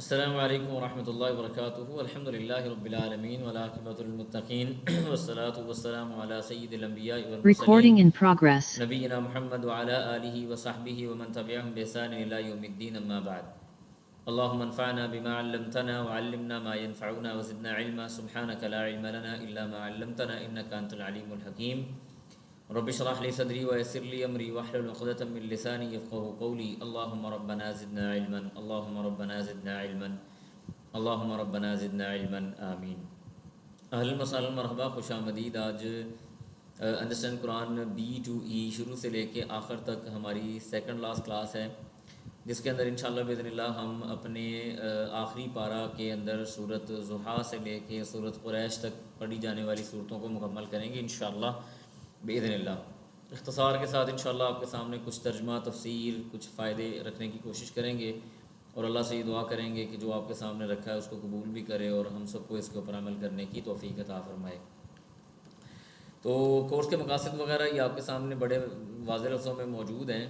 السلام علیکم ورحمۃ اللہ وبرکاتہ۔ الحمد للہ رب العالمین والعاقبۃ للمتقین والصلاة والسلام علی سید الانبیاء والمرسلین Recording in progress. نبینا محمد وعلی آلہ وصحبہ ومن تبعہم بإحسان الی یوم الدین، اما بعد۔ اللہم انفعنا بما علمتنا وعلمنا ما ينفعنا وزدنا علما، سبحانک لا علم لنا الا ما علمتنا انک انت العلیم الحکیم۔ رب اشرح لي صدري ويسر لي امري واحلل عقدة من لساني يفقهوا قولي۔ اللهم ربنا زدنا علما، اللهم ربنا زدنا علما، اللهم ربنا زدنا علما، آمین۔ اہلا وسہلا مرحبا، خوش آمدید۔ آج understand Quran B to E شروع سے لے کے آخر تک ہماری سیکنڈ لاسٹ کلاس ہے، جس کے اندر انشاءاللہ باذن اللہ ہم اپنے آخری پارہ کے اندر سورۃ ضحیٰ سے لے کے سورۃ قریش تک پڑھی جانے والی صورتوں کو مکمل کریں گے انشاءاللہ باذن اللہ۔ اختصار کے ساتھ انشاءاللہ آپ کے سامنے کچھ ترجمہ، تفسیر، کچھ فائدے رکھنے کی کوشش کریں گے، اور اللہ سے یہ دعا کریں گے کہ جو آپ کے سامنے رکھا ہے اس کو قبول بھی کرے اور ہم سب کو اس کے اوپر عمل کرنے کی توفیق عطا فرمائے۔ تو کورس کے مقاصد وغیرہ یہ آپ کے سامنے بڑے واضح لفظوں میں موجود ہیں۔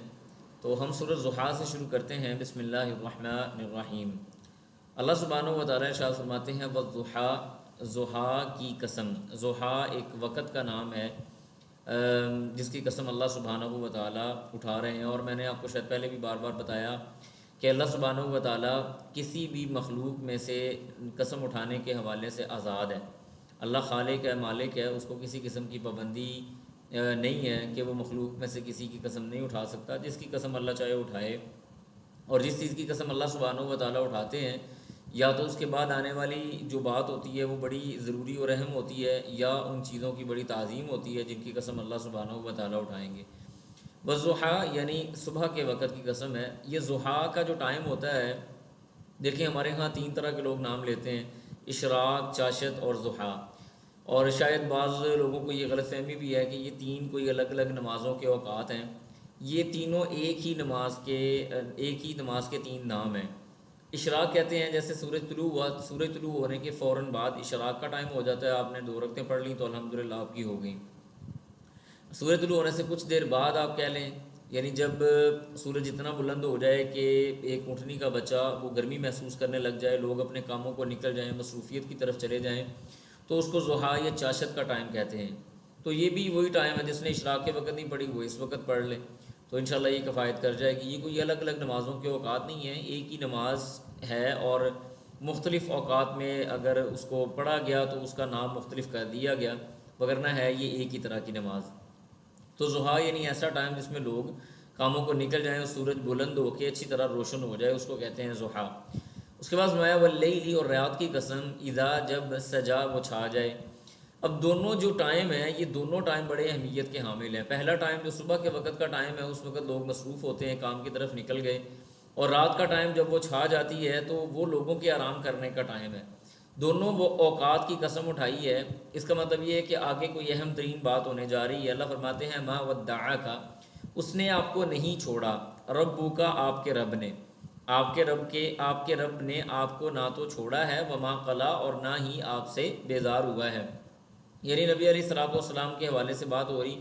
تو ہم سورۃ ضحیٰ سے شروع کرتے ہیں۔ بسم اللہ الرحمن الرحیم۔ اللہ سبحانہ و تعالیٰ ارشاد فرماتے ہیں والضحیٰ، ضحیٰ کی قسم۔ ضحیٰ ایک وقت کا نام ہے جس کی قسم اللہ سبحانہ و تعالیٰ اٹھا رہے ہیں، اور میں نے آپ کو شاید پہلے بھی بار بار بتایا کہ اللہ سبحانہ و تعالیٰ کسی بھی مخلوق میں سے قسم اٹھانے کے حوالے سے آزاد ہے۔ اللہ خالق ہے، مالک ہے، اس کو کسی قسم کی پابندی نہیں ہے کہ وہ مخلوق میں سے کسی کی قسم نہیں اٹھا سکتا۔ جس کی قسم اللہ چاہے اٹھائے، اور جس چیز کی قسم اللہ سبحانہ و تعالیٰ اٹھاتے ہیں یا تو اس کے بعد آنے والی جو بات ہوتی ہے وہ بڑی ضروری اور اہم ہوتی ہے، یا ان چیزوں کی بڑی تعظیم ہوتی ہے جن کی قسم اللہ سبحانہ و تعالیٰ اٹھائیں گے۔ والضحیٰ یعنی صبح کے وقت کی قسم ہے۔ یہ ضحیٰ کا جو ٹائم ہوتا ہے، دیکھیں ہمارے ہاں 3 طرح کے لوگ نام لیتے ہیں، اشراق، چاشت اور ضحیٰ، اور شاید بعض لوگوں کو یہ غلط فہمی بھی ہے کہ یہ 3 کوئی الگ الگ نمازوں کے اوقات ہیں۔ یہ تینوں ایک ہی نماز کے 3 نام ہیں۔ اشراق کہتے ہیں جیسے سورج طلوع ہوا، سورج طلوع ہونے کے فوراً بعد اشراق کا ٹائم ہو جاتا ہے، آپ نے 2 رکعتیں پڑھ لیں تو الحمدللہ آپ کی ہو گئیں۔ سورج طلوع ہونے سے کچھ دیر بعد آپ کہہ لیں، یعنی جب سورج اتنا بلند ہو جائے کہ ایک اونٹنی کا بچہ وہ گرمی محسوس کرنے لگ جائے، لوگ اپنے کاموں کو نکل جائیں، مصروفیت کی طرف چلے جائیں، تو اس کو ضحیٰ یا چاشت کا ٹائم کہتے ہیں۔ تو یہ بھی وہی ٹائم ہے، جس نے اشراق کے وقت نہیں پڑھی وہ اس وقت پڑھ لے تو انشاءاللہ یہ کفایت کر جائے گی۔ یہ کوئی الگ الگ نمازوں کے اوقات نہیں ہیں، ایک ہی نماز ہے، اور مختلف اوقات میں اگر اس کو پڑھا گیا تو اس کا نام مختلف کر دیا گیا، وگرنہ ہے یہ ایک ہی طرح کی نماز۔ تو ضحیٰ یعنی ایسا ٹائم جس میں لوگ کاموں کو نکل جائیں اور سورج بلند ہو کے اچھی طرح روشن ہو جائے، اس کو کہتے ہیں ضحیٰ۔ اس کے بعد فرمایا واللیل، اور رات کی قسم، اذا جب سجا وہ چھا جائے۔ اب دونوں جو ٹائم ہیں یہ دونوں ٹائم بڑے اہمیت کے حامل ہیں۔ پہلا ٹائم جو صبح کے وقت کا ٹائم ہے، اس وقت لوگ مصروف ہوتے ہیں، کام کی طرف نکل گئے، اور رات کا ٹائم جب وہ چھا جاتی ہے تو وہ لوگوں کے آرام کرنے کا ٹائم ہے۔ دونوں وہ اوقات کی قسم اٹھائی ہے۔ اس کا مطلب یہ ہے کہ آگے کوئی اہم ترین بات ہونے جا رہی ہے۔ اللہ فرماتے ہیں ما ودعک، اس نے آپ کو نہیں چھوڑا، ربک، آپ کے رب نے، آپ کے رب نے آپ کو نہ تو چھوڑا ہے، وما قلا، اور نہ ہی آپ سے بیزار ہوا ہے۔ یعنی نبی علیہ الصلوۃ والسلام کے حوالے سے بات ہو رہی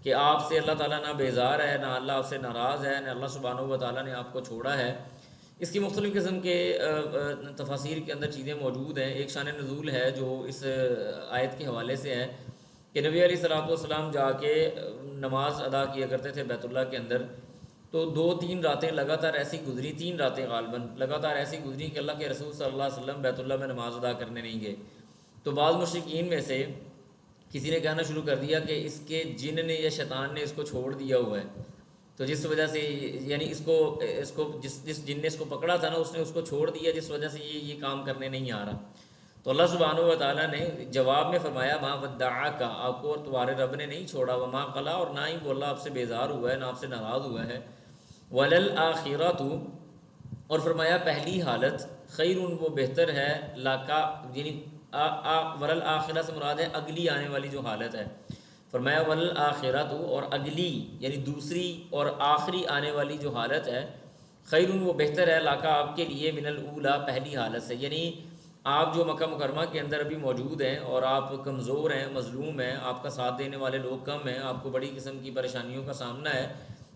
کہ آپ سے اللہ تعالیٰ نہ بیزار ہے، نہ اللہ آپ سے ناراض ہے، نہ اللہ سبحانہ و تعالیٰ نے آپ کو چھوڑا ہے۔ اس کی مختلف قسم کے تفاسیر کے اندر چیزیں موجود ہیں۔ ایک شان نزول ہے جو اس آیت کے حوالے سے ہے کہ نبی علیہ الصلوۃ والسلام جا کے نماز ادا کیا کرتے تھے بیت اللہ کے اندر، تو 2-3 راتیں لگاتار ایسی گزری، 3 راتیں غالباً لگاتار ایسی گزری کہ اللہ کے رسول صلی اللہ علیہ وسلم بیت اللہ میں نماز ادا کرنے نہیں گئے۔ تو بعض مشرکین میں سے کسی نے کہنا شروع کر دیا کہ اس کے جن نے یا شیطان نے اس کو چھوڑ دیا ہوا ہے، تو جس وجہ سے یعنی اس کو جس جن نے اس کو پکڑا تھا نا، اس نے اس کو چھوڑ دیا، جس وجہ سے یہ کام کرنے نہیں آ رہا۔ تو اللہ سبحانہ و تعالیٰ نے جواب میں فرمایا ما ودعک، آپ کو اور تمہارے رب نے نہیں چھوڑا، وما قلا، اور نہ ہی وہ اللہ آپ سے بیزار ہوا ہے، نہ آپ سے ناراض ہوا ہے، وللآخرۃ، اور فرمایا پہلی حالت، خیر، وہ بہتر ہے، لاکا، یعنی وللآخرہ سے مراد ہے اگلی آنے والی جو حالت ہے۔ فرمایا وللآخرۃ، اور اگلی یعنی دوسری اور آخری آنے والی جو حالت ہے، خیر، وہ بہتر ہے، لاکا، آپ کے لیے، من الاولی، پہلی حالت سے۔ یعنی آپ جو مکہ مکرمہ کے اندر ابھی موجود ہیں اور آپ کمزور ہیں، مظلوم ہیں، آپ کا ساتھ دینے والے لوگ کم ہیں، آپ کو بڑی قسم کی پریشانیوں کا سامنا ہے،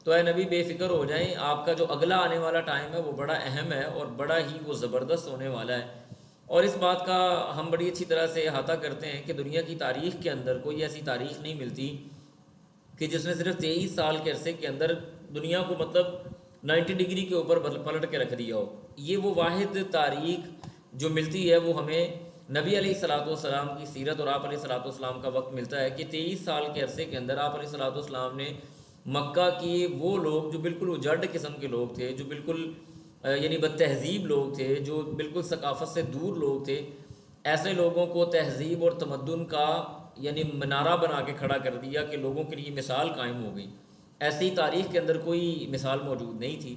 تو اے نبی بے فکر ہو جائیں، آپ کا جو اگلا آنے والا ٹائم ہے وہ بڑا اہم ہے اور بڑا ہی وہ زبردست ہونے والا ہے۔ اور اس بات کا ہم بڑی اچھی طرح سے احاطہ کرتے ہیں کہ دنیا کی تاریخ کے اندر کوئی ایسی تاریخ نہیں ملتی کہ جس نے صرف 23 سال کے عرصے کے اندر دنیا کو مطلب 90 ڈگری کے اوپر پلٹ کے رکھ دیا ہو۔ یہ وہ واحد تاریخ جو ملتی ہے وہ ہمیں نبی علیہ الصلوۃ والسلام کی سیرت اور آپ علیہ الصلوۃ والسلام کا وقت ملتا ہے کہ 23 سال کے عرصے کے اندر آپ علیہ الصلوۃ والسلام نے مکہ کی وہ لوگ جو بالکل اجڑ قسم کے لوگ تھے، جو بالکل یعنی بد تہذیب لوگ تھے، جو بالکل ثقافت سے دور لوگ تھے، ایسے لوگوں کو تہذیب اور تمدن کا یعنی منارہ بنا کے کھڑا کر دیا کہ لوگوں کے لیے مثال قائم ہو گئی۔ ایسی تاریخ کے اندر کوئی مثال موجود نہیں تھی۔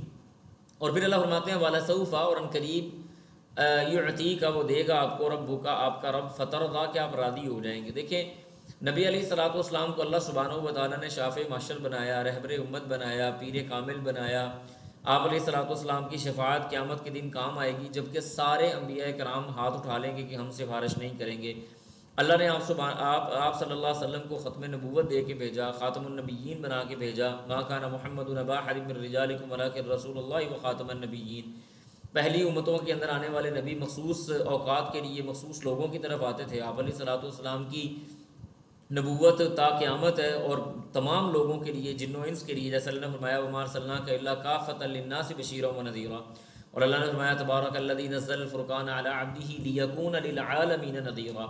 اور پھر اللہ فرماتے ہیں وَلَسَوْفَ، اور ان قریب یعطیک، وہ دے گا آپ کو ربک، آپ کا رب، فترضیٰ، کہ آپ راضی ہو جائیں گے۔ دیکھیں نبی علیہ الصلوۃ والسلام کو اللہ سبحانہ و تعالیٰ نے شافع ماشر بنایا، رہبر امت بنایا، پیر کامل بنایا۔ آپ علیہ الصلوۃ والسلام کی شفاعت قیامت کے دن کام آئے گی، جبکہ سارے انبیاء کرام ہاتھ اٹھا لیں گے کہ ہم سفارش نہیں کریں گے۔ اللہ نے آپ صلی اللہ علیہ وسلم کو ختم نبوت دے کے بھیجا، خاتم النبیین بنا کے بھیجا۔ ما کان محمد ابا احد من رجالکم ولکن رسول اللہ وخاتم النبیین۔ پہلی امتوں کے اندر آنے والے نبی مخصوص اوقات کے لیے مخصوص لوگوں کی طرف آتے تھے۔ آپ علیہ الصلوۃ والسلام کی نبوت تا قیامت ہے اور تمام لوگوں کے لیے، جن و انس کے لیے، جیسے اللہ نے فرمایا وما ارسلناک الا کافۃ للناس بشیرا ونذیرا، اور اللہ نے فرمایا تبارک الذی نزل الفرقان علی عبدہ لیکون للعالمین نذیرا۔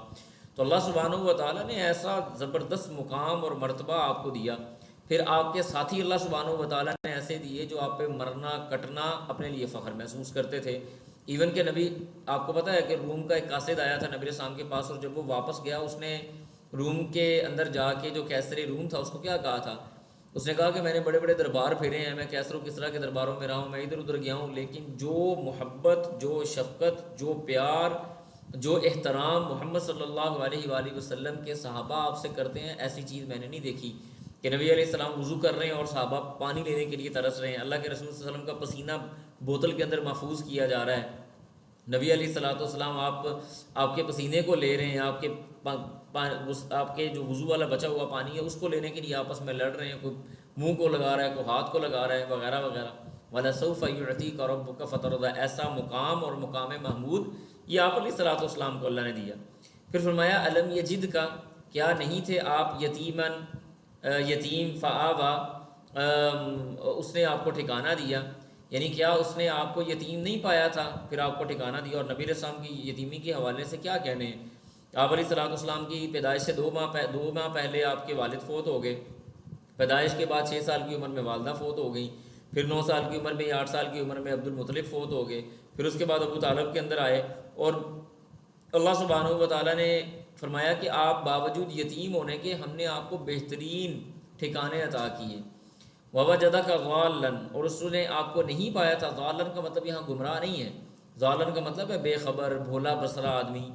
تو اللہ سبحانہ و تعالیٰ نے ایسا زبردست مقام اور مرتبہ آپ کو دیا، پھر آپ کے ساتھی اللہ سبحانہ و تعالیٰ نے ایسے دیے جو آپ پہ مرنا کٹنا اپنے لیے فخر محسوس کرتے تھے۔ ایون کہ نبی، آپ کو پتہ ہے کہ روم کا ایک قاصد آیا تھا نبی السلام کے پاس، اور جب وہ واپس گیا اس نے روم کے اندر جا کے جو کیسر روم تھا اس کو کیا کہا تھا؟ اس نے کہا کہ میں نے بڑے بڑے دربار پھیرے ہیں، میں کیسر و کسریٰ کے درباروں میں رہا ہوں، میں ادھر ادھر گیا ہوں، لیکن جو محبت، جو شفقت، جو پیار، جو احترام محمد صلی اللہ علیہ وآلہ وسلم کے صحابہ آپ سے کرتے ہیں، ایسی چیز میں نے نہیں دیکھی کہ نبی علیہ السلام وضو کر رہے ہیں اور صحابہ پانی لینے کے لیے ترس رہے ہیں۔ اللہ کے رسول صلی اللہ علیہ وسلم کا پسینہ بوتل کے اندر محفوظ کیا جا رہا ہے، نبی علیہ الصلوۃ والسلام آپ کے پسینے کو لے رہے ہیں، آپ کے جو وضو والا بچا ہوا پانی ہے اس کو لینے کے لیے آپس میں لڑ رہے ہیں، کوئی منہ کو لگا رہا ہے، کوئی ہاتھ کو لگا رہا ہے، وغیرہ وغیرہ۔ وَلَسَوْفَ يُعْطِيكَ رَبُّكَ فَتَرْضَىٰ، ایسا مقام اور مقام محمود یہ آپ علیہ الصلوۃ والسلام کو اللہ نے دیا۔ پھر فرمایا الم یجد کا، کیا نہیں تھے آپ یتیم فآوا، اس نے آپ کو ٹھکانہ دیا، یعنی کیا اس نے آپ کو یتیم نہیں پایا تھا پھر آپ کو ٹھکانہ دیا۔ اور نبی علیہ السلام کی یتیمی کے حوالے سے کیا کہنے ہیں، آپ علیہ الصلوۃ والسلام کی پیدائش سے 2 ماہ پہلے آپ کے والد فوت ہو گئے، پیدائش کے بعد 6 سال کی عمر میں والدہ فوت ہو گئیں، پھر 9 سال کی عمر میں 8 سال کی عمر میں عبد المطلب فوت ہو گئے، پھر اس کے بعد ابو طالب کے اندر آئے، اور اللہ سبحانہ و تعالیٰ نے فرمایا کہ آپ باوجود یتیم ہونے کے ہم نے آپ کو بہترین ٹھکانے عطا کیے۔ وَوَجَدَكَ ضَالًّا، اور اس نے آپ کو نہیں پایا تھا۔ ضالًا کا مطلب یہاں گمراہ نہیں ہے، ضالًا کا مطلب ہے بے خبر، بھولا بسرا آدمی۔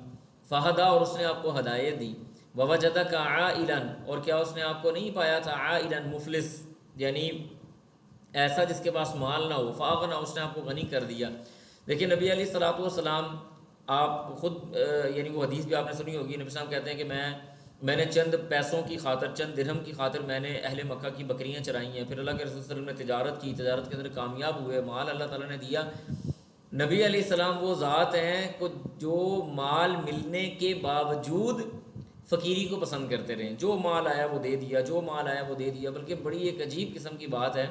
فہدا، اور اس نے آپ کو ہدایت دی۔ وَوَجَدَكَ عَائِلًا، اور کیا اس نے آپ کو نہیں پایا تھا عائلاً، مفلس، یعنی ایسا جس کے پاس مال نہ ہو۔ فاغنا، اس نے آپ کو غنی کر دیا۔ دیکھیں نبی علیہ الصلوۃ والسلام، آپ خود یعنی وہ حدیث بھی آپ نے سنی ہوگی، نبی صاحب کہتے ہیں کہ میں نے چند پیسوں کی خاطر، چند درہم کی خاطر میں نے اہل مکہ کی بکریاں چرائی ہیں، پھر اللہ کے رسول صلی اللہ علیہ وسلم نے تجارت کی، تجارت کے اندر کامیاب ہوئے، مال اللہ تعالیٰ نے دیا۔ نبی علیہ السلام وہ ذات ہیں جو مال ملنے کے باوجود فقیری کو پسند کرتے رہے، جو مال آیا وہ دے دیا، جو مال آیا وہ دے دیا۔ بلکہ بڑی ایک عجیب قسم کی بات ہے،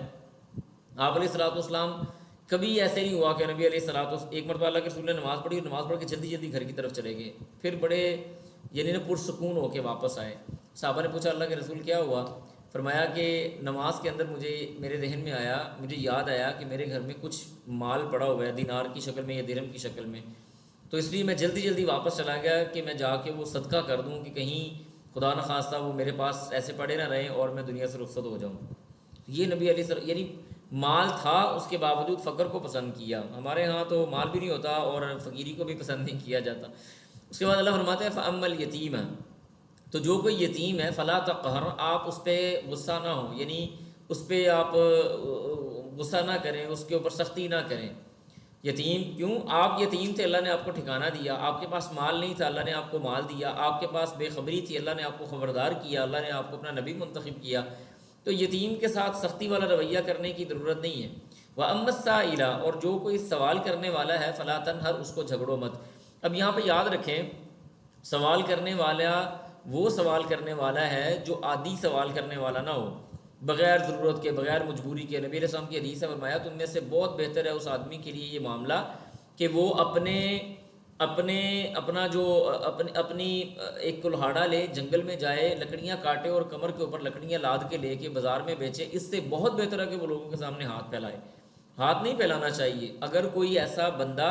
آپ علیہ الصلوۃ والسلام کبھی ایسے نہیں ہوا کہ نبی علیہ الصلوۃ والسلام ایک مرتبہ اللہ کے رسول نے نماز پڑھی اور نماز پڑھ کے جلدی جلدی گھر کی طرف چلے گئے، پھر بڑے یعنی پرسکون ہو کے واپس آئے۔ صحابہ نے پوچھا اللہ کے رسول کیا ہوا؟ فرمایا کہ نماز کے اندر میرے ذہن میں آیا، مجھے یاد آیا کہ میرے گھر میں کچھ مال پڑا ہوا ہے دینار کی شکل میں یا درہم کی شکل میں، تو اس لیے میں جلدی جلدی واپس چلا گیا کہ میں جا کے وہ صدقہ کر دوں کہ کہیں خدا نخواستہ وہ میرے پاس ایسے پڑے نہ رہیں اور میں دنیا سے رخصت ہو جاؤں۔ یہ نبی علیہ السلام یعنی مال تھا اس کے باوجود فقر کو پسند کیا۔ ہمارے ہاں تو مال بھی نہیں ہوتا اور فقیری کو بھی پسند نہیں کیا جاتا۔ اس کے بعد اللہ فرماتے ہیں فَأَمَّا الْيَتِيمَ، تو جو کوئی یتیم ہے فَلَا تَقْهَرْ، آپ اس پہ غصہ نہ ہو، یعنی اس پہ آپ غصہ نہ کریں، اس کے اوپر سختی نہ کریں۔ یتیم کیوں؟ آپ یتیم تھے، اللہ نے آپ کو ٹھکانہ دیا۔ آپ کے پاس مال نہیں تھا، اللہ نے آپ کو مال دیا۔ آپ کے پاس بے خبری تھی، اللہ نے آپ کو خبردار کیا، اللہ نے آپ کو اپنا نبی منتخب کیا۔ تو یتیم کے ساتھ سختی والا رویہ کرنے کی ضرورت نہیں ہے۔ وَأَمَّا السَّائِلَ، اور جو کوئی سوال کرنے والا ہے، فَلَا تَنْهَرْ، اس کو جھگڑو مت۔ اب یہاں پہ یاد رکھیں، سوال کرنے والا وہ سوال کرنے والا ہے جو عادی سوال کرنے والا نہ ہو، بغیر ضرورت کے، بغیر مجبوری کے۔ نبی علیہ السلام کی حدیث ہے، فرمایا تم میں سے بہت بہتر ہے اس آدمی کے لیے یہ معاملہ کہ وہ اپنی ایک کلہاڑا لے، جنگل میں جائے، لکڑیاں کاٹے اور کمر کے اوپر لکڑیاں لاد کے لے کے بازار میں بیچے۔ اس سے بہت بہتر ہے کہ وہ لوگوں کے سامنے ہاتھ پھیلائے۔ ہاتھ نہیں پھیلانا چاہیے۔ اگر کوئی ایسا بندہ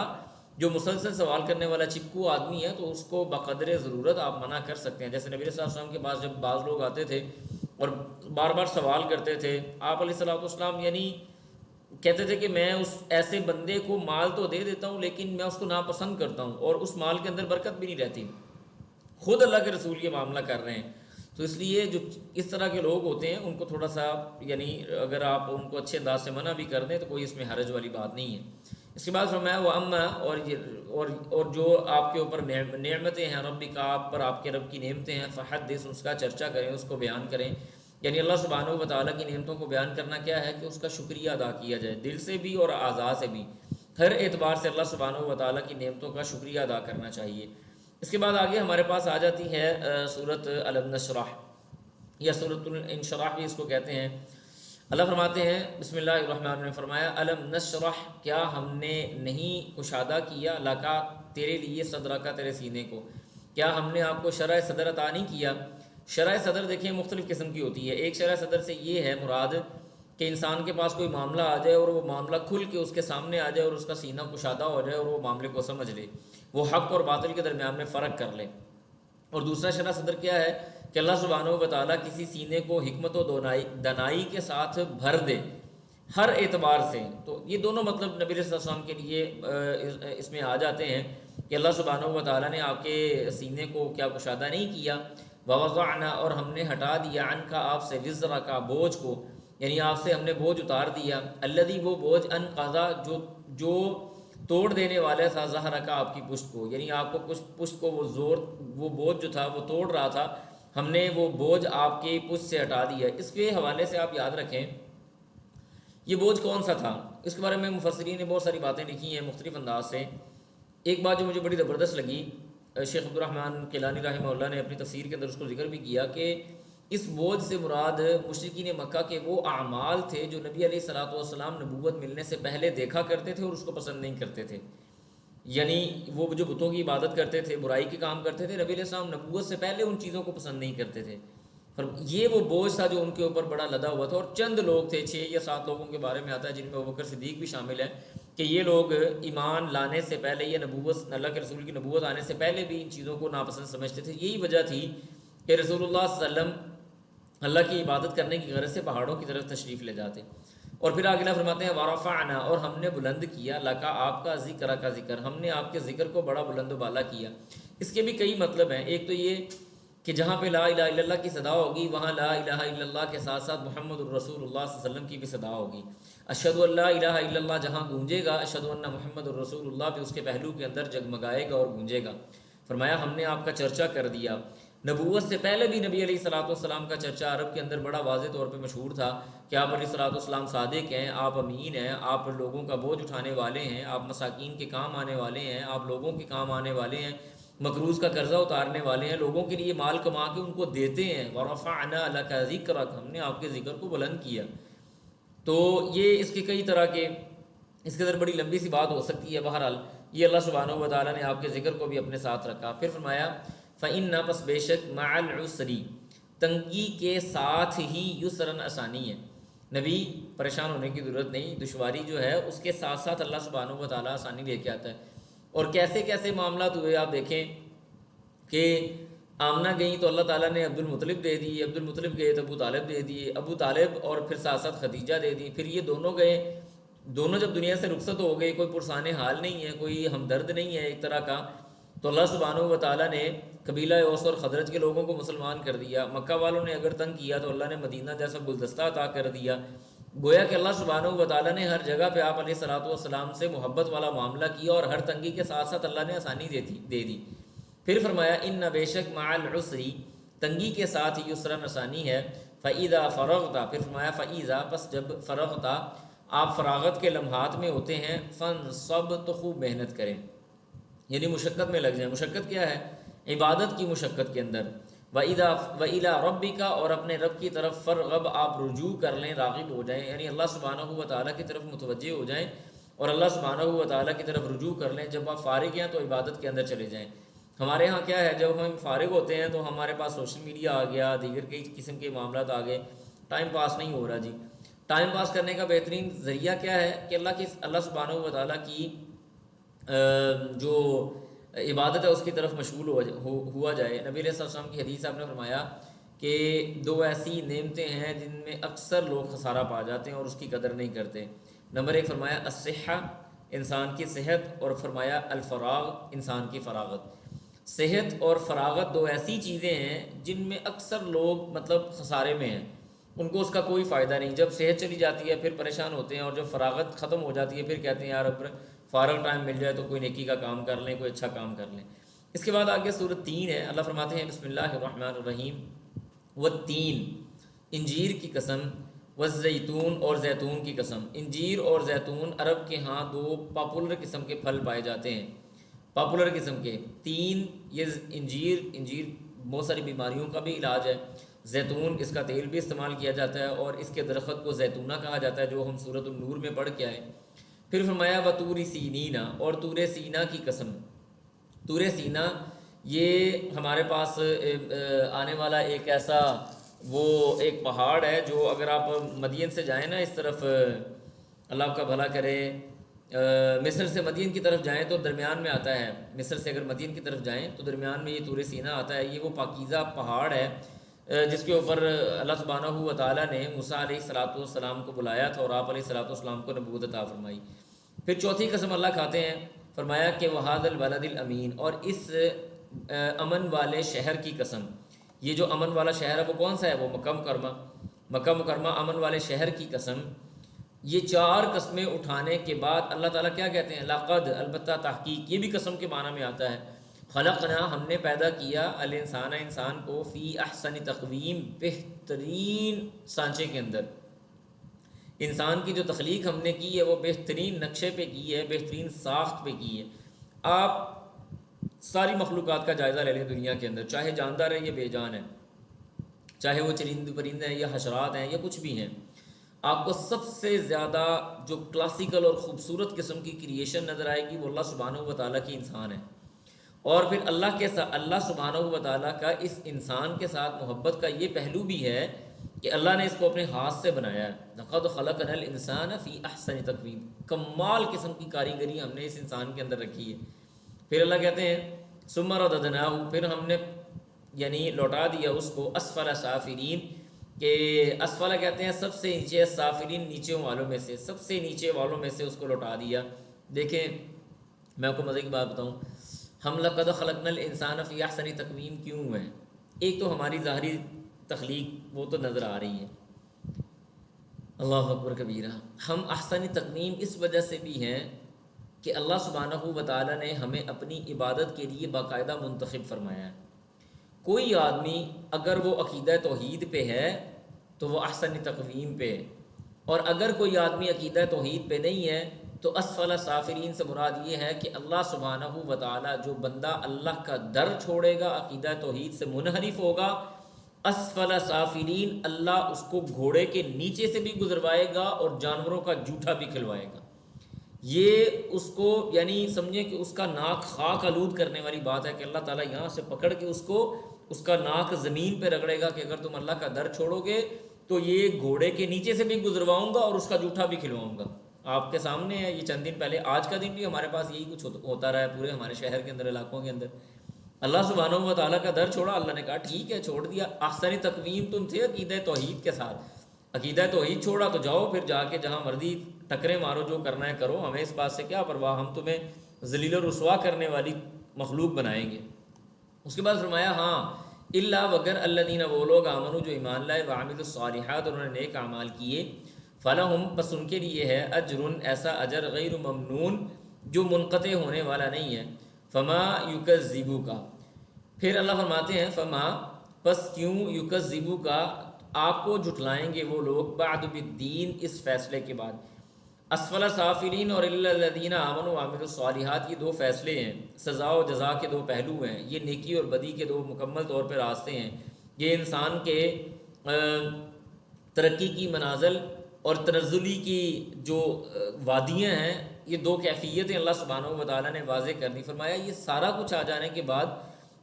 جو مسلسل سوال کرنے والا چپکو آدمی ہے تو اس کو بقدر ضرورت آپ منع کر سکتے ہیں۔ جیسے نبی صلی اللہ علیہ وسلم کے پاس جب بعض لوگ آتے تھے اور بار بار سوال کرتے تھے، آپ علیہ الصلوۃ والسلام یعنی کہتے تھے کہ میں اس ایسے بندے کو مال تو دے دیتا ہوں لیکن میں اس کو ناپسند کرتا ہوں اور اس مال کے اندر برکت بھی نہیں رہتی۔ خود اللہ کے رسول یہ معاملہ کر رہے ہیں۔ تو اس لیے جو اس طرح کے لوگ ہوتے ہیں ان کو تھوڑا سا یعنی اگر آپ ان کو اچھے انداز سے منع بھی کر دیں تو کوئی اس میں حرج والی بات نہیں ہے۔ اس کے بعد فرمایا وہ اما، اور جو آپ کے اوپر نعمتیں ہیں، رب کا، آپ پر آپ کے رب کی نعمتیں ہیں، فحدث، اس کا چرچا کریں، اس کو بیان کریں۔ یعنی اللہ سبحانہ و تعالیٰ کی نعمتوں کو بیان کرنا کیا ہے کہ اس کا شکریہ ادا کیا جائے، دل سے بھی اور اعضاء سے بھی، ہر اعتبار سے اللہ سبحانہ و تعالیٰ کی نعمتوں کا شکریہ ادا کرنا چاہیے۔ اس کے بعد آگے ہمارے پاس آ جاتی ہے سورۃ الم نشرح، یا سورۃ الانشراح بھی اس کو کہتے ہیں۔ اللہ فرماتے ہیں بسم اللہ الرحمن الرحیم، فرمایا الم نشرح، کیا ہم نے نہیں کشادہ کیا، لکا، تیرے لیے، صدرہ کا، تیرے سینے کو، کیا ہم نے آپ کو شرح صدر عطا نہیں کیا۔ شرح صدر دیکھیں مختلف قسم کی ہوتی ہے۔ ایک شرح صدر سے یہ ہے مراد کہ انسان کے پاس کوئی معاملہ آ جائے اور وہ معاملہ کھل کے اس کے سامنے آ جائے اور اس کا سینہ کشادہ ہو جائے اور وہ معاملے کو سمجھ لے، وہ حق اور باطل کے درمیان میں فرق کر لے۔ اور دوسرا شرح صدر کیا ہے کہ اللہ سبحانہ و تعالیٰ کسی سینے کو حکمت و دانائی کے ساتھ بھر دے ہر اعتبار سے۔ تو یہ دونوں مطلب نبی صلی اللہ علیہ وسلم کے لیے اس میں آ جاتے ہیں کہ اللہ سبحانہ و تعالیٰ نے آپ کے سینے کو کیا کشادہ نہیں کیا۔ ووضعنا، اور ہم نے ہٹا دیا، عنکا، آپ سے، وزرا کا، بوجھ کو، یعنی آپ سے ہم نے بوجھ اتار دیا، الذی، وہ بوجھ، انقضا، جو توڑ دینے والا تھا، ظہر کا، آپ کی پشت کو، یعنی آپ کو پشت کو وہ بوجھ جو تھا وہ توڑ رہا تھا، ہم نے وہ بوجھ آپ کی پشت سے ہٹا دیا۔ اس کے حوالے سے آپ یاد رکھیں یہ بوجھ کون سا تھا، اس کے بارے میں مفسرین نے بہت ساری باتیں لکھی ہیں مختلف انداز سے۔ ایک بات جو مجھے بڑی زبردست لگی، شیخ عبدالرحمن کیلانی رحمہ اللہ نے اپنی تفسیر کے اندر اس کو ذکر بھی کیا کہ اس بوجھ سے مراد مشرکین مکہ کے وہ اعمال تھے جو نبی علیہ الصلوۃ والسلام نبوت ملنے سے پہلے دیکھا کرتے تھے اور اس کو پسند نہیں کرتے تھے۔ یعنی وہ جو بتوں کی عبادت کرتے تھے، برائی کے کام کرتے تھے، نبی علیہ السلام نبوت سے پہلے ان چیزوں کو پسند نہیں کرتے تھے۔ یہ وہ بوجھ تھا جو ان کے اوپر بڑا لدا ہوا تھا، اور چند لوگ تھے، 6 یا 7 لوگوں کے بارے میں آتا ہے جن میں ابوبکر صدیق بھی شامل ہے، کہ یہ لوگ ایمان لانے سے پہلے یا نبوت، اللہ کے رسول کی نبوت آنے سے پہلے بھی ان چیزوں کو ناپسند سمجھتے تھے۔ یہی وجہ تھی کہ رسول اللہ صلی اللہ علیہ وسلم اللہ کی عبادت کرنے کی غرض سے پہاڑوں کی طرف تشریف لے جاتے۔ اور پھر آگے فرماتے ہیں ورفعنا، اور ہم نے بلند کیا، لکا، آپ کا، ذکر کا، ذکر، ہم نے آپ کے ذکر کو بڑا بلند و بالا کیا۔ اس کے بھی کئی مطلب ہیں۔ ایک تو یہ کہ جہاں پہ لا الہ الا اللہ کی صدا ہوگی وہاں لا الہ الا اللہ کے ساتھ ساتھ محمد الرسول اللہ صلی اللہ علیہ وسلم کی بھی صدا ہوگی۔ اشہد ان لا الہ الا اللہ جہاں گونجے گا، اشہد ان محمد الرسول اللہ بھی اس کے پہلو کے اندر جگمگائے گا اور گونجے گا۔ فرمایا ہم نے آپ کا چرچا کر دیا۔ نبوت سے پہلے بھی نبی علیہ الصلوۃ والسلام کا چرچا عرب کے اندر بڑا واضح طور پہ مشہور تھا کہ آپ علیہ الصلوۃ والسلام صادق ہیں، آپ امین ہیں، آپ لوگوں کا بوجھ اٹھانے والے ہیں، آپ مساکین کے کام آنے والے ہیں، آپ لوگوں کے کام آنے والے ہیں، مقروض کا قرضہ اتارنے والے ہیں، لوگوں کے لیے مال کما کے ان کو دیتے ہیں۔ ورفعنا لک ذکرک، ہم نے آپ کے ذکر کو بلند کیا۔ تو یہ اس کے کئی طرح کے، اس کے اندر بڑی لمبی سی بات ہو سکتی ہے۔ بہرحال یہ اللہ سبحانہ و تعالیٰ نے آپ کے ذکر کو بھی اپنے ساتھ رکھا۔ پھر فرمایا فَإِنَّ، پس بے شک، مع العسر، تنگی کے ساتھ ہی، یسرن، آسانی ہے۔ نبی پریشان ہونے کی ضرورت نہیں، دشواری جو ہے اس کے ساتھ ساتھ اللہ سبحانہ و تعالیٰ آسانی لے کے آتا ہے۔ اور کیسے کیسے معاملات ہوئے آپ دیکھیں کہ آمنہ گئیں تو اللہ تعالیٰ نے عبد المطلب دے دی، عبد المطلب گئے تو ابو طالب دے دیے، ابو طالب اور پھر ساتھ ساتھ خدیجہ دے دی۔ پھر یہ دونوں گئے، دونوں جب دنیا سے رخصت ہو گئے، کوئی پرسان حال نہیں ہے، کوئی ہمدرد نہیں ہے ایک طرح کا، تو اللہ سبحانہ و تعالیٰ نے قبیلہ اوس اور خزرج کے لوگوں کو مسلمان کر دیا۔ مکہ والوں نے اگر تنگ کیا تو اللہ نے مدینہ جیسا گلدستہ عطا کر دیا۔ گویا کہ اللہ سبحانہ و تعالیٰ نے ہر جگہ پہ آپ علیہ الصلوۃ والسلام سے محبت والا معاملہ کیا، اور ہر تنگی کے ساتھ ساتھ اللہ نے آسانی دے دی۔ پھر فرمایا ان بے شک مع العسر، تنگی کے ساتھ ہی، یسرا، آسانی ہے۔ فَإِذَا فَرَغْتَ، پھر فرمایا فَإِذَا، پس جب فرغتا آپ فراغت کے لمحات میں ہوتے ہیں، فَانْصَبْ، تو خوب محنت کریں، یعنی مشقت میں لگ جائیں۔ مشقت کیا ہے؟ عبادت کی مشقت کے اندر۔ وَإِلَىٰ رَبِّكَ، اور اپنے رب کی طرف فرغب، آپ رجوع کر لیں، راغب ہو جائیں، یعنی اللہ سبحانہ و تعالیٰ کی طرف متوجہ ہو جائیں اور اللہ سبحانہ و تعالیٰ کی طرف رجوع کر لیں۔ جب آپ فارغ ہیں تو عبادت کے اندر چلے جائیں۔ ہمارے ہاں کیا ہے، جب ہم فارغ ہوتے ہیں تو ہمارے پاس سوشل میڈیا آ گیا، دیگر کئی قسم کے معاملات آ گئے، ٹائم پاس نہیں ہو رہا جی۔ ٹائم پاس کرنے کا بہترین ذریعہ کیا ہے کہ اللہ سبحانہ و تعالیٰ کی جو عبادت ہے اس کی طرف مشغول ہوا جائے۔ نبی علیہ السلام کی حدیث آپ نے فرمایا کہ دو ایسی نعمتیں ہیں جن میں اکثر لوگ خسارہ پا جاتے ہیں اور اس کی قدر نہیں کرتے۔ نمبر 1 فرمایا الصحہ، انسان کی صحت، اور فرمایا الفراغ، انسان کی فراغت۔ صحت اور فراغت دو ایسی چیزیں ہیں جن میں اکثر لوگ خسارے میں ہیں، ان کو اس کا کوئی فائدہ نہیں۔ جب صحت چلی جاتی ہے پھر پریشان ہوتے ہیں، اور جب فراغت ختم ہو جاتی ہے پھر کہتے ہیں یار اب فارغ ٹائم مل جائے تو کوئی نیکی کا کام کر لیں، کوئی اچھا کام کر لیں۔ اس کے بعد آگے سورۃ 3 ہے، اللہ فرماتے ہیں بسم اللہ الرحمن الرحیم، والتین، انجیر کی قسم، والزیتون، اور زیتون کی قسم۔ انجیر اور زیتون عرب کے ہاں دو پاپولر قسم کے پھل پائے جاتے ہیں، پاپولر قسم کے۔ تین، یہ انجیر بہت ساری بیماریوں کا بھی علاج ہے، زیتون اس کا تیل بھی استعمال کیا جاتا ہے، اور اس کے درخت کو زیتونہ کہا جاتا ہے، جو ہم سورۃ النور میں پڑھ کے آئے۔ پھر فرمایا وطور سینینا، اور طور سینا کی قسم۔ طور سینا یہ ہمارے پاس آنے والا ایک ایسا ایک پہاڑ ہے جو اگر آپ مدین سے جائیں نا اس طرف، اللہ آپ کا بھلا کرے، مصر سے مدین کی طرف جائیں تو درمیان میں آتا ہے، مصر سے اگر مدین کی طرف جائیں تو درمیان میں یہ طور سینا آتا ہے۔ یہ وہ پاکیزہ پہاڑ ہے جس کے اوپر اللہ سبحانہ و تعالیٰ نے موسیٰ علیہ السلام کو بلایا تھا اور آپ علیہ السلام کو نبوت عطا فرمائی۔ پھر چوتھی قسم اللہ کھاتے ہیں، فرمایا کہ وَهَذَا الْبَلَدِ الْأَمِينَ، اور اس امن والے شہر کی قسم۔ یہ جو امن والا شہر ہے وہ کون سا ہے؟ وہ مکہ مکرمہ، امن والے شہر کی قسم۔ یہ 4 قسمیں اٹھانے کے بعد اللہ تعالیٰ کیا کہتے ہیں؟ لقد، البتہ تحقیق، یہ بھی قسم کے معنی میں آتا ہے۔ خلقنا، ہم نے پیدا کیا، الانسان، انسان کو، فی احسن تقویم، بہترین سانچے کے اندر۔ انسان کی جو تخلیق ہم نے کی ہے وہ بہترین نقشے پہ کی ہے، بہترین ساخت پہ کی ہے۔ آپ ساری مخلوقات کا جائزہ لے لیں دنیا کے اندر، چاہے جاندار ہیں یا بے جان ہیں، چاہے وہ چرند پرند ہیں یا حشرات ہیں یا کچھ بھی ہیں، آپ کو سب سے زیادہ جو کلاسیکل اور خوبصورت قسم کی کریشن نظر آئے گی وہ اللہ سبحانہ و تعالیٰ کی انسان ہے۔ اور پھر اللہ سبحانہ و تعالیٰ کا اس انسان کے ساتھ محبت کا یہ پہلو بھی ہے کہ اللہ نے اس کو اپنے ہاتھ سے بنایا ہے۔ لقد خلقنا الانسان فی احسن تقویم، کمال قسم کی کاریگری ہم نے اس انسان کے اندر رکھی ہے۔ پھر اللہ کہتے ہیں ثم رددناہ، پھر ہم نے یعنی لوٹا دیا اس کو، اسفل سافلین، کہ اسفل کہتے ہیں سب سے نیچے، سافلین نیچے والوں میں سے، سب سے نیچے والوں میں سے اس کو لوٹا دیا۔ دیکھیں میں آپ کو مزے کی بات بتاؤں، ہم لقد خلقنا الانسان فی احسن تقویم کیوں ہے؟ ایک تو ہماری ظاہری تخلیق وہ تو نظر آ رہی ہے، اللہ اکبر کبیرہ۔ ہم احسن تقویم اس وجہ سے بھی ہیں کہ اللہ سبحانہ و تعالیٰ نے ہمیں اپنی عبادت کے لیے باقاعدہ منتخب فرمایا ہے۔ کوئی آدمی اگر وہ عقیدہ توحید پہ ہے تو وہ احسن تقویم پہ ہے، اور اگر کوئی آدمی عقیدہ توحید پہ نہیں ہے تو اسفل سافلین سے مراد یہ ہے کہ اللہ سبحانہ و تعالیٰ، جو بندہ اللہ کا در چھوڑے گا، عقیدہ توحید سے منحرف ہوگا، اسفل سافلین، اللہ اس کو گھوڑے کے نیچے سے بھی گزروائے گا اور جانوروں کا جوٹا بھی کھلوائے گا۔ یہ اس کو یعنی سمجھیں کہ اس کا ناک خاک آلود کرنے والی بات ہے کہ اللہ تعالیٰ یہاں سے پکڑ کے اس کا ناک زمین پہ رگڑے گا کہ اگر تم اللہ کا در چھوڑو گے تو یہ گھوڑے کے نیچے سے بھی گزرواؤں گا اور اس کا جوٹا بھی کھلواؤں گا۔ آپ کے سامنے ہے یہ چند دن پہلے، آج کا دن بھی ہمارے پاس یہی کچھ ہوتا رہا ہے پورے ہمارے شہر کے اندر، علاقوں کے اندر۔ اللہ سبحانہ و تعالیٰ کا در چھوڑا، اللہ نے کہا ٹھیک ہے چھوڑ دیا، احسن تقویم تم تھے عقیدہ توحید کے ساتھ، عقیدہ توحید چھوڑا تو جاؤ پھر جا کے جہاں مرضی ٹکرے مارو، جو کرنا ہے کرو، ہمیں اس بات سے کیا پرواہ، ہم تمہیں ذلیل و رسوا کرنے والی مخلوق بنائیں گے۔ اس کے بعد فرمایا ہاں الا وگر الذین، وہ لوگ آمنو جو ایمان لائے، وعملوا الصالحات، انہوں نے نیک اعمال کیے، فلہم، پس ان کے لیے ہے، اجر، ایسا اجر، غیر ممنون، جو منقطع ہونے والا نہیں ہے، فما یکذبوک، پھر اللہ فرماتے ہیں فما، پس کیوں، یکذبوک، آپ کو جھٹلائیں گے وہ لوگ بعد بالدین، اس فیصلے کے بعد. اسفل سافلین اور الا الذین آمنوا وعملوا الصالحات، یہ دو فیصلے ہیں، سزا و جزا کے دو پہلو ہیں، یہ نیکی اور بدی کے دو مکمل طور پہ راستے ہیں. یہ انسان کے ترقی کی منازل اور تنزلی کی جو وادیاں ہیں، یہ دو کیفیتیں اللہ سبحانہ و تعالیٰ نے واضح کر دی. فرمایا یہ سارا کچھ آ جانے کے بعد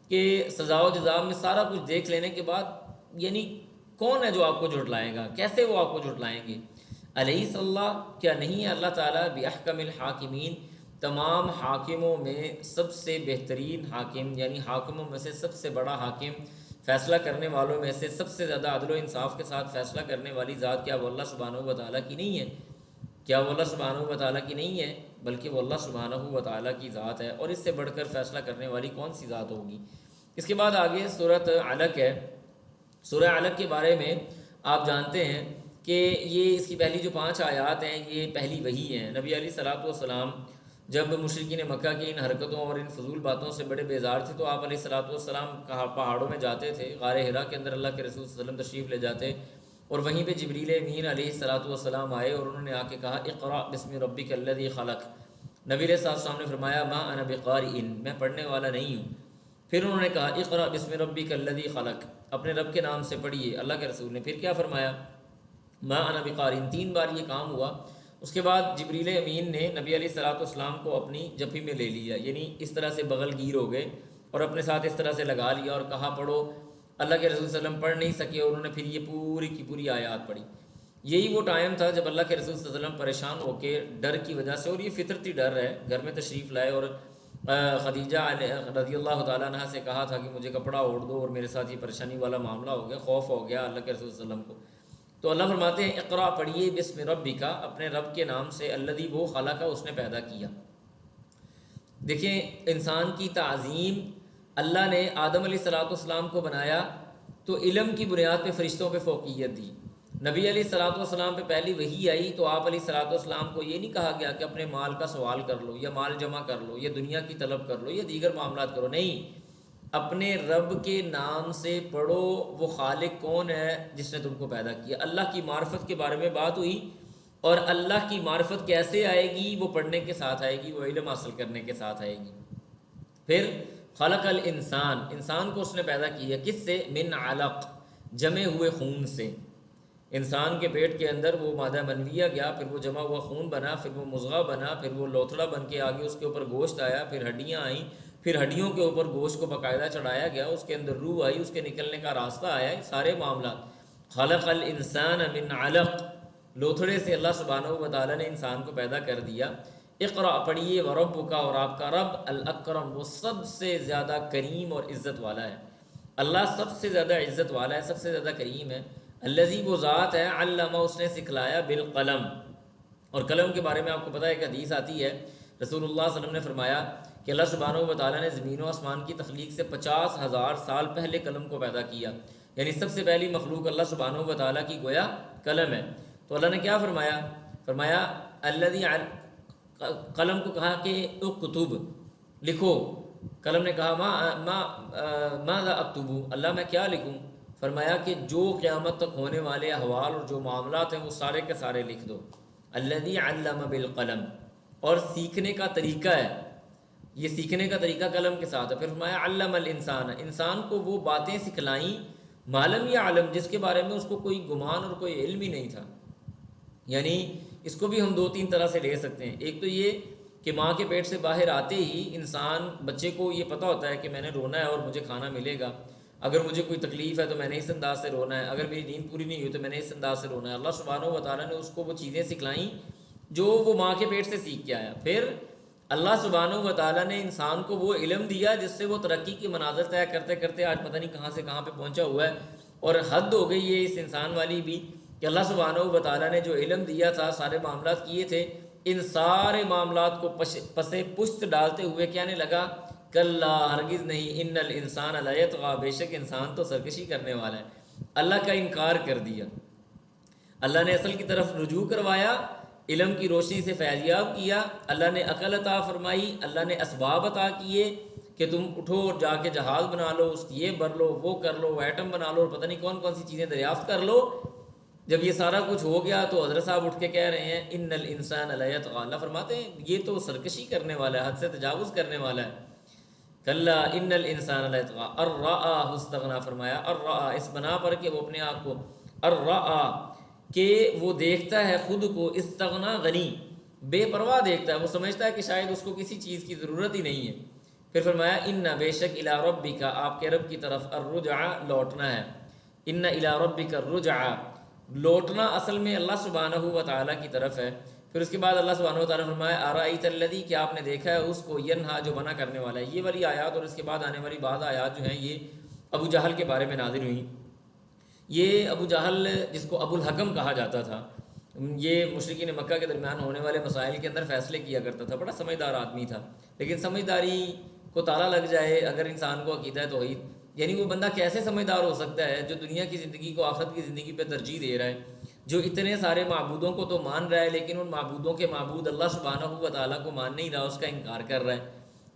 کہ سزا و جزا میں سارا کچھ دیکھ لینے کے بعد، یعنی کون ہے جو آپ کو جھٹلائے گا، کیسے وہ آپ کو جھٹلائیں گے. الیس اللہ، کیا نہیں ہے اللہ تعالیٰ باحکم الحاکمین، تمام حاکموں میں سب سے بہترین حاکم، یعنی حاکموں میں سے سب سے بڑا حاکم، فیصلہ کرنے والوں میں سے سب سے زیادہ عدل و انصاف کے ساتھ فیصلہ کرنے والی ذات کیا وہ اللہ سبحانہ و تعالیٰ کی نہیں ہے؟ کیا وہ اللہ سبحانہ و تعالیٰ کی نہیں ہے؟ بلکہ وہ اللہ سبحانہ و تعالیٰ کی ذات ہے، اور اس سے بڑھ کر فیصلہ کرنے والی کون سی ذات ہوگی. اس کے بعد آگے سورۃ علق ہے. سورہ علق کے بارے میں آپ جانتے ہیں کہ یہ اس کی پہلی جو 5 آیات ہیں یہ پہلی وحی ہیں. نبی علیہ الصلوۃ والسلام جب مشرکین مکہ کی ان حرکتوں اور ان فضول باتوں سے بڑے بیزار تھے تو آپ علیہ الصلوۃ والسلام پہاڑوں میں جاتے تھے، غار حرا کے اندر اللہ کے رسول صلی اللہ علیہ وسلم تشریف لے جاتے، اور وہیں پہ جبریل امین علیہ الصلوۃ والسلام آئے اور انہوں نے آ کے کہا اقرأ بسم ربک الذی خلق. نبی علیہ السلام نے فرمایا ما انا بقارئ، میں پڑھنے والا نہیں ہوں. پھر انہوں نے کہا اقرأ بسم ربک الذی خلق، اپنے رب کے نام سے پڑھیے. اللہ کے رسول نے پھر کیا فرمایا؟ ما انا بقارئ. 3 بار یہ کام ہوا. اس کے بعد جبریل امین نے نبی علیہ الصلوۃ والسلام کو اپنی جبھی میں لے لیا، یعنی اس طرح سے بغل گیر ہو گئے اور اپنے ساتھ اس طرح سے لگا لیا اور کہا پڑھو. اللہ کے رسول صلی اللہ علیہ وسلم پڑھ نہیں سکے اور انہوں نے پھر یہ پوری کی پوری آیات پڑھی. یہی وہ ٹائم تھا جب اللہ کے رسول صلی اللہ علیہ وسلم پریشان ہو کے ڈر کی وجہ سے، اور یہ فطرتی ڈر ہے، گھر میں تشریف لائے اور خدیجہ رضی اللہ تعالیٰ عنہ سے کہا تھا کہ مجھے کپڑا اوڑھ دو، اور میرے ساتھ یہ پریشانی والا معاملہ ہو گیا، خوف ہو گیا اللہ کے رسول صلی اللہ علیہ وسلم کو. تو اللہ فرماتے ہیں اقرا پڑھیے بسم ربک، اپنے رب کے نام سے، الذی وہ خلق، اس نے پیدا کیا. دیکھیں انسان کی تعظیم، اللہ نے آدم علیہ الصلوۃ والسلام کو بنایا تو علم کی بنیاد پہ فرشتوں پہ فوقیت دی. نبی علیہ الصلوۃ والسلام پہ پہلی وحی آئی تو آپ علیہ الصلوۃ والسلام کو یہ نہیں کہا گیا کہ اپنے مال کا سوال کر لو یا مال جمع کر لو یا دنیا کی طلب کر لو یا دیگر معاملات کرو. نہیں، اپنے رب کے نام سے پڑھو، وہ خالق کون ہے جس نے تم کو پیدا کیا. اللہ کی معرفت کے بارے میں بات ہوئی، اور اللہ کی معرفت کیسے آئے گی؟ وہ پڑھنے کے ساتھ آئے گی، وہ علم حاصل کرنے کے ساتھ آئے گی. پھر خلق الانسان، انسان کو اس نے پیدا کیا کس سے؟ من علق، جمے ہوئے خون سے. انسان کے پیٹ کے اندر وہ مادہ منویہ گیا، پھر وہ جمع ہوا خون بنا، پھر وہ مضغہ بنا، پھر وہ لوتھڑا بن کے آگے اس کے اوپر گوشت آیا، پھر ہڈیاں آئیں، پھر ہڈیوں کے اوپر گوشت کو باقاعدہ چڑھایا گیا، اس کے اندر روح آئی، اس کے نکلنے کا راستہ آیا. یہ سارے معاملات. خلق الانسان من علق، لوتھڑے سے اللہ سبحانہ و تعالیٰ نے انسان کو پیدا کر دیا. اقرأ پڑھیے وربک، اور آپ کا رب الاکرم، وہ سب سے زیادہ کریم اور عزت والا ہے. اللہ سب سے زیادہ عزت والا ہے، سب سے زیادہ کریم ہے. الذی، وہ ذات ہے، علم، اس نے سکھلایا، بالقلم. اور قلم کے بارے میں آپ کو پتہ ہے ایک حدیث آتی ہے، رسول اللہ صلی اللہ علیہ وسلم نے فرمایا کہ اللہ سبحانہ و تعالیٰ نے زمین و آسمان کی تخلیق سے 50,000 سال پہلے قلم کو پیدا کیا. یعنی سب سے پہلی مخلوق اللہ سبحانہ و تعالیٰ کی گویا قلم ہے. تو اللہ نے کیا فرمایا؟ فرمایا الذی، قلم کو کہا کہ اکتب، لکھو. قلم نے کہا ماذا اکتب، اللہ میں کیا لکھوں؟ فرمایا کہ جو قیامت تک ہونے والے احوال اور جو معاملات ہیں وہ سارے کے سارے لکھ دو. الذی علم بالقلم، اور سیکھنے کا طریقہ ہے، یہ سیکھنے کا طریقہ قلم کے ساتھ ہے. پھر فرمایا علم الانسان، انسان کو وہ باتیں سکھلائیں، معلوم یا علم، جس کے بارے میں اس کو کوئی گمان اور کوئی علم ہی نہیں تھا. یعنی اس کو بھی ہم 2-3 طرح سے لے سکتے ہیں. ایک تو یہ کہ ماں کے پیٹ سے باہر آتے ہی انسان، بچے کو یہ پتہ ہوتا ہے کہ میں نے رونا ہے اور مجھے کھانا ملے گا، اگر مجھے کوئی تکلیف ہے تو میں نے اس انداز سے رونا ہے، اگر میری نیند پوری نہیں ہوئی تو میں نے اس انداز سے رونا ہے. اللہ سبحانہ و تعالیٰ نے اس کو وہ چیزیں سکھلائیں جو وہ ماں کے پیٹ سے سیکھ کے آیا. پھر اللہ سبحانہ و تعالیٰ نے انسان کو وہ علم دیا جس سے وہ ترقی کی مناظر طے کرتے کرتے آج پتہ نہیں کہاں سے کہاں پہ پہنچا ہوا ہے. اور حد ہو گئی ہے اس انسان والی بھی کہ اللہ سبحانہ و تعالیٰ نے جو علم دیا تھا، سارے معاملات کیے تھے، ان سارے معاملات کو پسے پشت ڈالتے ہوئے کہنے لگا کلا، ہرگز نہیں، ان الانسان لیطغی، بے شک انسان تو سرکشی کرنے والا ہے. اللہ کا انکار کر دیا. اللہ نے اصل کی طرف رجوع کروایا، علم کی روشنی سے فیضیاب کیا، اللہ نے عقل عطا فرمائی، اللہ نے اسباب عطا کیے، کہ تم اٹھو اور جا کے جہاز بنا لو، یہ بھر لو، وہ کر لو، ایٹم بنا لو، اور پتہ نہیں کون کون سی چیزیں دریافت کر لو۔ جب یہ سارا کچھ ہو گیا تو حضرت صاحب اٹھ کے کہہ رہے ہیں ان الانسان لیطغی، اللہ فرماتے ہیں یہ تو سرکشی کرنے والا ہے، حد سے تجاوز کرنے والا ہے۔ کلا ان الانسان لیطغی ان رآہ استغنی، فرمایا الرآ اس بنا پر کہ وہ اپنے آپ کو، الرآ کہ وہ دیکھتا ہے خود کو، استغنا غنی بے پرواہ دیکھتا ہے، وہ سمجھتا ہے کہ شاید اس کو کسی چیز کی ضرورت ہی نہیں ہے۔ پھر فرمایا ان بے شک الی ربک، آپ کے رب کی طرف، الرجع لوٹنا ہے، ان الی ربک الرجع لوٹنا اصل میں اللہ سبحانہ و تعالیٰ کی طرف ہے۔ پھر اس کے بعد اللہ سبحانہ و تعالیٰ فرمایا ارأیت الذی، کیا آپ نے دیکھا ہے اس کو، ینہا جو منع کرنے والا ہے۔ یہ والی آیات اور اس کے بعد آنے والی بعض آیات جو ہیں یہ ابو جہل کے بارے میں نازل ہوئیں۔ یہ ابو جہل جس کو ابو الحکم کہا جاتا تھا، یہ مشرکین مکہ کے درمیان ہونے والے مسائل کے اندر فیصلے کیا کرتا تھا، بڑا سمجھدار آدمی تھا، لیکن سمجھداری کو تالا لگ جائے اگر انسان کو عقیدہ توحید، یعنی وہ بندہ کیسے سمجھدار ہو سکتا ہے جو دنیا کی زندگی کو آخرت کی زندگی پہ ترجیح دے رہا ہے، جو اتنے سارے معبودوں کو تو مان رہا ہے لیکن ان معبودوں کے معبود اللہ سبحانہ و تعالیٰ کو مان نہیں رہا، اس کا انکار کر رہا ہے،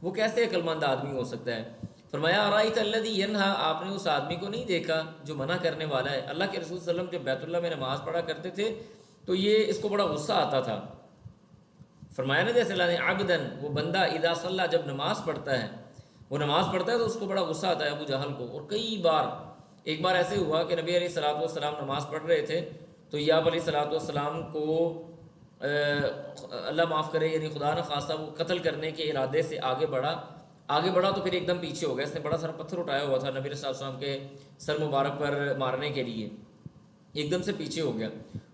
وہ کیسے عقل مند آدمی ہو سکتا ہے؟ فرمایا ارأیت الذی ینہا، آپ نے اس آدمی کو نہیں دیکھا جو منع کرنے والا ہے۔ اللہ کے رسول صلی اللہ علیہ وسلم جب بیت اللہ میں نماز پڑھا کرتے تھے تو یہ اس کو بڑا غصہ آتا تھا۔ فرمایا نا جیسے اللہ نے عبدن، وہ بندہ اذا صلی، جب نماز پڑھتا ہے، وہ نماز پڑھتا ہے تو اس کو بڑا غصہ آتا ہے ابو جہل کو۔ اور کئی بار، ایک بار ایسے ہوا کہ نبی علیہ الصلوۃ والسلام نماز پڑھ رہے تھے تو یعقوب علیہ الصلوۃ والسلام کو اللہ معاف کرے یعنی خدا نہ خواستہ وہ قتل کرنے کے ارادے سے آگے بڑھا تو پھر ایک دم پیچھے ہو گیا۔ اس نے بڑا سارا پتھر اٹھایا ہوا تھا نبی علیہ الصلوۃ والسلام کے سر مبارک پر مارنے کے لیے، ایک دم سے پیچھے ہو گیا۔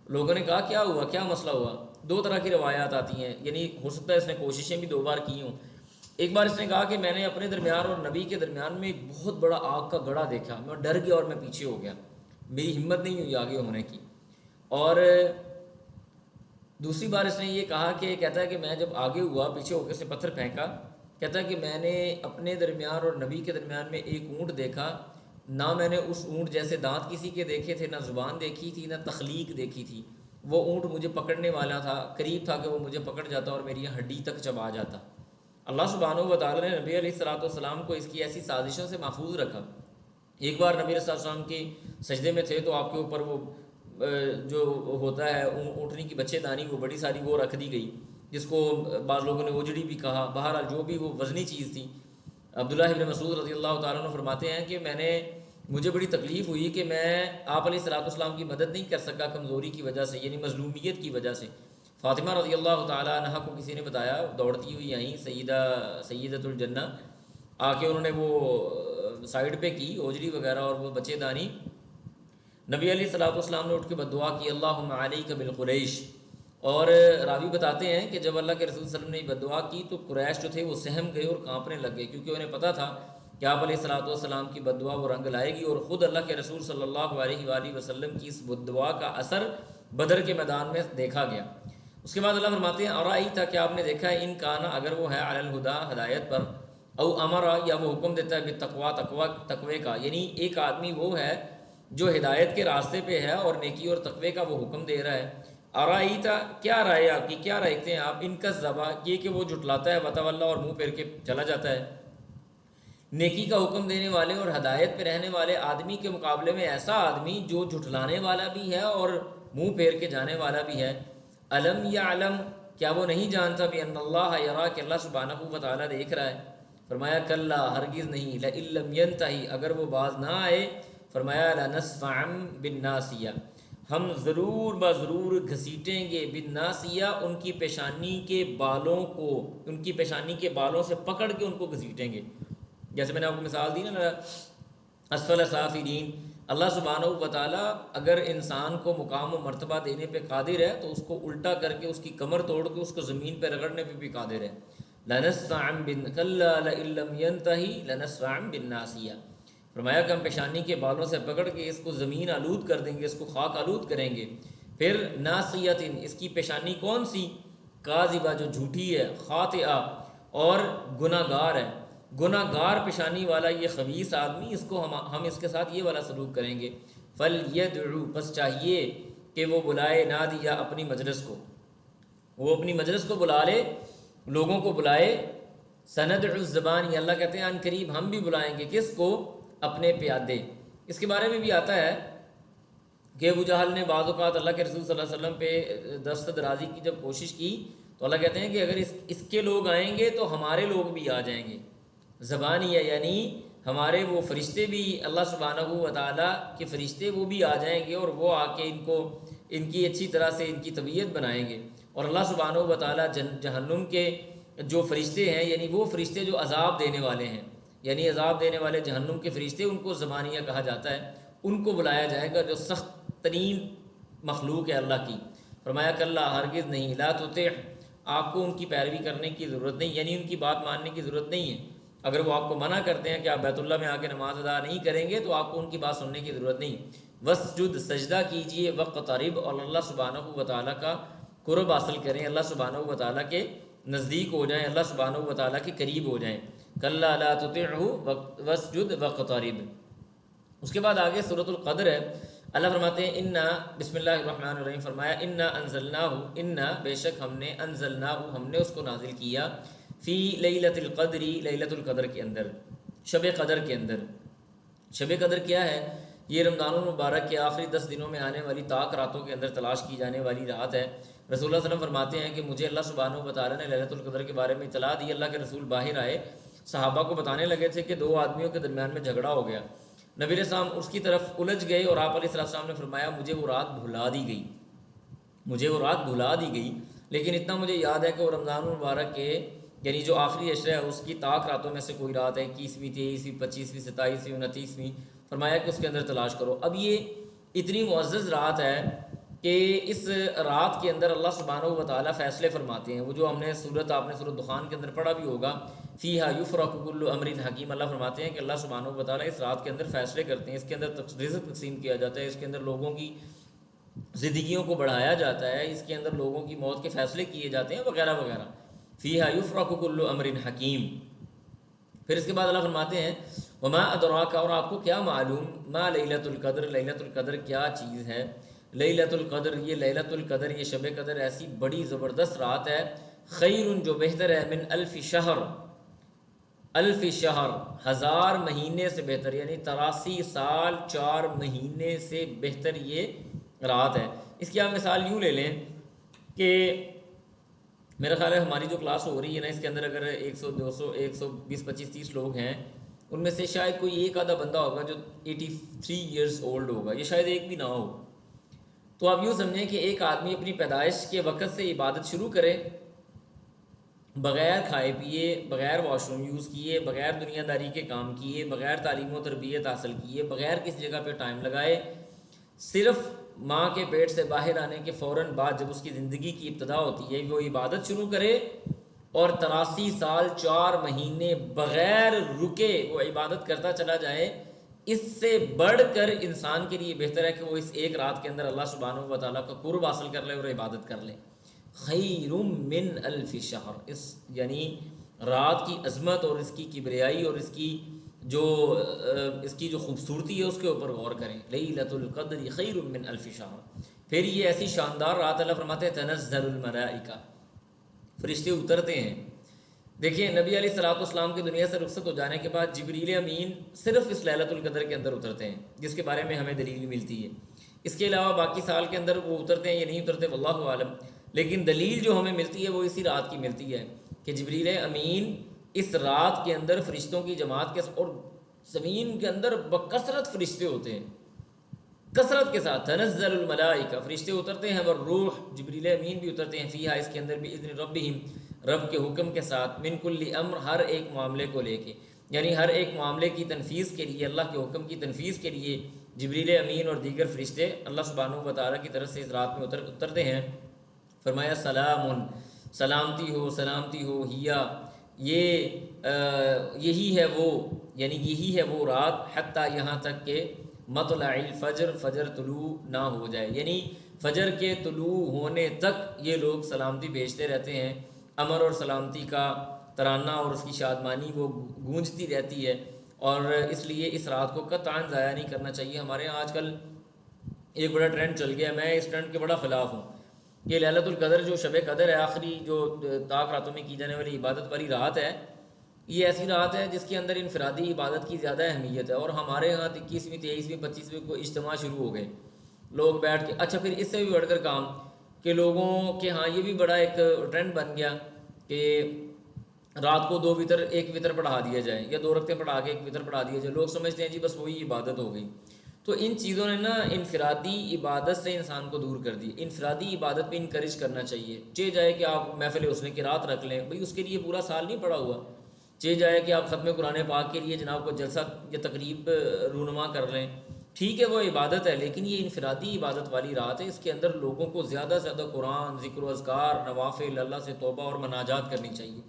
لوگوں نے کہا کیا ہوا، کیا مسئلہ ہوا؟ دو طرح کی روایات آتی ہیں، یعنی ہو سکتا ہے اس نے کوششیں بھی دو بار کی ہوں۔ ایک بار اس نے کہا کہ میں نے اپنے درمیان اور نبی کے درمیان میں ایک بہت بڑا آگ کا گڑھا دیکھا، میں ڈر گیا اور میں پیچھے ہو گیا، میری ہمت نہیں ہوئی آگے ہونے کی۔ اور دوسری بار اس نے یہ کہا کہ کہتا ہے کہ میں جب آگے ہوا، پیچھے ہو کے اس نے پتھر پھینکا، کہتا ہے کہ میں نے اپنے درمیان اور نبی کے درمیان میں ایک اونٹ دیکھا، نہ میں نے اس اونٹ جیسے دانت کسی کے دیکھے تھے، نہ زبان دیکھی تھی، نہ تخلیق دیکھی تھی۔ وہ اونٹ مجھے پکڑنے والا تھا، قریب تھا کہ وہ مجھے پکڑ جاتا اور میری ہڈی تک چبا جاتا۔ اللہ سبحانہ و تعالیٰ نے نبی علیہ الصلوۃ والسلام کو اس کی ایسی سازشوں سے محفوظ رکھا۔ ایک بار نبی علیہ الصلوۃ والسلام کی سجدے میں تھے تو آپ کے اوپر وہ جو ہوتا ہے اونٹنی کی بچے دانی، وہ بڑی ساری وہ رکھ دی گئی، جس کو بعض لوگوں نے اوجڑی بھی کہا، بہرحال جو بھی وہ وزنی چیز تھی۔ عبداللہ ابن مسعود رضی اللہ تعالیٰ عنہ فرماتے ہیں کہ مجھے بڑی تکلیف ہوئی کہ میں آپ علیہ الصلوۃ والسلام کی مدد نہیں کر سکا کمزوری کی وجہ سے، یعنی مظلومیت کی وجہ سے۔ فاطمہ رضی اللہ تعالیٰ عنہ کو کسی نے بتایا، دوڑتی ہوئی آئیں سیدۃ الجنہ، آ کے انہوں نے وہ سائڈ پہ کی اوجری وغیرہ اور وہ بچے دانی۔ نبی علیہ الصلوۃ والسلام نے اٹھ کے بد دعا کی، اللہم علیک بالقریش۔ اور راوی بتاتے ہیں کہ جب اللہ کے رسول صلی اللہ علیہ وسلم نے بد دعا کی تو قریش جو تھے وہ سہم گئے اور کانپنے لگ گئے، کیونکہ انہیں پتہ تھا کہ آپ علیہ الصلوۃ والسلام کی بد دعا وہ رنگ لائے گی، اور خود اللہ کے رسول صلی اللہ علیہ وآلہ وسلم کی اس بد دعا کا اثر بدر کے میدان میں دیکھا گیا۔ اس کے بعد اللہ فرماتے ہیں ارأیت، کیا آپ نے دیکھا ہے، ان کانا اگر وہ ہے علی الہدیٰ ہدایت پر، او امرا یا وہ حکم دیتا ہے بالتقویٰ تقوی کا، یعنی ایک آدمی وہ ہے جو ہدایت کے راستے پہ ہے اور نیکی اور تقوی کا وہ حکم دے رہا ہے۔ ارأیت، کیا رائے آپ کی، کیا رکھتے ہیں آپ، ان کذبا، یہ کہ وہ جھٹلاتا ہے، وتولی اور منہ پھیر کے چلا جاتا ہے۔ نیکی کا حکم دینے والے اور ہدایت پہ رہنے والے آدمی کے مقابلے میں ایسا آدمی جو جھٹلانے والا بھی ہے اور منہ پھیر کے جانے والا بھی ہے۔ الم یعلم، کیا وہ نہیں جانتا بھی ان اللہ یرا، کہ اللہ سبحانہ و تعالیٰ دیکھ رہا ہے؟ فرمایا کلا، ہرگز نہیں، لئن لم ینتہی، اگر وہ باز نہ آئے، فرمایا لنسفعا بالناصیہ، ہم ضرور بضرور گھسیٹیں گے، بالناصیہ، ان کی پیشانی کے بالوں کو، ان کی پیشانی کے بالوں سے پکڑ کے ان کو گھسیٹیں گے۔ جیسے میں نے آپ کو مثال دی نا اسفل سافلین، اللہ سبحانہ و تعالیٰ اگر انسان کو مقام و مرتبہ دینے پہ قادر ہے تو اس کو الٹا کر کے اس کی کمر توڑ کے اس کو زمین پہ رگڑنے پہ بھی قادر ہے۔ لنسفعا کلا لئن لم ینتہی لنسفعا بالناصیہ، فرمایا کہ ہم پیشانی کے بالوں سے پکڑ کے اس کو زمین آلود کر دیں گے، اس کو خاک آلود کریں گے۔ پھر ناصیۃ، اس کی پیشانی کون سی؟ کاذبہ، جو جھوٹی ہے، خاطئہ اور گناہ گار ہے، گناہ گار پیشانی والا یہ خبیث آدمی، اس کو ہم اس کے ساتھ یہ والا سلوک کریں گے۔ فَلْيَدْعُ، بس چاہیے کہ وہ بلائے، نادیہ، اپنی مجلس کو، وہ اپنی مجلس کو بلا لے، لوگوں کو بلائے، سندع الزبانی، اللہ کہتے ہیں ان قریب ہم بھی بلائیں گے کس کو؟ اپنے پیادے۔ اس کے بارے میں بھی آتا ہے کہ ابو جہل نے بعض اوقات اللہ کے رسول صلی اللہ علیہ وسلم پہ دست درازی کی جب کوشش کی تو اللہ کہتے ہیں کہ اگر اس کے لوگ آئیں گے تو ہمارے لوگ بھی آ جائیں گے۔ زبانیہ یعنی ہمارے وہ فرشتے بھی، اللہ سبحانہ و تعالیٰ کے فرشتے وہ بھی آ جائیں گے اور وہ آ کے ان کی اچھی طرح سے ان کی طبیعت بنائیں گے۔ اور اللہ سبحانہ و تعالیٰ جہنم کے جو فرشتے ہیں، یعنی وہ فرشتے جو عذاب دینے والے ہیں، یعنی عذاب دینے والے جہنم کے فرشتے، ان کو زبانیہ کہا جاتا ہے، ان کو بلایا جائے گا جو سخت ترین مخلوق ہے اللہ کی۔ فرمایا کلا ہرگز نہیں، لا تطع، آپ کو ان کی پیروی کرنے کی ضرورت نہیں، یعنی ان کی بات ماننے کی ضرورت نہیں ہے۔ اگر وہ آپ کو منع کرتے ہیں کہ آپ بیت اللہ میں آ کے نماز ادا نہیں کریں گے تو آپ کو ان کی بات سننے کی ضرورت نہیں۔ وسجد، سجدہ کیجئے، وقترب، اور اللہ سبحانہ و تعالیٰ کا قرب حاصل کریں، اللہ سبحانہ و تعالیٰ کے نزدیک ہو جائیں، اللہ سبحانہ و تعالیٰ کے قریب ہو جائیں۔ کلا لا تطعہ واسجد وقترب۔ اس کے بعد آگے سورۃ القدر ہے، اللہ فرماتے ہیں انا، بسم اللہ الرحمن الرحیم، فرمایا انا انزلناہ، انا بے شک ہم نے، انزلناہ ہم نے اس کو نازل کیا، فی لیلۃ القدر، لیلۃ القدر کے اندر، شب قدر کے اندر۔ شب قدر کیا ہے؟ یہ رمضان المبارک کے آخری 10 دنوں میں آنے والی طاق راتوں کے اندر تلاش کی جانے والی رات ہے۔ رسول اللہ صلی اللہ علیہ وسلم فرماتے ہیں کہ مجھے اللہ سبحانہ و تعالیٰ نے لیلۃ القدر کے بارے میں اطلاع دی۔ اللہ کے رسول باہر آئے، صحابہ کو بتانے لگے تھے کہ 2 آدمیوں کے درمیان میں جھگڑا ہو گیا۔ نبی علیہ السلام اس کی طرف الجھ گئے اور آپ علیہ السلام نے فرمایا مجھے وہ رات بھلا دی گئی، مجھے وہ رات بھلا دی گئی، لیکن اتنا مجھے یاد ہے کہ وہ رمضان المبارک کے یعنی جو آخری عشرہ ہے اس کی طاق راتوں میں سے کوئی رات ہے، 21ویں، 23ویں، 25ویں، 27ویں، 29ویں، فرمایا کہ اس کے اندر تلاش کرو۔ اب یہ اتنی معزز رات ہے کہ اس رات کے اندر اللہ سبحانہ و تعالیٰ فیصلے فرماتے ہیں۔ وہ جو ہم نے آپ نے سورۃ دخان کے اندر پڑھا بھی ہوگا، فیہا یفرق کل امر حکیم، اللہ فرماتے ہیں کہ اللہ سبحانہ و تعالیٰ اس رات کے اندر فیصلے کرتے ہیں، اس کے اندر رزق تقسیم کیا جاتا ہے، اس کے اندر لوگوں کی زندگیوں کو بڑھایا جاتا ہے، اس کے اندر لوگوں کی موت کے فیصلے کیے جاتے ہیں، وغیرہ وغیرہ۔ فیہا یفرق کل امر حکیم۔ پھر اس کے بعد اللہ فرماتے ہیں وما ادراک، اور آپ کو کیا معلوم، ما لیلۃ القدر، لیلۃ القدر کیا چیز ہے؟ لیلۃ القدر، یہ لیلۃ القدر، یہ شب قدر ایسی بڑی زبردست رات ہے، خیر، جو بہتر ہے، من الف شہر، الف شہر 1000 مہینے سے بہتر، یعنی 83 سال 4 مہینے سے بہتر یہ رات ہے۔ اس کی آپ مثال یوں لے لیں کہ میرا خیال ہے ہماری جو کلاس ہو رہی ہے نا، اس کے اندر اگر 100 200 120 25 30 لوگ ہیں، ان میں سے شاید کوئی ایک آدھا بندہ ہوگا جو 83 ایئرز اولڈ ہوگا، یہ شاید ایک بھی نہ ہو۔ تو آپ یوں سمجھیں کہ ایک آدمی اپنی پیدائش کے وقت سے عبادت شروع کرے، بغیر کھائے پیے، بغیر واش روم یوز کیے، بغیر دنیا داری کے کام کیے، بغیر تعلیم و تربیت حاصل کیے، بغیر کسی جگہ پہ ٹائم لگائے، صرف ماں کے پیٹ سے باہر آنے کے فوراً بعد جب اس کی زندگی کی ابتدا ہوتی ہے وہ عبادت شروع کرے، اور 83 سال 4 مہینے بغیر رکے وہ عبادت کرتا چلا جائے، اس سے بڑھ کر انسان کے لیے بہتر ہے کہ وہ اس ایک رات کے اندر اللہ سبحانہ و تعالیٰ کا قرب حاصل کر لے اور عبادت کر لے۔ خیر من الف شہر، اس یعنی رات کی عظمت اور اس کی کبریائی اور اس کی جو خوبصورتی ہے اس کے اوپر غور کریں۔ لیلۃ القدر خیر من الف شہر۔ پھر یہ ایسی شاندار رات، اللہ فرماتے ہیں تنزل الملائکہ، فرشتے اترتے ہیں۔ دیکھیں نبی علیہ الصلوۃ والسلام کی دنیا سے رخصت ہو جانے کے بعد جبریل امین صرف اس لیلۃ القدر کے اندر اترتے ہیں، جس کے بارے میں ہمیں دلیل ملتی ہے۔ اس کے علاوہ باقی سال کے اندر وہ اترتے ہیں یا نہیں اترتے واللہ عالم، لیکن دلیل جو ہمیں ملتی ہے وہ اسی رات کی ملتی ہے کہ جبریل امین اس رات کے اندر فرشتوں کی جماعت کے، اور زمین کے اندر بکثرت فرشتے ہوتے ہیں، کثرت کے ساتھ، تنزل الملائکہ، فرشتے اترتے ہیں، اور روح جبریل امین بھی اترتے ہیں، فیہا اس کے اندر بھی باذن ربہم، رب کے حکم کے ساتھ، من کل امر، ہر ایک معاملے کو لے کے، یعنی ہر ایک معاملے کی تنفیذ کے لیے، اللہ کے حکم کی تنفیذ کے لیے جبریل امین اور دیگر فرشتے اللہ سبحانہ و تعالیٰ کی طرف سے اس رات میں اترتے ہیں۔ فرمایا سلام، سلامتی ہو، سلامتی ہو، ہیا، یہی ہے وہ، یعنی یہی ہے وہ رات، حتیٰ یہاں تک کہ مطلع الفجر، فجر طلوع نہ ہو جائے، یعنی فجر کے طلوع ہونے تک یہ لوگ سلامتی بھیجتے رہتے ہیں، امر اور سلامتی کا ترانہ اور اس کی شادمانی وہ گونجتی رہتی ہے، اور اس لیے اس رات کو قطعاً ضائع نہیں کرنا چاہیے۔ ہمارے یہاں آج کل ایک بڑا ٹرینڈ چل گیا، میں اس ٹرینڈ کے بڑا خلاف ہوں، یہ لیلۃ القدر جو شب قدر ہے، آخری جو طاق راتوں میں کی جانے والی عبادت والی رات ہے، یہ ایسی رات ہے جس کے اندر انفرادی عبادت کی زیادہ اہمیت ہے، اور ہمارے ہاں 21ویں 23ویں 25ویں کو اجتماع شروع ہو گئے، لوگ بیٹھ کے اچھا پھر اس سے بھی بڑھ کر کام کہ لوگوں کے ہاں یہ بھی بڑا ایک ٹرینڈ بن گیا کہ رات کو 2 وطر 1 وطر پڑھا دیا جائے، یا 2 رکعتیں پڑھا کے 1 وطر پڑھا دیا جائے، لوگ سمجھتے ہیں جی بس وہی عبادت ہو گئی۔ تو ان چیزوں نے نا انفرادی عبادت سے انسان کو دور کر دی۔ انفرادی عبادت پہ انکریج کرنا چاہیے، چاہے جائے کہ آپ محفل حسن کی رات رکھ لیں، بھئی اس کے لیے پورا سال نہیں پڑا ہوا، چاہے جائے کہ آپ ختم قرآن پاک کے لیے جناب کو جلسہ یا تقریب رونما کر لیں، ٹھیک ہے وہ عبادت ہے، لیکن یہ انفرادی عبادت والی رات ہے، اس کے اندر لوگوں کو زیادہ سے زیادہ قرآن، ذکر و اذکار، نوافل، اللہ سے توبہ اور مناجات کرنی چاہیے،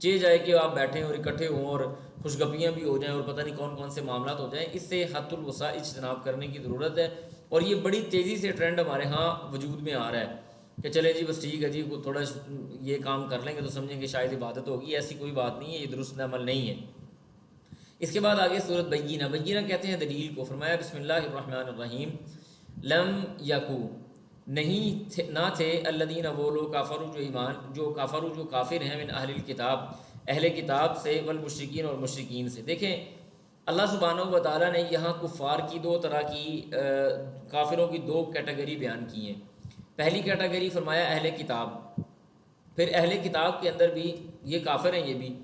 چاہے جائے کہ آپ بیٹھیں اور اکٹھے ہوں اور خوشگپیاں بھی ہو جائیں اور پتہ نہیں کون کون سے معاملات ہو جائیں، اس سے حد الوسع اجتناب کرنے کی ضرورت ہے۔ اور یہ بڑی تیزی سے ٹرینڈ ہمارے ہاں وجود میں آ رہا ہے کہ چلے جی بس ٹھیک ہے جی تھوڑا یہ کام کر لیں گے تو سمجھیں کہ شاید عبادت ہوگی، ایسی کوئی بات نہیں ہے، یہ درست عمل نہیں ہے۔ اس کے بعد آگے سورۃ بینہ، بینہ کہتے ہیں دلیل کو، فرمایا بسم اللہ الرحمن الرحیم، لم یکو نہیں نہ تھے الذین وہ لوگ کافروا جو کافر ہیں من اہل الکتاب اہل کتاب سے، والمشرکین اور مشرکین سے۔ دیکھیں اللہ سبحانہ و تعالیٰ نے یہاں کفار کی 2 طرح کی کافروں کی 2 کیٹیگری بیان کی ہیں۔ پہلی کیٹیگری فرمایا اہل کتاب، پھر اہل کتاب کے اندر بھی یہ کافر ہیں، یہ بھی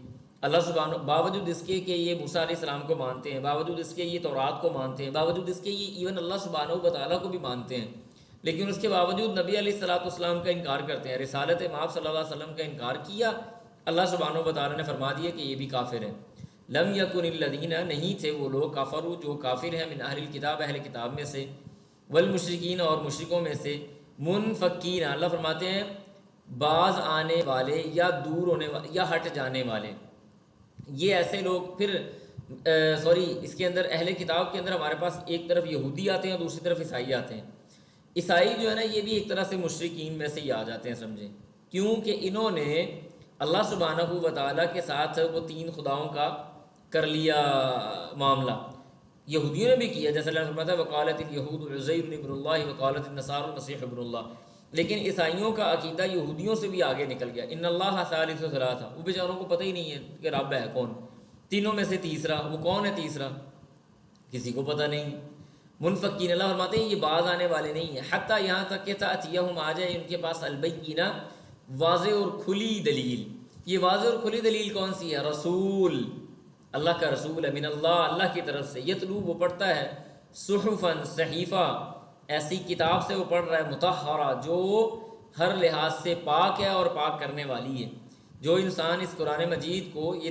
اللہ سبحانہ باوجود اس کے کہ یہ موسیٰ علیہ السلام کو مانتے ہیں، باوجود اس کے یہ تورات کو مانتے ہیں، باوجود اس کے یہ ایون اللہ سبحانہ و تعالیٰ کو بھی مانتے ہیں، لیکن اس کے باوجود نبی علیہ السلام کا انکار کرتے ہیں، رسالت مآب صلی اللہ علیہ وسلم کا انکار کیا، اللہ سبحانہ و تعالیٰ نے فرما دیا کہ یہ بھی کافر ہیں۔ لم یکن الذین نہیں تھے وہ لوگ کفروا جو کافر ہیں من اہل الکتاب اہل کتاب میں سے، والمشرکین اور مشرکوں میں سے، منفکین اللہ فرماتے ہیں باز آنے والے یا دور ہونے والے یا ہٹ جانے والے، یہ ایسے لوگ پھر اس کے اندر اہل کتاب کے اندر ہمارے پاس ایک طرف یہودی آتے ہیں اور دوسری طرف عیسائی آتے ہیں۔ عیسائی جو ہے نا یہ بھی ایک طرح سے مشرکین میں سے ہی آ جاتے ہیں، سمجھیں، کیونکہ انہوں نے اللہ سبحانہ و تعالیٰ کے ساتھ وہ 3 خداؤں کا کر لیا معاملہ، یہودیوں نے بھی کیا، جیسے اللہ نے فرمایا وقالت الیہود عزیر ابن اللہ وقالت النصارى المسیح ابن اللہ، لیکن عیسائیوں کا عقیدہ یہودیوں سے بھی آگے نکل گیا، ان اللہ ثالث ثلاثہ، وہ بیچاروں کو پتہ ہی نہیں ہے کہ رب ہے کون، تینوں میں سے تیسرا، وہ کون ہے تیسرا کسی کو پتہ نہیں۔ منفکین اللہ فرماتے ہیں یہ باز آنے والے نہیں ہیں، حتیٰ یہاں تک کہ تأتیہم آ جائے ان کے پاس البینہ واضح اور کھلی دلیل۔ یہ واضح اور کھلی دلیل کون سی ہے؟ رسول، اللہ کا رسول ہے، من اللہ کی طرف سے، یتلو وہ پڑھتا ہے، صحفاً صحیفہ ایسی کتاب سے وہ پڑھ رہا ہے، مطہرہ جو ہر لحاظ سے پاک ہے اور پاک کرنے والی ہے۔ جو انسان اس قرآن مجید کو یہ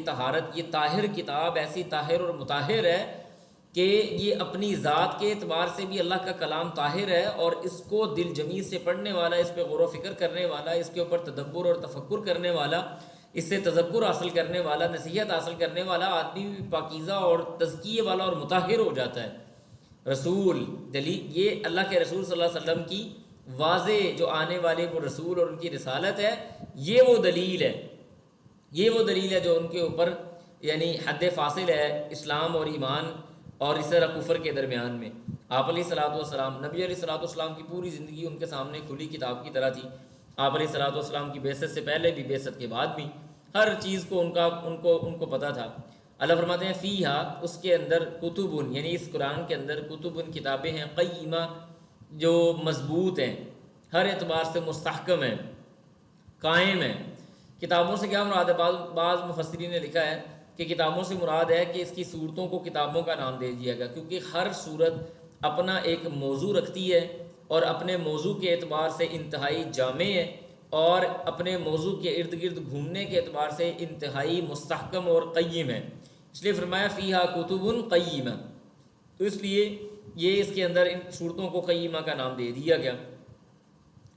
طاہر کتاب ایسی طاہر اور مطہر ہے کہ یہ اپنی ذات کے اعتبار سے بھی اللہ کا کلام طاہر ہے، اور اس کو دل جمیع سے پڑھنے والا، اس پہ غور و فکر کرنے والا، اس کے اوپر تدبر اور تفکر کرنے والا، اس سے تذکر حاصل کرنے والا، نصیحت حاصل کرنے والا آدمی بھی پاکیزہ اور تزکیے والا اور مطہر ہو جاتا ہے۔ رسول دلیل، یہ اللہ کے رسول صلی اللہ علیہ وسلم کی واضح جو آنے والے وہ رسول اور ان کی رسالت ہے، یہ وہ دلیل ہے جو ان کے اوپر یعنی حد فاصل ہے اسلام اور ایمان اور اس طرح کفر کے درمیان میں۔ آپ علیہ السلام نبی علیہ السلام کی پوری زندگی ان کے سامنے کھلی کتاب کی طرح تھی، آپ علیہ السلام کی بعثت سے پہلے بھی، بعثت کے بعد بھی، ہر چیز کو ان کو پتہ تھا۔ اللہ فرماتے ہیں فیہا اس کے اندر کتب، یعنی اس قرآن کے اندر کتب کتابیں ہیں، قیمہ جو مضبوط ہیں، ہر اعتبار سے مستحکم ہیں، قائم ہیں۔ کتابوں سے کیا مراد ہے؟ بعض مفسرین نے لکھا ہے کہ کتابوں سے مراد ہے کہ اس کی صورتوں کو کتابوں کا نام دے دیا گیا، کیونکہ ہر صورت اپنا ایک موضوع رکھتی ہے اور اپنے موضوع کے اعتبار سے انتہائی جامع ہے، اور اپنے موضوع کے ارد گرد گھومنے کے اعتبار سے انتہائی مستحکم اور قیم ہے، اس لیے فرمایا فیہا کتب قیمہ، تو اس لیے یہ اس کے اندر ان صورتوں کو قیمہ کا نام دے دیا گیا،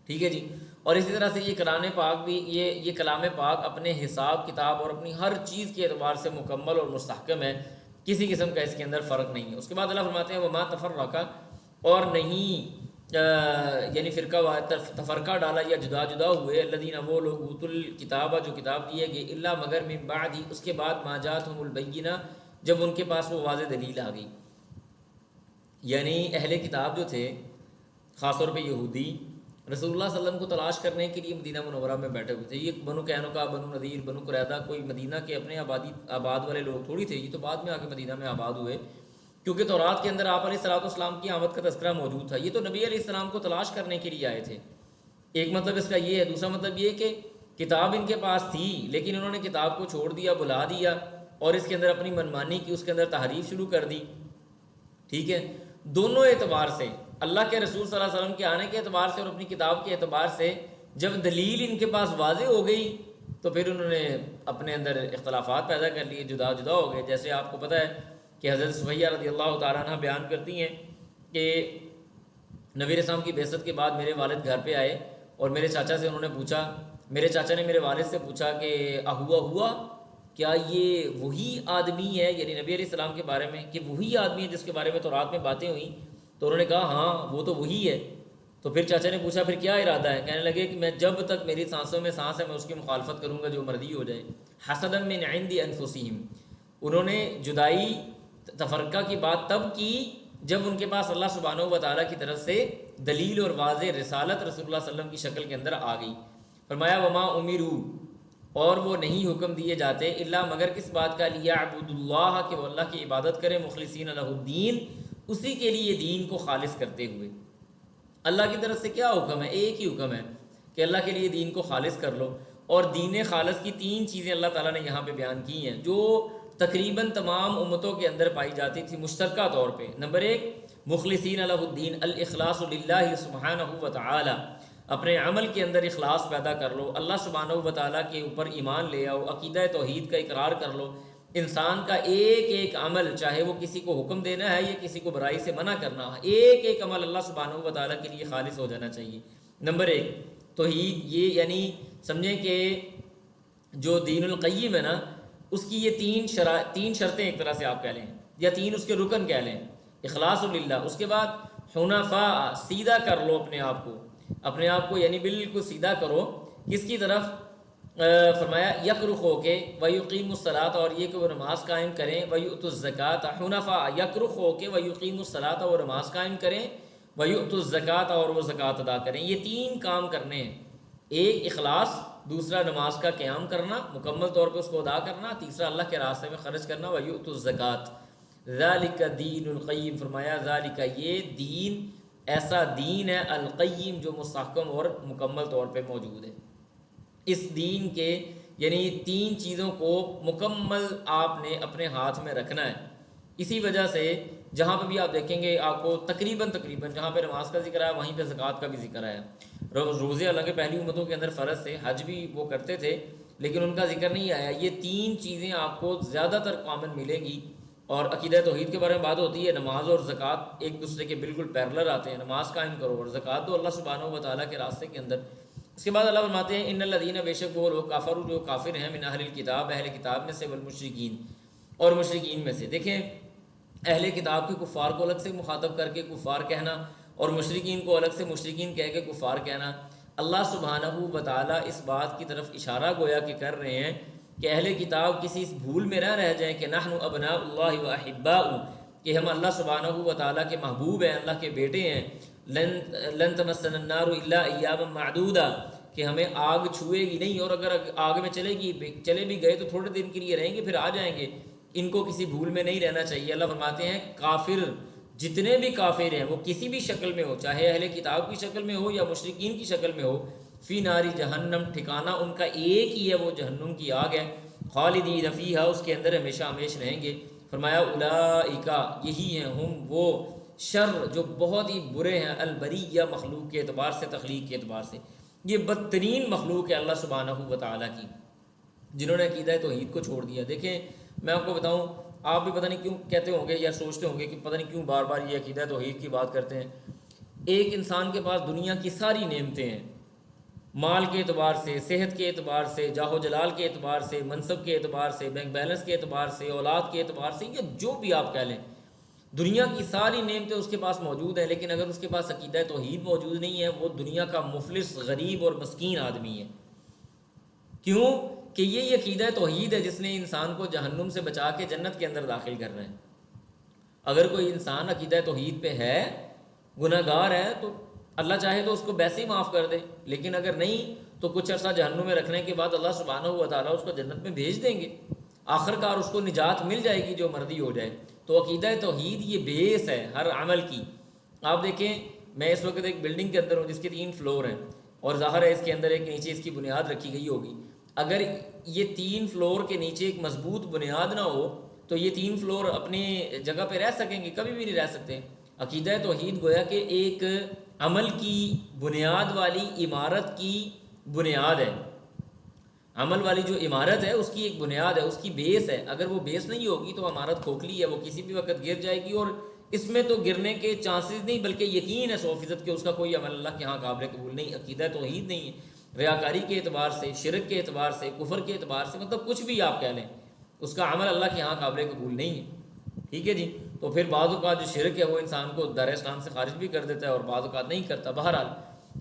ٹھیک ہے جی۔ اور اسی طرح سے یہ کلام پاک بھی، یہ کلام پاک اپنے حساب کتاب اور اپنی ہر چیز کے اعتبار سے مکمل اور مستحکم ہے، کسی قسم کا اس کے اندر فرق نہیں ہے۔ اس کے بعد اللہ فرماتے ہیں وما تفرقا، اور نہیں یعنی تفرقہ ڈالا یا جدا جدا ہوئے، الذین وہ لوگ اوتوا الکتاب جو کتاب دیے گئے، الا مگر من بعد اس کے بعد ما جاءتہم البینہ جب ان کے پاس وہ واضح دلیل آ گئی۔ یعنی اہل کتاب جو تھے، خاص طور پہ یہودی، رسول اللہ صلی اللہ علیہ وسلم کو تلاش کرنے کے لیے مدینہ منورہ میں بیٹھے ہوئے تھے. یہ بنو قینقاع، بنو نذیر، بنو قریظہ کوئی مدینہ کے اپنے آباد والے لوگ تھوڑی تھے. یہ تو بعد میں آ کے مدینہ میں آباد ہوئے، کیونکہ تورات کے اندر آپ علیہ الصلوۃ والسلام کی آمد کا تذکرہ موجود تھا. یہ تو نبی علیہ السلام کو تلاش کرنے کے لیے آئے تھے. ایک مطلب اس کا یہ ہے. دوسرا مطلب یہ کہ کتاب ان کے پاس تھی لیکن انہوں نے کتاب کو چھوڑ دیا، بلا دیا اور اس کے اندر اپنی منمانی کی، اس کے اندر تحریف شروع کر دی. ٹھیک ہے، دونوں اعتبار سے، اللہ کے رسول صلی اللہ علیہ وسلم کے آنے کے اعتبار سے اور اپنی کتاب کے اعتبار سے، جب دلیل ان کے پاس واضح ہو گئی تو پھر انہوں نے اپنے اندر اختلافات پیدا کر لیے، جدا جدا ہو گئے. جیسے آپ کو پتہ ہے کہ حضرت صفیہ رضی اللہ تعالیٰ عنہ بیان کرتی ہیں کہ نبی علیہ السلام کی بعثت کے بعد میرے والد گھر پہ آئے اور میرے چاچا سے انہوں نے پوچھا، میرے چاچا نے میرے والد سے پوچھا کہ ہوا کیا یہ وہی آدمی ہے، یعنی نبی علیہ السلام کے بارے میں، کہ وہی آدمی ہے جس کے بارے میں تو رات میں باتیں ہوئیں؟ تو انہوں نے کہا ہاں وہ تو وہی ہے. تو پھر چاچا نے پوچھا پھر کیا ارادہ ہے؟ کہنے لگے کہ میں جب تک میری سانسوں میں سانس ہے میں اس کی مخالفت کروں گا جو مرضی ہو جائے. حسدا من عند انفسہم، انہوں نے جدائی تفرقہ کی بات تب کی جب ان کے پاس اللہ سبحانہ و تعالیٰ کی طرف سے دلیل اور واضح رسالت رسول اللہ صلی اللہ علیہ وسلم کی شکل کے اندر آ گئی. فرمایا وما امروا، اور وہ نہیں حکم دیے جاتے الا مگر کس بات کا، لیعبدوا اللہ، کہ وہ اللہ کی عبادت کریں، مخلصین لہ الدین، اسی کے لیے دین کو خالص کرتے ہوئے. اللہ کی طرف سے کیا حکم ہے؟ ایک ہی حکم ہے کہ اللہ کے لیے دین کو خالص کر لو. اور دین خالص کی 3 چیزیں اللہ تعالیٰ نے یہاں پہ بیان کی ہیں جو تقریباً تمام امتوں کے اندر پائی جاتی تھی مشترکہ طور پہ. نمبر 1 مخلصین لہ الدین، الاخلاص للہ سبحانہ و تعالی، اپنے عمل کے اندر اخلاص پیدا کر لو، اللہ سبحانہ و تعالیٰ کے اوپر ایمان لے آؤ، عقیدہ توحید کا اقرار کر لو. انسان کا ایک ایک عمل، چاہے وہ کسی کو حکم دینا ہے یا کسی کو برائی سے منع کرنا ہے، ایک ایک عمل اللہ سبحانہ و تعالیٰ کے لیے خالص ہو جانا چاہیے. نمبر 1 توحید، یہ یعنی سمجھیں کہ جو دین القیم ہے نا، اس کی یہ 3 شرطیں ایک طرح سے آپ کہہ لیں، یا 3 اس کے رکن کہہ لیں. اخلاص للہ، اس کے بعد حنفاء، سیدھا کر لو اپنے آپ کو یعنی بالکل سیدھا کرو. کس کی طرف؟ فرمایا یکرخ ہو کے، ویقیموا الصلاۃ، اور یہ کہ وہ نماز قائم کریں، ویؤتوا الزکوٰۃ، حنفاء یکرخ ہو کے، ویقیموا الصلاۃ، وہ نماز قائم کریں، ویؤتوا الزکوٰۃ، اور وہ زکوٰۃ ادا کریں. یہ 3 کام کرنے ہیں. ایک اخلاص، دوسرا نماز کا قیام کرنا، مکمل طور پہ اس کو ادا کرنا، تیسرا اللہ کے راستے میں خرچ کرنا، ویؤتوا الزکوٰۃ. ذالک دین القیم، فرمایا ذالک، یہ دین ایسا دین ہے القیم جو مستحکم اور مکمل طور پہ موجود ہے. اس دین کے یعنی 3 چیزوں کو مکمل آپ نے اپنے ہاتھ میں رکھنا ہے. اسی وجہ سے جہاں پہ بھی آپ دیکھیں گے آپ کو تقریباً جہاں پہ نماز کا ذکر ہے وہیں پہ زکوٰۃ کا بھی ذکر ہے. روزے حالانکہ پہلی امتوں کے اندر فرض تھے، حج بھی وہ کرتے تھے لیکن ان کا ذکر نہیں آیا. یہ 3 چیزیں آپ کو زیادہ تر کامن ملیں گی. اور عقیدہ توحید کے بارے میں بات ہوتی ہے، نماز اور زکوٰۃ ایک دوسرے کے بالکل پیرلر آتے ہیں. نماز قائم کرو اور زکوٰۃ دو اللہ سبحانہ و تعالیٰ کے راستے کے اندر. اس کے بعد اللہ فرماتے ہیں ان الذین، بے شک وہ لوگ، کافروا، جو کافر ہیں، من اہل الکتاب، اہل کتاب میں سے، والمشرکین، اور مشرکین میں سے. دیکھیں اہل کتاب کے کفار کو الگ سے مخاطب کر کے کفار کہنا اور مشرکین کو الگ سے مشرکین کہہ کے کفار کہنا. اللہ سبحانہ و تعالیٰ اس بات کی طرف اشارہ گویا کہ کر رہے ہیں کہ اہل کتاب کسی اس بھول میں نہ رہ جائیں کہ نحن ابناء اللہ و احباؤہ، کہ ہم اللہ سبحانہ و تعالیٰ کے محبوب ہیں، اللہ کے بیٹے ہیں. لن تمسنا النار الا ایاما معدودہ، کہ ہمیں آگ چھوئے گی نہیں، اور اگر آگ میں چلے بھی گئے تو تھوڑے دن کے لیے رہیں گے پھر آ جائیں گے. ان کو کسی بھول میں نہیں رہنا چاہیے. اللہ فرماتے ہیں کافر، جتنے بھی کافر ہیں وہ کسی بھی شکل میں ہو، چاہے اہل کتاب کی شکل میں ہو یا مشرکین کی شکل میں ہو، فی ناری جہنم، ٹھکانہ ان کا ایک ہی ہے، وہ جہنم کی آگ ہے. خالدین فیہا، اس کے اندر ہمیشہ ہمیش رہیں گے. فرمایا اولئک، یہی ہیں، ہم وہ، شر، جو بہت ہی برے ہیں، البریہ، مخلوق کے اعتبار سے، تخلیق کے اعتبار سے یہ بدترین مخلوق ہے اللہ سبحانہ و تعالیٰ کی، جنہوں نے عقیدہ توحید کو چھوڑ دیا. دیکھیں میں آپ کو بتاؤں، آپ بھی پتہ نہیں کیوں کہتے ہوں گے یا سوچتے ہوں گے کہ پتہ نہیں کیوں بار بار یہ عقیدہ توحید کی بات کرتے ہیں. ایک انسان کے پاس دنیا کی ساری نعمتیں ہیں، مال کے اعتبار سے، صحت کے اعتبار سے، جاہ و جلال کے اعتبار سے، منصب کے اعتبار سے، بینک بیلنس کے اعتبار سے، اولاد کے اعتبار سے، یا جو بھی آپ کہہ لیں، دنیا کی ساری نعمتیں اس کے پاس موجود ہیں، لیکن اگر اس کے پاس عقیدہ توحید موجود نہیں ہے وہ دنیا کا مفلس، غریب اور مسکین آدمی ہے. کیوں کہ یہ عقیدہ توحید ہے جس نے انسان کو جہنم سے بچا کے جنت کے اندر داخل کرنا ہے. اگر کوئی انسان عقیدہ توحید پہ ہے، گناہ گار ہے، تو اللہ چاہے تو اس کو ویسے ہی معاف کر دے، لیکن اگر نہیں تو کچھ عرصہ جہنم میں رکھنے کے بعد اللہ سبحانہ و تعالیٰ اس کو جنت میں بھیج دیں گے، آخر کار اس کو نجات مل جائے گی جو مرضی ہو جائے۔ تو عقیدہ توحید یہ بیس ہے ہر عمل کی۔ آپ دیکھیں میں اس وقت ایک بلڈنگ کے اندر ہوں جس کے 3 فلور ہیں، اور ظاہر ہے اس کے اندر ایک نیچے اس کی بنیاد رکھی گئی ہوگی۔ اگر یہ 3 فلور کے نیچے ایک مضبوط بنیاد نہ ہو تو یہ 3 فلور اپنی جگہ پہ رہ سکیں گے؟ کبھی بھی نہیں رہ سکتے۔ عقیدہ توحید گویا کہ ایک عمل کی بنیاد والی عمارت کی بنیاد ہے، عمل والی جو عمارت ہے اس کی ایک بنیاد ہے، اس کی بیس ہے۔ اگر وہ بیس نہیں ہوگی تو عمارت کھوکھلی ہے، وہ کسی بھی وقت گر جائے گی، اور اس میں تو گرنے کے چانسز نہیں بلکہ یقین ہے 100% کہ اس کا کوئی عمل اللہ کے ہاں قابل قبول نہیں۔ عقیدہ توحید نہیں ہے، ریاکاری کے اعتبار سے، شرک کے اعتبار سے، کفر کے اعتبار سے، مطلب کچھ بھی آپ کہہ لیں، اس کا عمل اللہ کے ہاں قابل قبول نہیں ہے۔ ٹھیک ہے جی، تو پھر بعض اوقات جو شرک ہے وہ انسان کو دار اسلام سے خارج بھی کر دیتا ہے اور بعض اوقات نہیں کرتا۔ بہرحال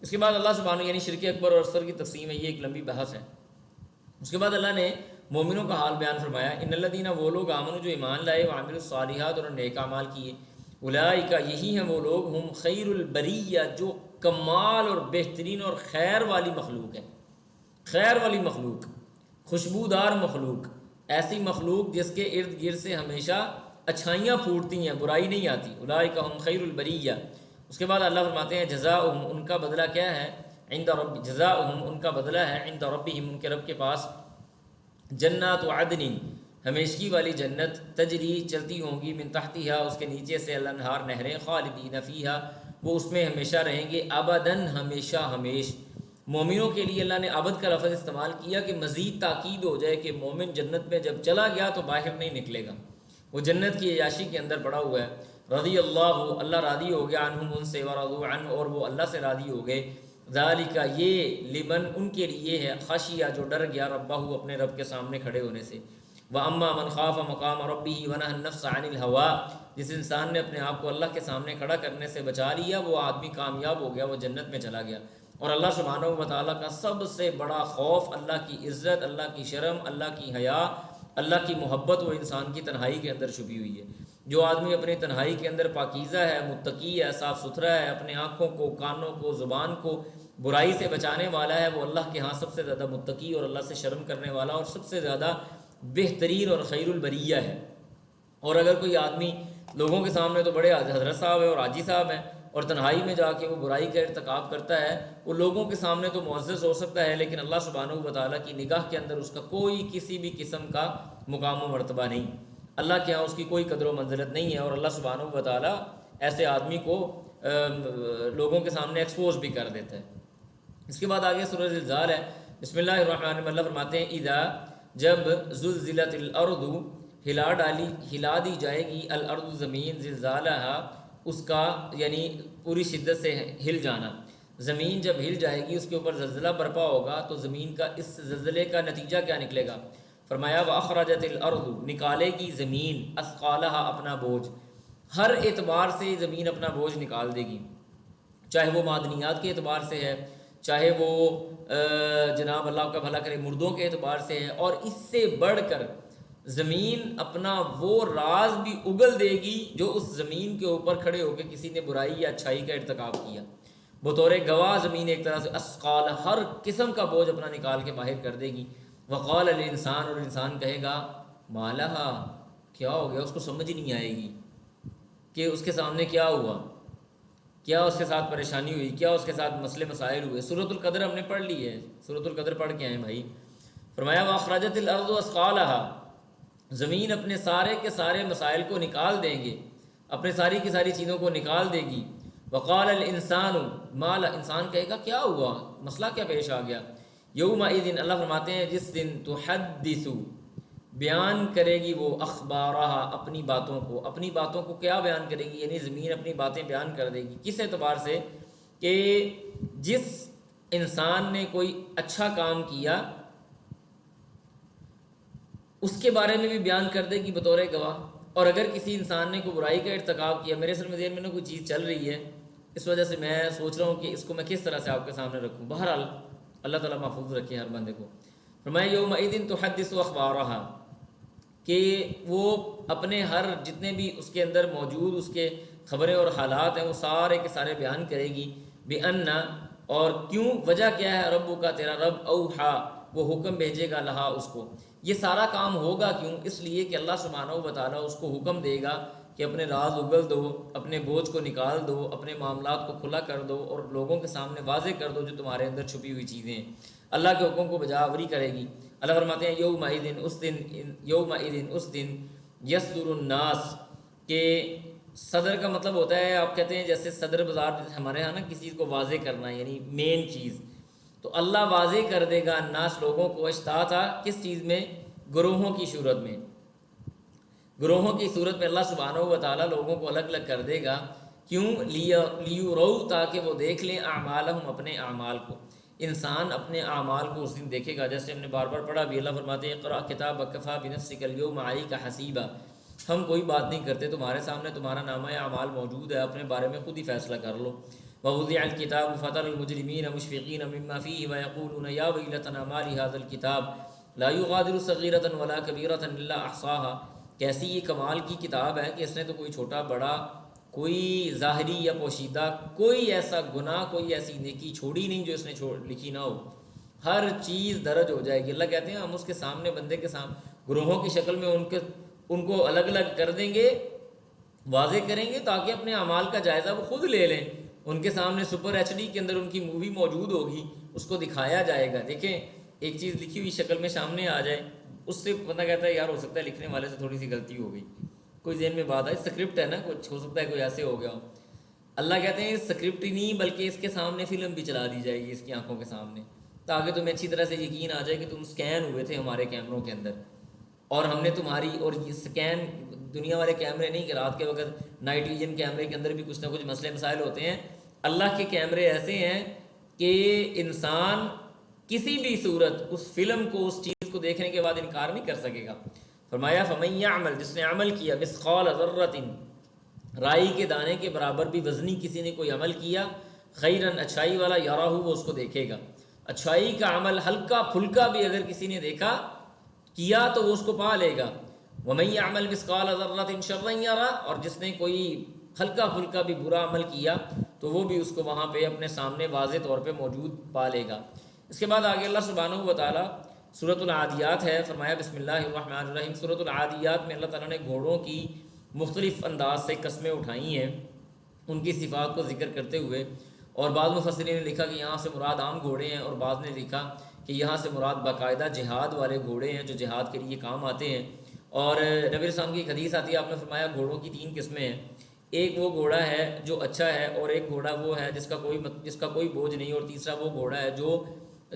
اس کے بعد اللہ سبحانہ یعنی شرک اکبر اور اصغر کی تقسیم ہے، یہ ایک لمبی بحث ہے۔ اس کے بعد اللہ نے مومنوں کا حال بیان فرمایا، ان الذین وہ لوگ آمنوا جو ایمان لائے، وعملوا الصالحات اور نیک اعمال کیے، اولئک یہی ہیں وہ لوگ، ہم خیر البریہ جو کمال اور بہترین اور خیر والی مخلوق ہے۔ خیر والی مخلوق، خوشبودار مخلوق، ایسی مخلوق جس کے ارد گرد سے ہمیشہ اچھائیاں پھوٹتی ہیں، برائی نہیں آتی۔ اولئک ہم خیر البریہ۔ اس کے بعد اللہ فرماتے ہیں جزاؤہم، ان کا بدلہ کیا ہے، عند رب، جزاؤہم ان کا بدلہ ہے، عند ربہم ان کے رب کے پاس، جنات عدن ہمیشگی والی جنت، تجری چلتی ہوں گی، من تحتہا اس کے نیچے سے، الانہار نہریں، خالدین فیہا وہ اس میں ہمیشہ رہیں گے، ابداً ہمیشہ ہمیش۔ مومنوں کے لیے اللہ نے ابد کا لفظ استعمال کیا کہ مزید تاکید ہو جائے کہ مومن جنت میں جب چلا گیا تو باہر نہیں نکلے گا، وہ جنت کی عیاشی کے اندر پڑا ہوا ہے۔ رضی اللہ، اللہ راضی ہو گیا، عنہم ان سے، ورضوا عنہ اور وہ اللہ سے راضی ہو گئے۔ ذالک یہ، لمن ان کے لیے ہے، خشیہ جو ڈر گیا، ربہ اپنے رب کے سامنے کھڑے ہونے سے۔ وَأَمَّا مَنْ خَافَ مَقَامَ رَبِّهِ وَنَهَى النَّفْسَ عَنِ الْهَوَىٰ جس انسان نے اپنے آپ کو اللہ کے سامنے کھڑا کرنے سے بچا لیا، وہ آدمی کامیاب ہو گیا، وہ جنت میں چلا گیا۔ اور اللہ سبحانہ و تعالیٰ کا سب سے بڑا خوف، اللہ کی عزت، اللہ کی شرم، اللہ کی حیا، اللہ کی محبت وہ انسان کی تنہائی کے اندر چھپی ہوئی ہے۔ جو آدمی اپنی تنہائی کے اندر پاکیزہ ہے، متقی ہے، صاف ستھرا ہے، اپنے آنکھوں کو، کانوں کو، زبان کو برائی سے بچانے والا ہے، وہ اللہ کے ہاں سب سے زیادہ متقی اور اللہ سے شرم کرنے والا اور سب سے زیادہ بہترین اور خیر البریہ ہے۔ اور اگر کوئی آدمی لوگوں کے سامنے تو بڑے حضرت صاحب ہے اور حاجی صاحب ہیں، اور تنہائی میں جا کے وہ برائی کا ارتکاب کرتا ہے، وہ لوگوں کے سامنے تو معزز ہو سکتا ہے لیکن اللہ سبحانہ و تعالیٰ کی نگاہ کے اندر اس کا کوئی کسی بھی قسم کا مقام و مرتبہ نہیں، اللہ کے ہاں اس کی کوئی قدر و منزلت نہیں ہے، اور اللہ سبحانہ و تعالیٰ ایسے آدمی کو لوگوں کے سامنے ایکسپوز بھی کر دیتا ہے۔ اس کے بعد آگے سورہ زلزال ہے، بسم اللہ الرحمن الرحیم۔ اللہ فرماتے ہیں اذا جب زلزلت الارض ہلا دی جائے گی، الارض زمین، زلزالہا اس کا یعنی پوری شدت سے ہل جانا، زمین جب ہل جائے گی، اس کے اوپر زلزلہ برپا ہوگا تو زمین کا اس زلزلے کا نتیجہ کیا نکلے گا؟ فرمایا واخرجت الارض نکالے گی زمین، اثقالہا اپنا بوجھ، ہر اعتبار سے زمین اپنا بوجھ نکال دے گی، چاہے وہ معدنیات کے اعتبار سے ہے، چاہے وہ جناب اللہ کا بھلا کرے مردوں کے اعتبار سے ہے، اور اس سے بڑھ کر زمین اپنا وہ راز بھی اگل دے گی جو اس زمین کے اوپر کھڑے ہو کے کسی نے برائی یا اچھائی کا ارتکاب کیا، بطور گواہ زمین ایک طرح سے اسقال ہر قسم کا بوجھ اپنا نکال کے باہر کر دے گی۔ وقال الانسان اور انسان کہے گا مالہا کیا ہو گیا، اس کو سمجھ نہیں آئے گی کہ اس کے سامنے کیا ہوا، کیا اس کے ساتھ پریشانی ہوئی، کیا اس کے ساتھ مسئلے مسائل ہوئے۔ سورۃ القدر ہم نے پڑھ لی ہے، سورۃ القدر پڑھ کے آئے بھائی۔ فرمایا واخرجت الارض اثقالہا زمین اپنے سارے کے سارے مسائل کو نکال دیں گے، اپنے ساری کی ساری چیزوں کو نکال دے گی۔ وقال الانسان مال انسان کہے گا کیا ہوا، مسئلہ کیا پیش آ گیا۔ یومئذ اللہ فرماتے ہیں جس دن تحدث بیان کرے گی وہ اخبارہا اپنی باتوں کو، اپنی باتوں کو کیا بیان کرے گی، یعنی زمین اپنی باتیں بیان کر دے گی۔ کس اعتبار سے کہ جس انسان نے کوئی اچھا کام کیا اس کے بارے میں بھی بیان کر دے گی بطور گواہ، اور اگر کسی انسان نے کوئی برائی کا ارتکاب کیا، میرے سر میں ذہن میں کوئی چیز چل رہی ہے، اس وجہ سے میں سوچ رہا ہوں کہ اس کو میں کس طرح سے آپ کے سامنے رکھوں، بہرحال اللہ تعالیٰ محفوظ رکھے ہر بندے کو۔ فرمایا یومئذ تحدث اخبارہا کہ وہ اپنے ہر جتنے بھی اس کے اندر موجود اس کے خبریں اور حالات ہیں وہ سارے کے سارے بیان کرے گی، بِأَنَّ اور کیوں، وجہ کیا ہے، ربو کا تیرا رب اوحا وہ حکم بھیجے گا لہا اس کو. یہ سارا کام ہوگا کیوں؟ اس لیے کہ اللہ سبحانہ و تعالیٰ اس کو حکم دے گا کہ اپنے راز اگل دو، اپنے بوجھ کو نکال دو، اپنے معاملات کو کھلا کر دو اور لوگوں کے سامنے واضح کر دو جو تمہارے اندر چھپی ہوئی چیزیں ہیں. اللہ کے حکم کو بجا آوری کرے گی. اللہ فرماتے ہیں یومئذ اس دن یصدر الناس، کہ صدر کا مطلب ہوتا ہے، آپ کہتے ہیں جیسے صدر بازار ہمارے ہاں نا کسی چیز کو واضح کرنا، یعنی مین چیز. تو اللہ واضح کر دے گا الناس لوگوں کو، اشتاتا کس چیز میں، گروہوں کی صورت میں. گروہوں کی صورت میں اللہ سبحانہ و تعالیٰ لوگوں کو الگ الگ کر دے گا. کیوں؟ لیورو تاکہ وہ دیکھ لیں اعمالہم اپنے اعمال کو. انسان اپنے اعمال کو اس دن دیکھے گا، جیسے ہم نے بار بار پڑھا بھی. اللہ فرماتے ہیں اقرأ کتابک کفیٰ بنفسک اليوم علیک حسیبا. ہم کوئی بات نہیں کرتے، تمہارے سامنے تمہارا نامہ اعمال موجود ہے، اپنے بارے میں خود ہی فیصلہ کر لو. ووضع الکتاب فترى المجرمین مشفقین مما فیہ ویقولون یا ویلتنا ما لهذا الکتاب لا یغادر صغیرۃ ولا کبیرۃ الا احصاها. کیسی یہ کمال کی کتاب ہے کہ اس نے تو کوئی چھوٹا بڑا، کوئی ظاہری یا پوشیدہ، کوئی ایسا گناہ، کوئی ایسی نیکی چھوڑی نہیں جو اس نے لکھی نہ ہو. ہر چیز درج ہو جائے گی. اللہ کہتے ہیں ہم اس کے سامنے، بندے کے سامنے گروہوں کی شکل میں ان کو الگ الگ کر دیں گے، واضح کریں گے تاکہ اپنے اعمال کا جائزہ وہ خود لے لیں. ان کے سامنے سپر ایچ ڈی کے اندر ان کی مووی موجود ہوگی، اس کو دکھایا جائے گا. دیکھیں ایک چیز لکھی ہوئی شکل میں سامنے آ جائے، اس سے بندہ کہتا ہے یار ہو سکتا ہے لکھنے والے سے تھوڑی سی غلطی ہو گئی، کوئی ذہن میں بات آئی، اسکرپٹ ہے نا، کچھ ہو سکتا ہے کوئی ایسے ہو گیا ہو. اللہ کہتے ہیں اسکرپٹ ہی نہیں بلکہ اس کے سامنے فلم بھی چلا دی جائے گی اس کی آنکھوں کے سامنے، تاکہ تمہیں اچھی طرح سے یقین آ جائے کہ تم اسکین ہوئے تھے ہمارے کیمروں کے اندر، اور ہم نے تمہاری، اور یہ اسکین دنیا والے کیمرے نہیں کہ رات کے وقت نائٹ ویژن کیمرے کے اندر بھی کچھ نہ کچھ مسئلے مسائل ہوتے ہیں. اللہ کے کیمرے ایسے ہیں کہ انسان کسی بھی صورت اس فلم کو، اس چیز کو دیکھنے کے بعد انکار نہیں کر سکے گا. فرمایا فمن یعمل، جس نے عمل کیا، مثقال ذرۃ، رائی کے دانے کے برابر بھی وزنی کسی نے کوئی عمل کیا، خیرن اچھائی والا، یراہ وہ اس کو دیکھے گا. اچھائی کا عمل ہلکا پھلکا بھی اگر کسی نے دیکھا کیا تو وہ اس کو پا لے گا. ومن یعمل مثقال ذرۃ شرا یرہ، اور جس نے کوئی ہلکا پھلکا بھی برا عمل کیا تو وہ بھی اس کو وہاں پہ اپنے سامنے واضح طور پہ موجود پا لے گا. اس کے بعد آگے اللہ سبحانہ و تعالیٰ سورۃ العادیات ہے، فرمایا بسم اللہ الرحمن الرحیم. سورۃ العادیات میں اللہ تعالیٰ نے گھوڑوں کی مختلف انداز سے قسمیں اٹھائی ہیں ان کی صفات کو ذکر کرتے ہوئے، اور بعض مفسرین نے لکھا کہ یہاں سے مراد عام گھوڑے ہیں، اور بعض نے لکھا کہ یہاں سے مراد باقاعدہ جہاد والے گھوڑے ہیں جو جہاد کے لیے کام آتے ہیں. اور نبی السلام کی ایک حدیث آتی ہے، آپ نے فرمایا گھوڑوں کی 3 قسمیں ہیں. ایک وہ گھوڑا ہے جو اچھا ہے، اور ایک گھوڑا وہ ہے جس کا کوئی بوجھ نہیں، اور تیسرا وہ گھوڑا ہے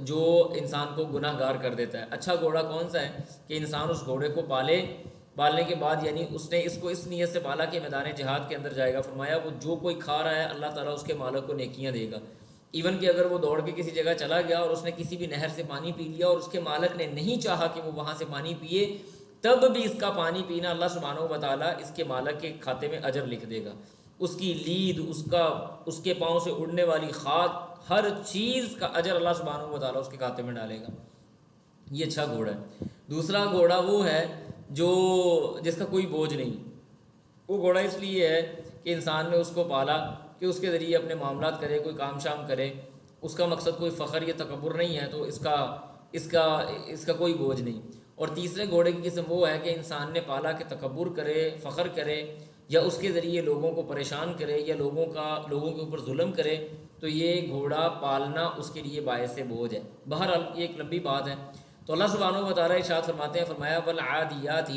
جو انسان کو گناہ گار کر دیتا ہے. اچھا گھوڑا کون سا ہے کہ انسان اس گھوڑے کو پالنے کے بعد، یعنی اس نے اس کو اس نیت سے پالا کہ میدان جہاد کے اندر جائے گا. فرمایا وہ جو کوئی کھا رہا ہے اللہ تعالیٰ اس کے مالک کو نیکیاں دے گا. ایون کہ اگر وہ دوڑ کے کسی جگہ چلا گیا اور اس نے کسی بھی نہر سے پانی پی لیا اور اس کے مالک نے نہیں چاہا کہ وہ وہاں سے پانی پیے، تب بھی اس کا پانی پینا اللہ سبحانہ و تعالیٰ اس کے مالک کے کھاتے میں اجر لکھ دے گا. اس کی لید، اس کے پاؤں سے اڑنے والی خاک، ہر چیز کا اجر اللہ سبحانہ و تعالیٰ اس کے کھاتے میں ڈالے گا. یہ اچھا گھوڑا ہے. دوسرا گھوڑا وہ ہے جس کا کوئی بوجھ نہیں. وہ گھوڑا اس لیے ہے کہ انسان نے اس کو پالا کہ اس کے ذریعے اپنے معاملات کرے، کوئی کام شام کرے، اس کا مقصد کوئی فخر یا تکبر نہیں ہے، تو اس کا کوئی بوجھ نہیں. اور تیسرے گھوڑے کی قسم وہ ہے کہ انسان نے پالا کہ تکبر کرے، فخر کرے، یا اس کے ذریعے لوگوں کو پریشان کرے، یا لوگوں کے اوپر ظلم کرے، تو یہ گھوڑا پالنا اس کے لیے باعث بوجھ ہے. بہرحال یہ ایک لمبی بات ہے. تو اللہ سبحانہ و تعالیٰ ارشاد فرماتے ہیں، فرمایا والعادیات،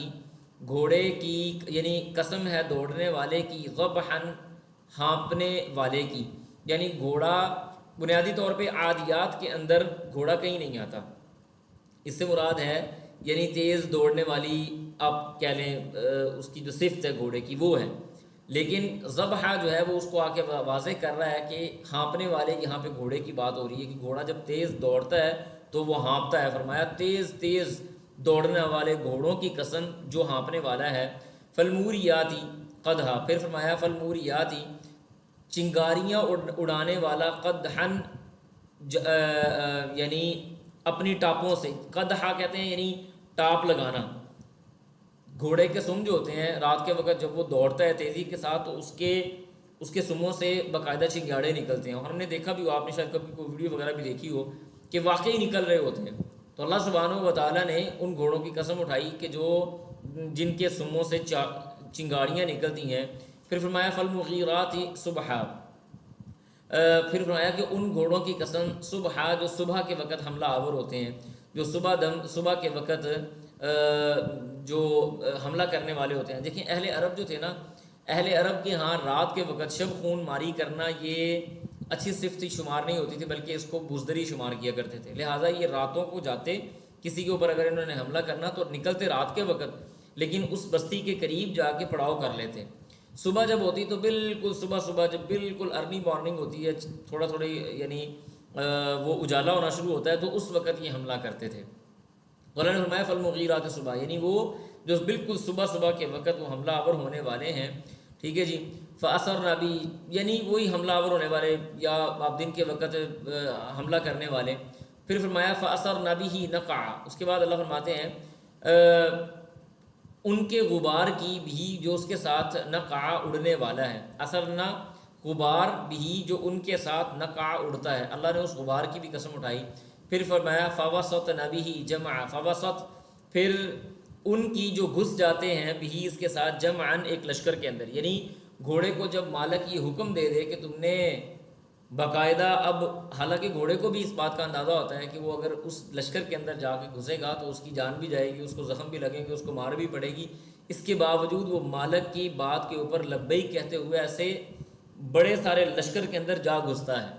گھوڑے کی یعنی قسم ہے دوڑنے والے کی، ضبحا ہانپنے والے کی. یعنی گھوڑا بنیادی طور پہ عادیات کے اندر گھوڑا کہیں نہیں آتا. اس سے مراد ہے یعنی تیز دوڑنے والی، آپ کہہ لیں اس کی جو صفت ہے گھوڑے کی وہ ہے. لیکن ضبح جو ہے وہ اس کو آ کے واضح کر رہا ہے کہ ہانپنے والے، یہاں پہ گھوڑے کی بات ہو رہی ہے کہ گھوڑا جب تیز دوڑتا ہے تو وہ ہانپتا ہے. فرمایا تیز دوڑنے والے گھوڑوں کی قسم جو ہانپنے والا ہے. فالموریاتی قدحا، پھر فرمایا فالموریاتی، چنگاریاں اڑانے والا، قدحن یعنی اپنی ٹاپوں سے. قدحا کہتے ہیں یعنی ٹاپ لگانا. گھوڑے کے سم جو ہوتے ہیں رات کے وقت جب وہ دوڑتا ہے تیزی کے ساتھ تو اس کے اس کے سموں سے باقاعدہ چنگاڑے نکلتے ہیں، اور ہم نے دیکھا بھی ہو، آپ نے شاید کبھی کوئی ویڈیو وغیرہ بھی دیکھی ہو کہ واقعی نکل رہے ہوتے ہیں۔ تو اللہ سبحانہ و تعالیٰ نے ان گھوڑوں کی قسم اٹھائی کہ جن کے سموں سے چنگاڑیاں نکلتی ہیں۔ پھر فرمایا فالمغیرات صبحا، پھر فرمایا کہ ان گھوڑوں کی قسم صبح، جو صبح کے وقت حملہ آور ہوتے ہیں، جو صبح کے وقت جو حملہ کرنے والے ہوتے ہیں۔ دیکھیں اہل عرب جو تھے نا، اہل عرب کے ہاں رات کے وقت شب خون ماری کرنا یہ اچھی صفت شمار نہیں ہوتی تھی، بلکہ اس کو بزدری شمار کیا کرتے تھے۔ لہٰذا یہ راتوں کو جاتے کسی کے اوپر اگر انہوں نے حملہ کرنا تو نکلتے رات کے وقت، لیکن اس بستی کے قریب جا کے پڑاؤ کر لیتے۔ صبح جب ہوتی تو بالکل صبح جب بالکل ارلی مارننگ ہوتی ہے، تھوڑی یعنی وہ اجالا ہونا شروع ہوتا ہے، تو اس وقت یہ حملہ کرتے تھے۔ اللہ نے فرمایا فالمغیرات صبح، یعنی وہ جو بالکل صبح کے وقت وہ حملہ آور ہونے والے ہیں، ٹھیک ہے جی۔ فاثرن بھی، یعنی وہی حملہ آور ہونے والے یا آپ دن کے وقت حملہ کرنے والے۔ پھر فرمایا فاثرن به نقعا، اس کے بعد اللہ فرماتے ہیں ان کے غبار کی بھی جو اس کے ساتھ نقع اڑنے والا ہے۔ اثرنا غبار بھی جو ان کے ساتھ نقع اڑتا ہے، اللہ نے اس غبار کی بھی قسم اٹھائی۔ پھر فرمایا فوسط نبی جمع، فوسط پھر ان کی جو گھس جاتے ہیں بھی اس کے ساتھ جمعن ایک لشکر کے اندر، یعنی گھوڑے کو جب مالک یہ حکم دے دے کہ تم نے باقاعدہ، اب حالانکہ گھوڑے کو بھی اس بات کا اندازہ ہوتا ہے کہ وہ اگر اس لشکر کے اندر جا کے گھسے گا تو اس کی جان بھی جائے گی، اس کو زخم بھی لگیں گے، اس کو مار بھی پڑے گی، اس کے باوجود وہ مالک کی بات کے اوپر لبیک کہتے ہوئے ایسے بڑے سارے لشکر کے اندر جا گھستا ہے۔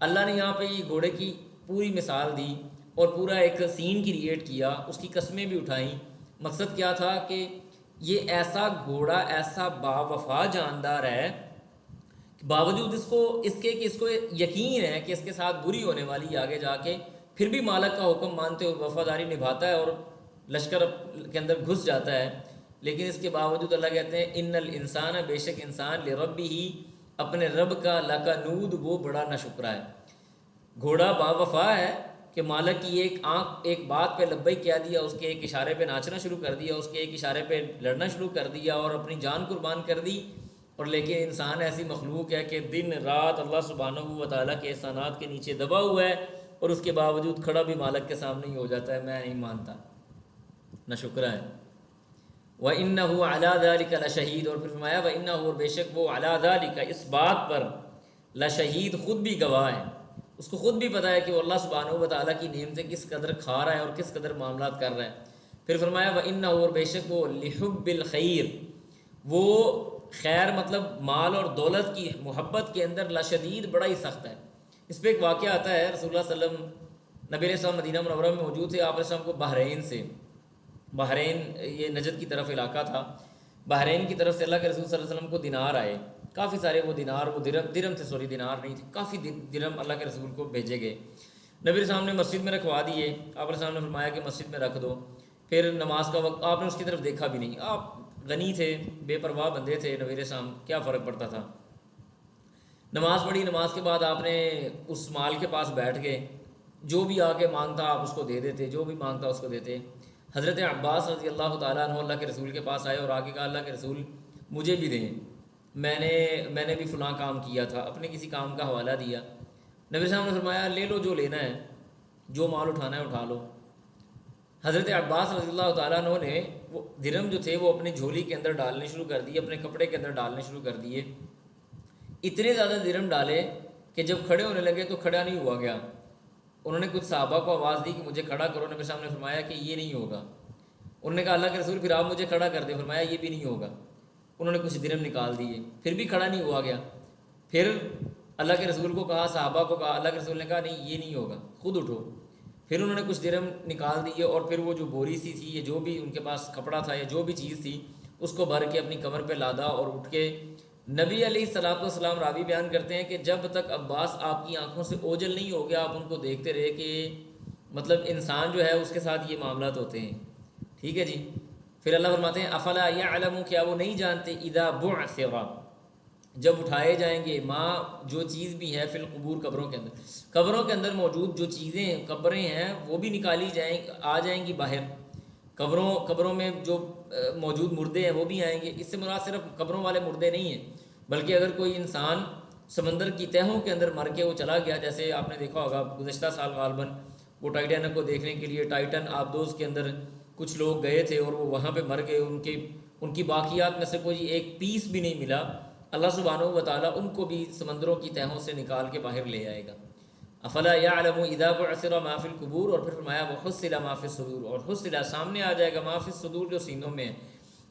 اللہ نے یہاں پہ یہ گھوڑے کی پوری مثال دی اور پورا ایک سین کریٹ کیا، اس کی قسمیں بھی اٹھائیں۔ مقصد کیا تھا کہ یہ ایسا گھوڑا ایسا باوفا جاندار ہے، باوجود اس کے کہ اس کو یقین ہے کہ اس کے ساتھ بری ہونے والی آگے جا کے، پھر بھی مالک کا حکم مانتے ہوئے وفاداری نبھاتا ہے اور لشکر کے اندر گھس جاتا ہے۔ لیکن اس کے باوجود اللہ کہتے ہیں ان الانسان، بے شک انسان لربہ، اپنے رب کا لکنود، وہ بڑا ناشکرا ہے۔ گھوڑا باوفا ہے کہ مالک کی ایک بات پہ لبیک کہہ دیا، اس کے ایک اشارے پہ ناچنا شروع کر دیا، اس کے ایک اشارے پہ لڑنا شروع کر دیا اور اپنی جان قربان کر دی۔ اور لیکن انسان ایسی مخلوق ہے کہ دن رات اللہ سبحانہ و تعالیٰ کے احسانات کے نیچے دبا ہوا ہے، اور اس کے باوجود کھڑا بھی مالک کے سامنے ہی ہو جاتا ہے، میں نہیں مانتا، ناشکرا ہے۔ وَإِنَّهُ عَلَىٰ ذَلِكَ لَشَهِيدٌ، اور پھر فرمایا وَإِنَّهُ، اور بے شک وہ عَلَىٰ ذَلِكَ، اس بات پر، لَشَهِيد، خود بھی گواہ ہے، اس کو خود بھی پتہ ہے کہ وہ اللہ سبحانہ و تعالیٰ کی نعمتیں کس قدر کھا رہا ہے اور کس قدر معاملات کر رہا ہے۔ پھر فرمایا وَإِنَّهُ، اور بے شک وہ لِحُبِّ الْخَيْرِ، وہ خیر مطلب مال اور دولت کی محبت کے اندر لشدید، بڑا ہی سخت ہے۔ اس پہ ایک واقعہ آتا ہے، رسول اللہ صلی اللہ علیہ وسلم نبی علیہ السلام مدینہ منورہ میں موجود تھے، آپ علیہ السلام کو بحرین یہ نجد کی طرف علاقہ تھا، بحرین کی طرف سے اللہ کے رسول صلی اللہ علیہ وسلم کو دینار آئے، کافی سارے وہ دینار، وہ درم تھے، سوری دینار نہیں تھے، کافی درم اللہ کے رسول کو بھیجے گئے۔ نبی علیہ السلام نے مسجد میں رکھوا دیے، آپ علیہ السلام نے فرمایا کہ مسجد میں رکھ دو۔ پھر نماز کا وقت، آپ نے اس کی طرف دیکھا بھی نہیں، آپ غنی تھے، بے پرواہ بندے تھے، نبی علیہ السلام کیا فرق پڑتا تھا۔ نماز پڑھی، نماز کے بعد آپ نے اس مال کے پاس بیٹھ گئے، جو بھی آ کے مانگتا آپ اس کو دے دیتے، جو بھی مانگتا اس کو دیتے۔ حضرت عباس رضی اللہ تعالیٰ عنہ اللہ کے رسول کے پاس آئے اور آگے کہا اللہ کے رسول مجھے بھی دیں، میں نے بھی فلاں کام کیا تھا، اپنے کسی کام کا حوالہ دیا۔ نبی صاحب نے فرمایا لے لو جو لینا ہے، جو مال اٹھانا ہے اٹھا لو۔ حضرت عباس رضی اللہ تعالیٰ عنہ نے وہ درم جو تھے وہ اپنی جھولی کے اندر ڈالنے شروع کر دیے، اپنے کپڑے کے اندر ڈالنے شروع کر دیے۔ اتنے زیادہ درم ڈالے کہ جب کھڑے ہونے لگے تو کھڑا نہیں ہوا گیا۔ انہوں نے کچھ صحابہ کو آواز دی کہ مجھے کھڑا کرو، نبی صاحب نے فرمایا کہ یہ نہیں ہوگا۔ انہوں نے کہا اللہ کے رسول پھر آپ مجھے کھڑا کر دیں، فرمایا یہ بھی نہیں ہوگا۔ انہوں نے کچھ درم نکال دیے، پھر بھی کھڑا نہیں ہوا گیا۔ پھر اللہ کے رسول کو کہا، صحابہ کو کہا، اللہ کے رسول نے کہا نہیں یہ نہیں ہوگا، خود اٹھو۔ پھر انہوں نے کچھ درم نکال دیے اور پھر وہ جو بوری سی تھی، یہ جو بھی ان کے پاس کپڑا تھا یا جو بھی چیز تھی، اس کو بھر کے اپنی کمر پہ لادا اور اٹھ کے نبی علیہ الصلوۃ والسلام راوی بیان کرتے ہیں کہ جب تک عباس آپ کی آنکھوں سے اوجل نہیں ہو گیا، آپ ان کو دیکھتے رہے کہ مطلب انسان جو ہے اس کے ساتھ یہ معاملات ہوتے ہیں، ٹھیک ہے جی۔ پھر اللہ فرماتے ہیں افلا یعلم، کیا وہ نہیں جانتے، اذا بعثر، جب اٹھائے جائیں گے، ماں جو چیز بھی ہے فی القبور، قبروں کے اندر موجود جو چیزیں ہیں، قبریں ہیں، وہ بھی نکالی آ جائیں گی باہر۔ قبروں میں جو موجود مردے ہیں وہ بھی آئیں گے۔ اس سے مراد صرف قبروں والے مردے نہیں ہیں، بلکہ اگر کوئی انسان سمندر کی تہوں کے اندر مر کے وہ چلا گیا، جیسے آپ نے دیکھا ہوگا گزشتہ سال غالباً وہ ٹائٹینک کو دیکھنے کے لیے ٹائٹن آبدوز کے اندر کچھ لوگ گئے تھے اور وہ وہاں پہ مر گئے، ان کی باقیات میں سے کوئی ایک پیس بھی نہیں ملا، اللہ سبحانہ و تعالیٰ ان کو بھی سمندروں کی تہوں سے نکال کے باہر لے آئے گا۔ افلا یعلم اذا بعثر ما فی القبور، اور پھر فرمایا وحصل ما فی الصدور، اور حصل سامنے آ جائے گا ما فی الصدور جو سینوں میں ہے۔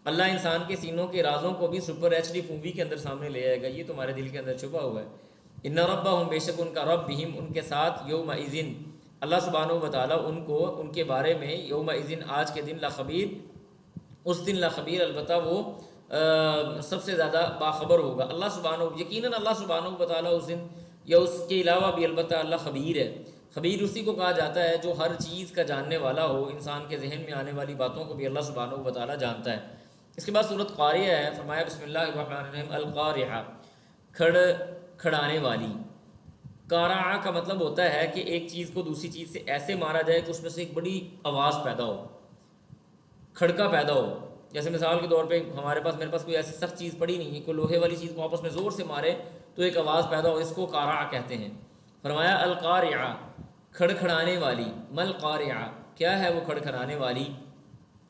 اللہ انسان کے سینوں کے رازوں کو بھی سپر ایچ ڈی مووی کے اندر سامنے لے آئے گا، یہ تمہارے دل کے اندر چھپا ہوا ہے۔ ان ربہم، بے شک ان کا رب، بہم ان کے ساتھ، یومئذ اللہ سبحانہ و تعالیٰ ان کو ان کے بارے میں، یومئذ آج کے دن، لخبیر اس دن، لخبیر البتہ وہ سب سے زیادہ باخبر ہوگا۔ اللہ سبحانہ، یقیناً اللہ سبحانہ و تعالیٰ اس دن یا اس کے علاوہ بھی البتہ اللہ خبیر ہے۔ خبیر اسی کو کہا جاتا ہے جو ہر چیز کا جاننے والا ہو، انسان کے ذہن میں آنے والی باتوں کو بھی اللہ سبحانہ و تعالیٰ جانتا ہے۔ اس کے بعد سورۃ قاریہ ہے، فرمایا بسم اللہ الرحمن الرحیم، القاریہ، کھڑانے والی۔ قارعہ کا مطلب ہوتا ہے کہ ایک چیز کو دوسری چیز سے ایسے مارا جائے کہ اس میں سے ایک بڑی آواز پیدا ہو، کھڑکا پیدا ہو۔ جیسے مثال کے طور پہ میرے پاس کوئی ایسی سخت چیز پڑی نہیں ہے، کوئی لوہے والی چیز کو آپس میں زور سے مارے تو ایک آواز پیدا ہو، اس کو قارعہ کہتے ہیں۔ فرمایا القاریہ، کھڑکھڑانے والی۔ مل قاریہ، کیا ہے وہ کھڑکھڑانے والی؟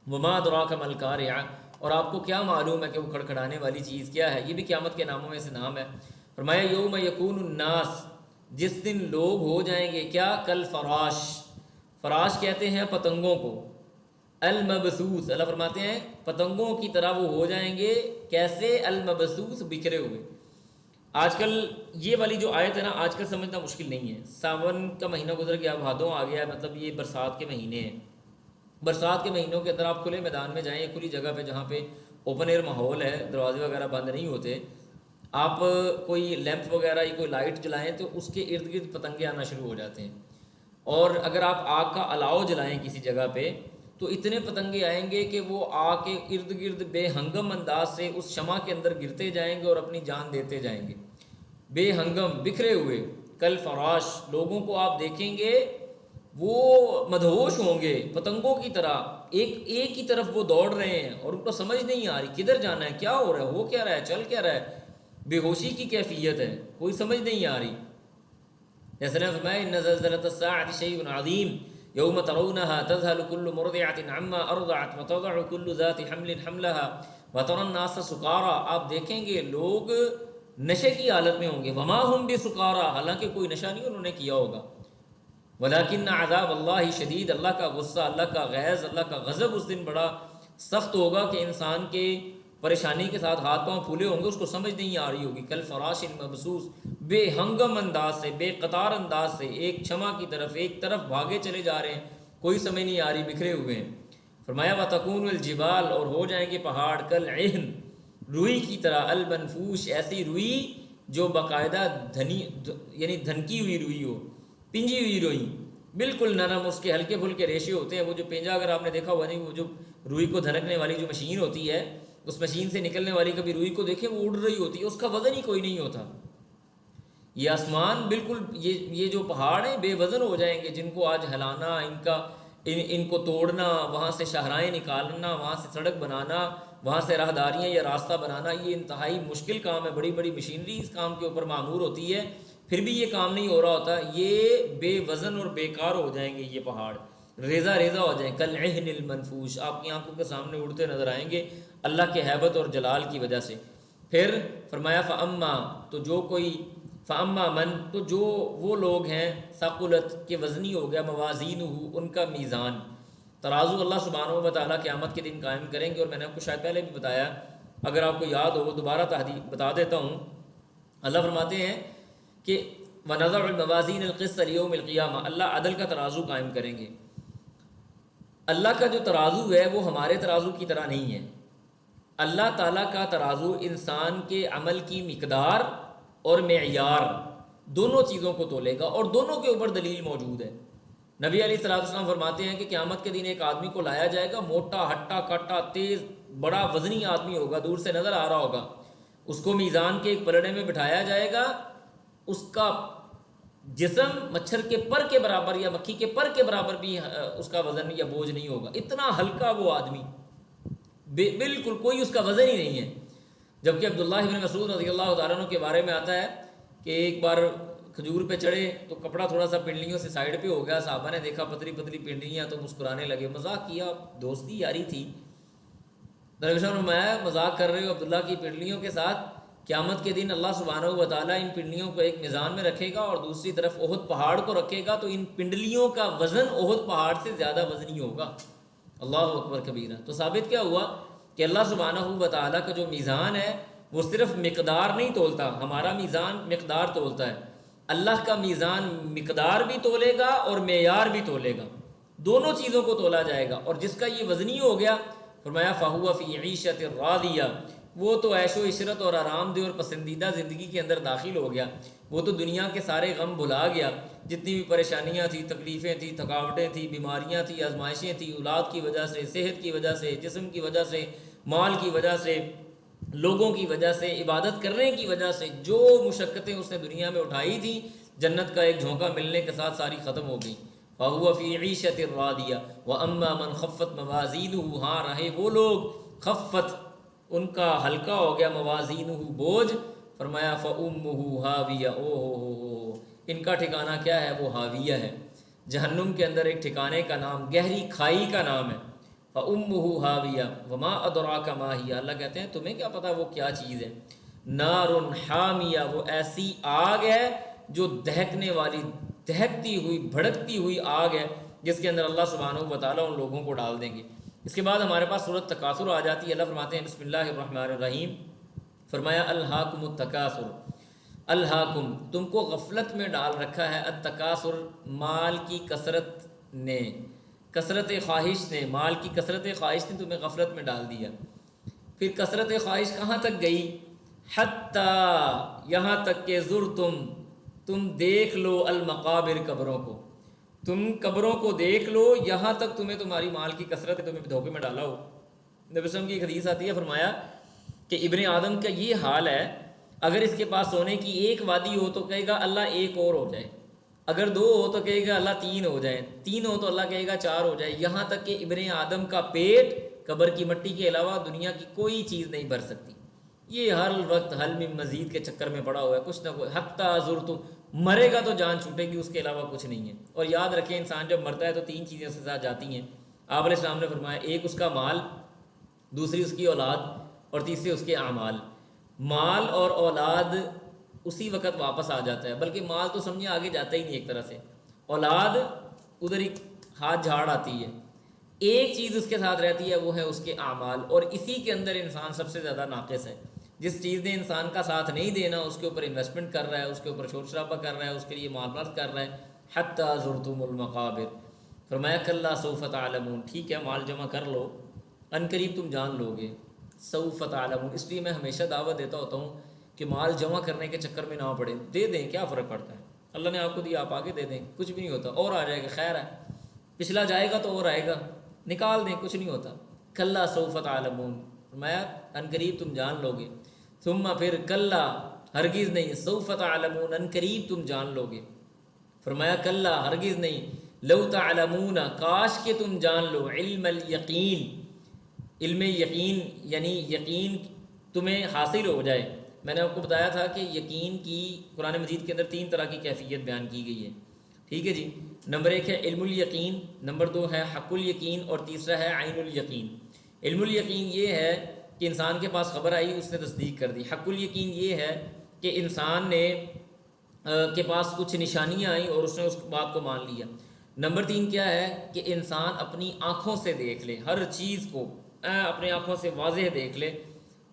وما ادراک مل قاریہ، اور آپ کو کیا معلوم ہے کہ وہ کھڑکھڑانے والی چیز کیا ہے؟ یہ بھی قیامت کے ناموں میں سے نام ہے۔ فرمایا یوم یکون الناس، جس دن لوگ ہو جائیں گے کیا؟ کل فراش، فراش کہتے ہیں پتنگوں کو، المبثوث، اللہ فرماتے ہیں پتنگوں کی طرح وہ ہو جائیں گے۔ کیسے؟ المبثوث، بکھرے ہوئے۔ آج کل یہ والی جو آیت ہے نا، آج کل سمجھنا مشکل نہیں ہے۔ ساون کا مہینہ گزر گیا، بھادوں آ گیا، مطلب یہ برسات کے مہینے ہیں۔ برسات کے مہینوں کے اندر آپ کھلے میدان میں جائیں، کھلی جگہ پہ جہاں پہ اوپن ایئر ماحول ہے، دروازے وغیرہ بند نہیں ہوتے، آپ کوئی لیمپ وغیرہ یا کوئی لائٹ جلائیں تو اس کے ارد گرد پتنگے آنا شروع ہو جاتے ہیں۔ اور اگر آپ آگ کا الاؤ جلائیں کسی جگہ پہ تو اتنے پتنگے آئیں گے کہ وہ آگ کے ارد گرد بے ہنگم انداز سے اس شمع کے اندر گرتے جائیں گے اور اپنی جان دیتے جائیں گے، بے ہنگم، بکھرے ہوئے۔ کل فراش، لوگوں کو آپ دیکھیں گے وہ مدہوش ہوں گے پتنگوں کی طرح، ایک ہی طرف وہ دوڑ رہے ہیں اور ان کو سمجھ نہیں آ رہی کدھر جانا ہے، کیا ہو رہا ہے، ہو کیا رہا ہے، چل کیا رہا ہے، بے ہوشی کی کیفیت ہے، کوئی سمجھ نہیں آ رہی۔ جیسے نے فرمایا ان زلزلۃ الساعۃ شیء عظیم یوم ترونها تذهل كل مرضعة عما ارضعت وتضع كل ذات حمل حملها وترى الناس سکارى، آپ دیکھیں گے لوگ نشے کی حالت میں ہوں گے، وما هم بسکارى، حالانکہ کوئی نشہ نہیں انہوں نے کیا ہوگا، ولیکن عذاب اللہ شدید، اللہ کا غصہ، اللہ کا غیظ، اللہ کا غضب اس دن بڑا سخت ہوگا کہ انسان کے پریشانی کے ساتھ ہاتھ پاؤں پھولے ہوں گے، اس کو سمجھ نہیں آ رہی ہوگی۔ کل فراش مبثوث، بے ہنگم انداز سے، بے قطار انداز سے، ایک چھما کی طرف، ایک طرف بھاگے چلے جا رہے ہیں، کوئی سمجھ نہیں آ رہی، بکھرے ہوئے ہیں۔ فرمایا وتکون الجبال، اور ہو جائیں گے پہاڑ، کل عہن، روئی کی طرح، المنفوش، ایسی روئی جو باقاعدہ یعنی دھنکی ہوئی روئی ہو، پنجی ہوئی روئی، بالکل نرم، اس کے ہلکے پھلکے ریشے ہوتے ہیں۔ وہ جو پینجا اگر آپ نے دیکھا ہوا نہیں، وہ جو روئی کو دھنکنے والی جو مشین ہوتی ہے، اس مشین سے نکلنے والی کبھی روئی کو دیکھیں، وہ اڑ رہی ہوتی ہے، اس کا وزن ہی کوئی نہیں ہوتا۔ یہ آسمان بالکل، یہ جو پہاڑ ہیں بے وزن ہو جائیں گے، جن کو آج ہلانا، ان کو توڑنا، وہاں سے شاہراہیں نکالنا، وہاں سے سڑک بنانا، وہاں سے راہداریاں یا راستہ بنانا، یہ انتہائی مشکل کام ہے۔ بڑی بڑی مشینری اس کام کے اوپر معمور ہوتی ہے، پھر بھی یہ کام نہیں ہو رہا ہوتا، یہ بے وزن اور بیکار ہو جائیں گے، یہ پہاڑ ریزہ ریزہ ہو جائیں، کل عہن المنفوش، آپ کی آنکھوں کے سامنے اڑتے نظر آئیں گے اللہ کے ہیبت اور جلال کی وجہ سے۔ پھر فرمایا فاما، تو جو کوئی، فاما من، تو جو وہ لوگ ہیں، ثقلت کے وزنی ہو گیا، موازینہ، ان کا میزان، ترازو اللہ سبحانہ و تعالیٰ قیامت کے دن قائم کریں گے۔ اور میں نے آپ کو شاید پہلے بھی بتایا، اگر آپ کو یاد ہو دوبارہ بتا دیتا ہوں۔ اللہ فرماتے ہیں کہ وَنَضَعُ الْمَوَازِينَ الْقِسْطَ لِيَوْمِ الْقِيَامَةِ، اللہ عدل کا ترازو قائم کریں گے۔ اللہ کا جو ترازو ہے وہ ہمارے ترازو کی طرح نہیں ہے۔ اللہ تعالیٰ کا ترازو انسان کے عمل کی مقدار اور معیار دونوں چیزوں کو تولے گا، اور دونوں کے اوپر دلیل موجود ہے۔ نبی علیہ الصلوۃ والسلام فرماتے ہیں کہ قیامت کے دن ایک آدمی کو لایا جائے گا، موٹا ہٹا کٹا تیز بڑا وزنی آدمی ہوگا، دور سے نظر آ رہا ہوگا، اس کو میزان کے ایک پلڑے میں بٹھایا جائے گا، اس کا جسم مچھر کے پر کے برابر یا مکھی کے پر کے برابر بھی اس کا وزن یا بوجھ نہیں ہوگا، اتنا ہلکا وہ آدمی، بالکل کوئی اس کا وزن ہی نہیں ہے۔ جبکہ عبداللہ ابن مسعود رضی اللہ تعالیٰ عنہ کے بارے میں آتا ہے کہ ایک بار کھجور پہ چڑھے تو کپڑا تھوڑا سا پنڈلیوں سے سائڈ پہ ہو گیا، صحابہ نے دیکھا پتلی پتلی پنڈلیاں تو مسکرانے لگے، مذاق کیا، دوستی یاری تھی۔ درگشہ میں مذاق کر رہے ہو عبداللہ کی پنڈلیوں کے ساتھ، قیامت کے دن اللہ سبحانہ و تعالیٰ ان پنڈلیوں کو ایک میزان میں رکھے گا اور دوسری طرف احد پہاڑ کو رکھے گا تو ان پنڈلیوں کا وزن احد پہاڑ سے زیادہ وزنی ہوگا۔ اللہ اکبر کبیرہ۔ تو ثابت کیا ہوا کہ اللہ سبحانہ و تعالیٰ کا جو میزان ہے وہ صرف مقدار نہیں تولتا، ہمارا میزان مقدار تولتا ہے، اللہ کا میزان مقدار بھی تولے گا اور معیار بھی تولے گا، دونوں چیزوں کو تولا جائے گا۔ اور جس کا یہ وزنی ہو گیا، فرمایا فَهُوَ فِي عِيشَةٍ رَاضِيَةٍ، وہ تو عیش و عشرت اور آرام دہ اور پسندیدہ زندگی کے اندر داخل ہو گیا، وہ تو دنیا کے سارے غم بھلا گیا، جتنی بھی پریشانیاں تھیں، تکلیفیں تھیں، تھکاوٹیں تھیں، بیماریاں تھیں، آزمائشیں تھیں، اولاد کی وجہ سے، صحت کی وجہ سے، جسم کی وجہ سے، مال کی وجہ سے، لوگوں کی وجہ سے، عبادت کرنے کی وجہ سے، جو مشقتیں اس نے دنیا میں اٹھائی تھیں، جنت کا ایک جھونکا ملنے کے ساتھ ساری ختم ہو گئی۔ فَهُوَ فِي عِيشَةٍ رَاضِيَةٍ وَأَمَّا مَنْ خَفَّتْ مَوَازِينُهُ، ہاں رہے وہ لوگ خفت ان کا ہلکا ہو گیا، موازینہ بوجھ، فرمایا فَأُمُّهُ هَاوِيَةٌ، او ان کا ٹھکانہ کیا ہے؟ وہ ہاویہ ہے، جہنم کے اندر ایک ٹھکانے کا نام، گہری کھائی کا نام ہے، فَأُمُّهُ هَاوِيَةٌ وَمَا أَدْرَاكَ مَا هِيَ، اللہ کہتے ہیں تمہیں کیا پتا وہ کیا چیز ہے؟ نار حامیہ، وہ ایسی آگ ہے جو دہکنے والی، دہکتی ہوئی، بھڑکتی ہوئی آگ ہے، جس کے اندر اللہ سبحانہ و تعالیٰ ان لوگوں کو ڈال دیں گے۔ اس کے بعد ہمارے پاس سورۃ تکاثر آ جاتی ہے۔ اللہ فرماتے ہیں بسم اللہ الرحمن الرحیم، فرمایا الہاکم التکاثر، الہاکم تم کو غفلت میں ڈال رکھا ہے، التکاثر مال کی کثرت نے، کثرت خواہش نے، مال کی کثرت خواہش نے تمہیں غفلت میں ڈال دیا۔ پھر کثرت خواہش کہاں تک گئی؟ حتیٰ، یہاں تک کہ تم دیکھ لو المقابر، قبروں کو، تم قبروں کو دیکھ لو، یہاں تک تمہیں تمہاری مال کی کثرت نے تمہیں دھوکے میں ڈالا ہو۔ نبی صلی اللہ علیہ وسلم کی ایک حدیث آتی ہے، فرمایا کہ ابن آدم کا یہ حال ہے، اگر اس کے پاس سونے کی ایک وادی ہو تو کہے گا اللہ ایک اور ہو جائے، اگر 2 ہو تو کہے گا اللہ 3 ہو جائے، 3 ہو تو اللہ کہے گا 4 ہو جائے، یہاں تک کہ ابن آدم کا پیٹ قبر کی مٹی کے علاوہ دنیا کی کوئی چیز نہیں بھر سکتی۔ یہ ہر وقت حل میں مزید کے چکر میں پڑا ہوا ہے، کچھ نہ کوئی، حتیٰ زرتم، مرے گا تو جان چھوٹے گی، اس کے علاوہ کچھ نہیں ہے۔ اور یاد رکھیں انسان جب مرتا ہے تو 3 چیزیں اس کے ساتھ جاتی ہیں۔ آپ علیہ السلام نے فرمایا ایک اس کا مال، دوسری اس کی اولاد، اور تیسری اس کے اعمال۔ مال اور اولاد اسی وقت واپس آ جاتا ہے، بلکہ مال تو سمجھے آگے جاتا ہی نہیں ایک طرح سے، اولاد ادھر ہی ہاتھ جھاڑ آتی ہے۔ ایک چیز اس کے ساتھ رہتی ہے، وہ ہے اس کے اعمال، اور اسی کے اندر انسان سب سے زیادہ ناقص ہے۔ جس چیز نے انسان کا ساتھ نہیں دینا، اس کے اوپر انویسٹمنٹ کر رہا ہے، اس کے اوپر شور شرابہ کر رہا ہے، اس کے لیے معاملات کر رہا ہے۔ حتیٰ زرتم المقابر، فرمایا کلا سوف تعلمون، ٹھیک ہے مال جمع کر لو، ان قریب تم جان لو گے، سوف تعلمون۔ اس لیے میں ہمیشہ دعوت دیتا ہوتا ہوں کہ مال جمع کرنے کے چکر میں نہ پڑے، دے دیں، کیا فرق پڑتا ہے؟ اللہ نے آپ کو دیا، آپ آگے دے دیں، کچھ بھی نہیں ہوتا، اور آ جائے گا، خیر ہے، پچھلا جائے گا تو اور آئے گا، نکال دیں، کچھ نہیں ہوتا۔ کلا سوف تعلمون، فرمایا ان قریب تم جان لو گے، ثم پھر کلا، ہرگز نہیں، سوف تعلمون، ان قریب تم جان لو گے، فرمایا کلا، ہرگز نہیں، لو تعلمون، کاش کہ تم جان لو، علم الیقین، علم یقین یعنی یقین تمہیں حاصل ہو جائے۔ میں نے آپ کو بتایا تھا کہ یقین کی قرآن مجید کے اندر 3 طرح کی کیفیت بیان کی گئی ہے، ٹھیک ہے جی۔ نمبر 1 ہے علم الیقین، نمبر 2 ہے حق الیقین، اور تیسرا ہے عین الیقین۔ علم الیقین یہ ہے کہ انسان کے پاس خبر آئی، اس نے تصدیق کر دی۔ حق الیقین یہ ہے کہ انسان نے کے پاس کچھ نشانیاں آئیں اور اس نے اس بات کو مان لیا۔ نمبر 3 کیا ہے کہ انسان اپنی آنکھوں سے دیکھ لے، ہر چیز کو اپنے آنکھوں سے واضح دیکھ لے۔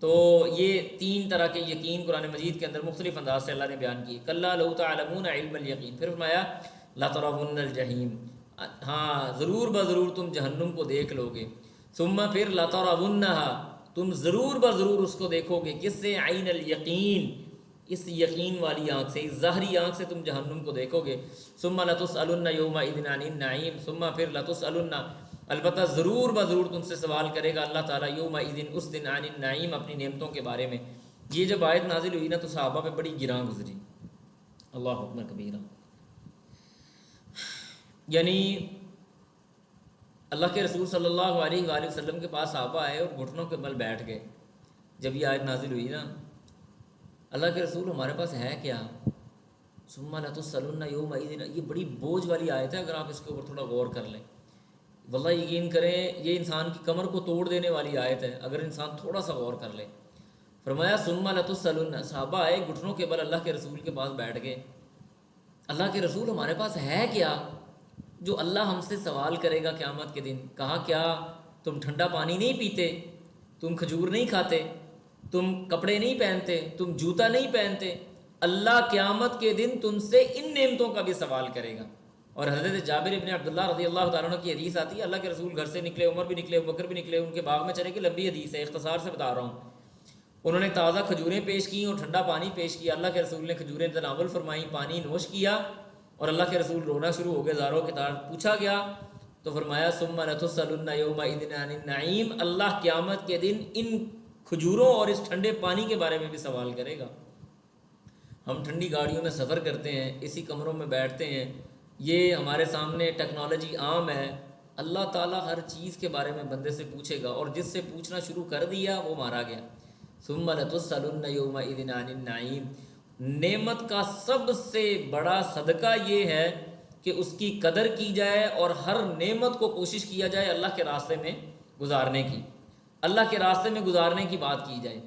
تو یہ 3 طرح کے یقین قرآن مجید کے اندر مختلف انداز سے اللہ نے بیان کیے۔ کلا لو تعلمون علم الیقین، پھر فرمایا لترون الجحیم، ہاں ضرور بضرور تم جہنم کو دیکھ لو گے۔ ثم پھر لترونها، تم ضرور بضرور اس کو دیکھو گے، کس سے؟ عین الیقین، اس یقین والی آنکھ سے، اس ظاہری آنکھ سے تم جہنم کو دیکھو گے۔ ثم لتسألن یومئذ عن النعیم، ثم پھر لتسألن، البتہ ضرور بضرور تم سے سوال کرے گا اللہ تعالیٰ یومئذ، اس دن، عن النعیم، اپنی نعمتوں کے بارے میں۔ یہ جب آیت نازل ہوئی نا تو صحابہ پہ بڑی گراں گزری، اللہ اکبر کبیرہ، یعنی اللہ کے رسول صلی اللہ علیہ وآلہ وسلم کے پاس صحابہ آئے اور گھٹنوں کے بل بیٹھ گئے، جب یہ آیت نازل ہوئی نا، اللہ کے رسول ہمارے پاس ہے کیا، ثم لتسألن یومئذ، یہ بڑی بوجھ والی آیت ہے اگر آپ اس کے اوپر تھوڑا غور کر لیں. واللہ یقین کریں یہ انسان کی کمر کو توڑ دینے والی آیت ہے اگر انسان تھوڑا سا غور کر لے. فرمایا ثم لتسألن، صحابہ آئے گھٹنوں کے بل اللہ کے رسول کے پاس بیٹھ گئے. اللہ کے رسول ہمارے پاس ہے کیا جو اللہ ہم سے سوال کرے گا قیامت کے دن؟ کہا کیا تم ٹھنڈا پانی نہیں پیتے، تم کھجور نہیں کھاتے، تم کپڑے نہیں پہنتے، تم جوتا نہیں پہنتے، اللہ قیامت کے دن تم سے ان نعمتوں کا بھی سوال کرے گا. اور حضرت جابر ابن عبداللہ رضی اللہ تعالیٰ عنہ کی حدیث آتی ہے، اللہ کے رسول گھر سے نکلے، عمر بھی نکلے، ابوبکر بھی نکلے، ان کے باغ میں چلے گئے. لمبی حدیث ہے، اختصار سے بتا رہا ہوں. انہوں نے تازہ کھجوریں پیش کی اور ٹھنڈا پانی پیش کیا. اللہ کے رسول نے کھجوریں تناول فرمائیں، پانی نوش کیا، اور اللہ کے رسول رونا شروع ہو گئے زاروں کے تار. پوچھا گیا تو فرمایا ثم لتسألن یومئذ عن النعیم، اللہ قیامت کے دن ان کھجوروں اور اس ٹھنڈے پانی کے بارے میں بھی سوال کرے گا. ہم ٹھنڈی گاڑیوں میں سفر کرتے ہیں، اسی کمروں میں بیٹھتے ہیں، یہ ہمارے سامنے ٹیکنالوجی عام ہے. اللہ تعالیٰ ہر چیز کے بارے میں بندے سے پوچھے گا، اور جس سے پوچھنا شروع کر دیا وہ مارا گیا. ثم لتسألن یومئذ عن النعیم، نعمت کا سب سے بڑا صدقہ یہ ہے کہ اس کی قدر کی جائے اور ہر نعمت کو کوشش کیا جائے اللہ کے راستے میں گزارنے کی، اللہ کے راستے میں گزارنے کی بات کی جائے،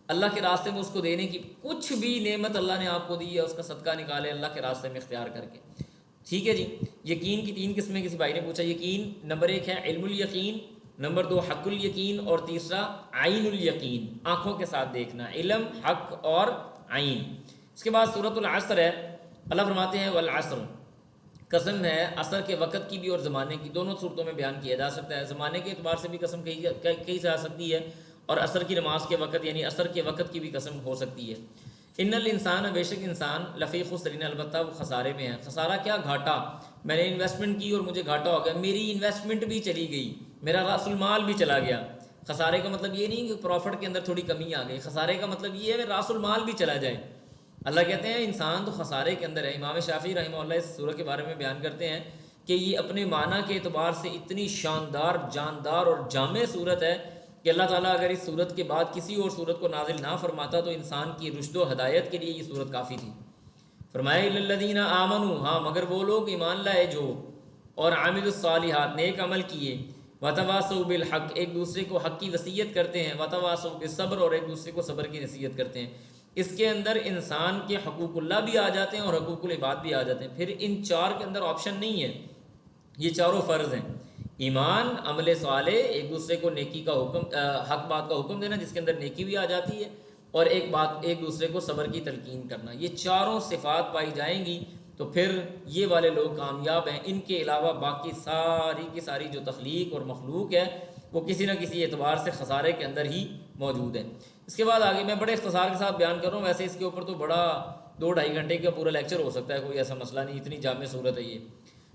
اللہ کے راستے میں اس کو دینے کی. کچھ بھی نعمت اللہ نے آپ کو دی ہے اس کا صدقہ نکالے اللہ کے راستے میں اختیار کر کے. ٹھیک ہے جی. یقین کی 3 قسمیں کسی بھائی نے پوچھا. یقین نمبر 1 ہے علم الیقین، نمبر 2 حق الیقین، اور تیسرا عین الیقین، آنکھوں کے ساتھ دیکھنا، علم، حق اور عین. اس کے بعد سورۃ العصر ہے. اللہ فرماتے ہیں والعصر، قسم ہے عصر کے وقت کی بھی اور زمانے کی. دونوں صورتوں میں بیان کیا جا سکتا ہے. زمانے کے اعتبار سے بھی قسم کہی جا سکتی ہے، اور عصر کی نماز کے وقت یعنی عصر کے وقت کی بھی قسم ہو سکتی ہے. ان الانسان، بے شک انسان، لفی خسر، البتہ وہ خسارے میں ہے. خسارہ کیا؟ گھاٹا. میں نے انویسٹمنٹ کی اور مجھے گھاٹا ہو گیا، میری انویسٹمنٹ بھی چلی گئی، میرا راس المال بھی چلا گیا. خسارے کا مطلب یہ نہیں کہ پروفٹ کے اندر تھوڑی کمی آ گئی، خسارے کا مطلب یہ ہے کہ راس المال بھی چلا جائے. اللہ کہتے ہیں انسان تو خسارے کے اندر ہے. امام شافعی رحمہ اللہ اس سورہ کے بارے میں بیان کرتے ہیں کہ یہ اپنے معنی کے اعتبار سے اتنی شاندار، جاندار اور جامع صورت ہے کہ اللہ تعالیٰ اگر اس صورت کے بعد کسی اور صورت کو نازل نہ فرماتا تو انسان کی رشد و ہدایت کے لیے یہ صورت کافی تھی. فرمایا الا الذین آمنوا، ہاں مگر وہ لوگ ایمان لائے جو، اور عاملوا الصالحات، نیک عمل کیے، وتواصوا بالحق، ایک دوسرے کو حق کی وصیت کرتے ہیں، وتواصوا بالصبر، اور ایک دوسرے کو صبر کی نصیحت کرتے ہیں. اس کے اندر انسان کے حقوق اللہ بھی آ جاتے ہیں اور حقوق العباد بھی آ جاتے ہیں. پھر ان 4 کے اندر آپشن نہیں ہے، یہ چاروں فرض ہیں: ایمان، عمل صالح، ایک دوسرے کو نیکی کا حکم، حق بات کا حکم دینا جس کے اندر نیکی بھی آ جاتی ہے، اور ایک دوسرے کو صبر کی تلقین کرنا. یہ چاروں صفات پائی جائیں گی تو پھر یہ والے لوگ کامیاب ہیں. ان کے علاوہ باقی ساری کی ساری جو تخلیق اور مخلوق ہے وہ کسی نہ کسی اعتبار سے خسارے کے اندر ہی موجود ہے. اس کے بعد آگے میں بڑے اختصار کے ساتھ بیان کر رہا ہوں، ویسے اس کے اوپر تو بڑا 2-2.5 گھنٹے کا پورا لیکچر ہو سکتا ہے، کوئی ایسا مسئلہ نہیں، اتنی جامع صورت ہے یہ.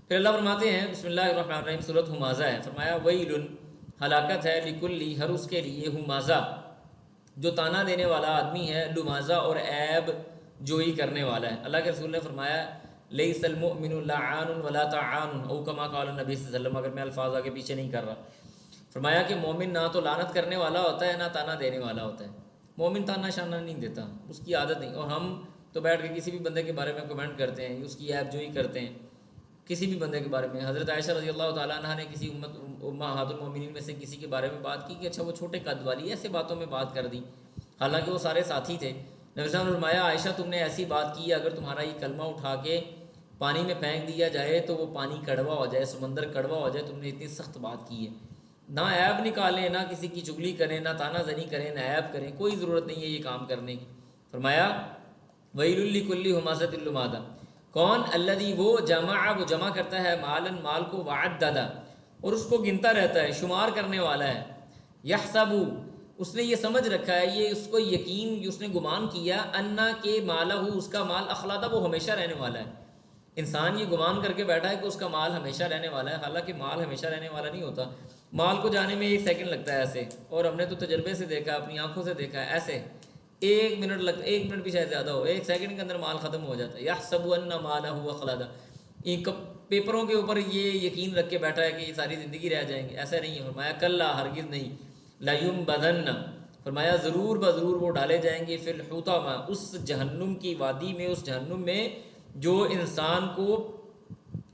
پھر اللہ فرماتے ہیں بسم اللہ الرحمن الرحیم، سورۃ ہمازہ ہے. فرمایا ویل، ہلاکت ہے، لکل، ہر اس کے لیے، ہمازہ جو تانا دینے والا آدمی ہے، لمازہ اور عیب جوئی کرنے والا ہے. اللہ کے رسول نے فرمایا لیس المؤمن لعان ولا طعان، او کما قال النبی صلی اللہ علیہ وسلم، اگر میں الفاظ آگے پیچھے نہیں کر رہا. فرمایا کہ مومن نہ تو لعنت کرنے والا ہوتا ہے نہ تانا دینے والا ہوتا ہے. مومن تانا شانہ نہیں دیتا، اس کی عادت نہیں. اور ہم تو بیٹھ کے کسی بھی بندے کے بارے میں کمنٹ کرتے ہیں، اس کی عیب جوئی کرتے ہیں کسی بھی بندے کے بارے میں. حضرت عائشہ رضی اللہ تعالیٰ عنہ نے کسی امہات المومنین میں سے کسی کے بارے میں بات کی کہ اچھا وہ چھوٹے قد والی، ایسے باتوں میں بات کر دی، حالانکہ وہ سارے ساتھی تھے. نبی صلی اللہ علیہ وسلم نے فرمایا عائشہ تم نے ایسی بات کی، اگر تمہارا یہ کلمہ اٹھا کے پانی میں پھینک دیا جائے تو وہ پانی کڑوا ہو جائے، سمندر کڑوا ہو جائے، تم نے اتنی سخت بات کی ہے. نہ عیب نکالیں، نہ کسی کی چگلی کریں، نہ تانا زنی کریں، نہ عیب کریں، کوئی ضرورت نہیں ہے یہ کام کرنے کی. فرمایا ویل لکل ہمازۃ لمازہ، کون؟ الذی، وہ، وہ جمع کرتا ہے، مالن، مال کو، وعددہ، اور اس کو گنتا رہتا ہے، شمار کرنے والا ہے. یحسب، اس نے یہ سمجھ رکھا ہے، یہ اس کو یقین، اس نے گمان کیا، انا کہ مالہ، اس کا مال، اخلادہ، وہ ہمیشہ رہنے والا ہے. انسان یہ گمان کر کے بیٹھا ہے کہ اس کا مال ہمیشہ رہنے والا ہے، حالانکہ مال ہمیشہ رہنے والا نہیں ہوتا. مال کو جانے میں 1 سیکنڈ لگتا ہے ایسے، اور ہم نے تو تجربے سے دیکھا، اپنی آنکھوں سے دیکھا ہے، ایسے 1 منٹ لگتا ہے، 1 منٹ بھی شاید زیادہ ہو، 1 سیکنڈ کے اندر مال ختم ہو جاتا ہے. یحسب ان مالہ اخلدہ، پیپروں کے اوپر یہ یقین رکھ کے بیٹھا ہے کہ یہ ساری زندگی رہ جائیں گے، ایسا نہیں ہے. فرمایا کلا، ہرگز نہیں، لینبذن، فرمایا ضرور بضرور وہ ڈالے جائیں گے فی الحطمہ، اس جہنم کی وادی میں، اس جہنم میں جو انسان کو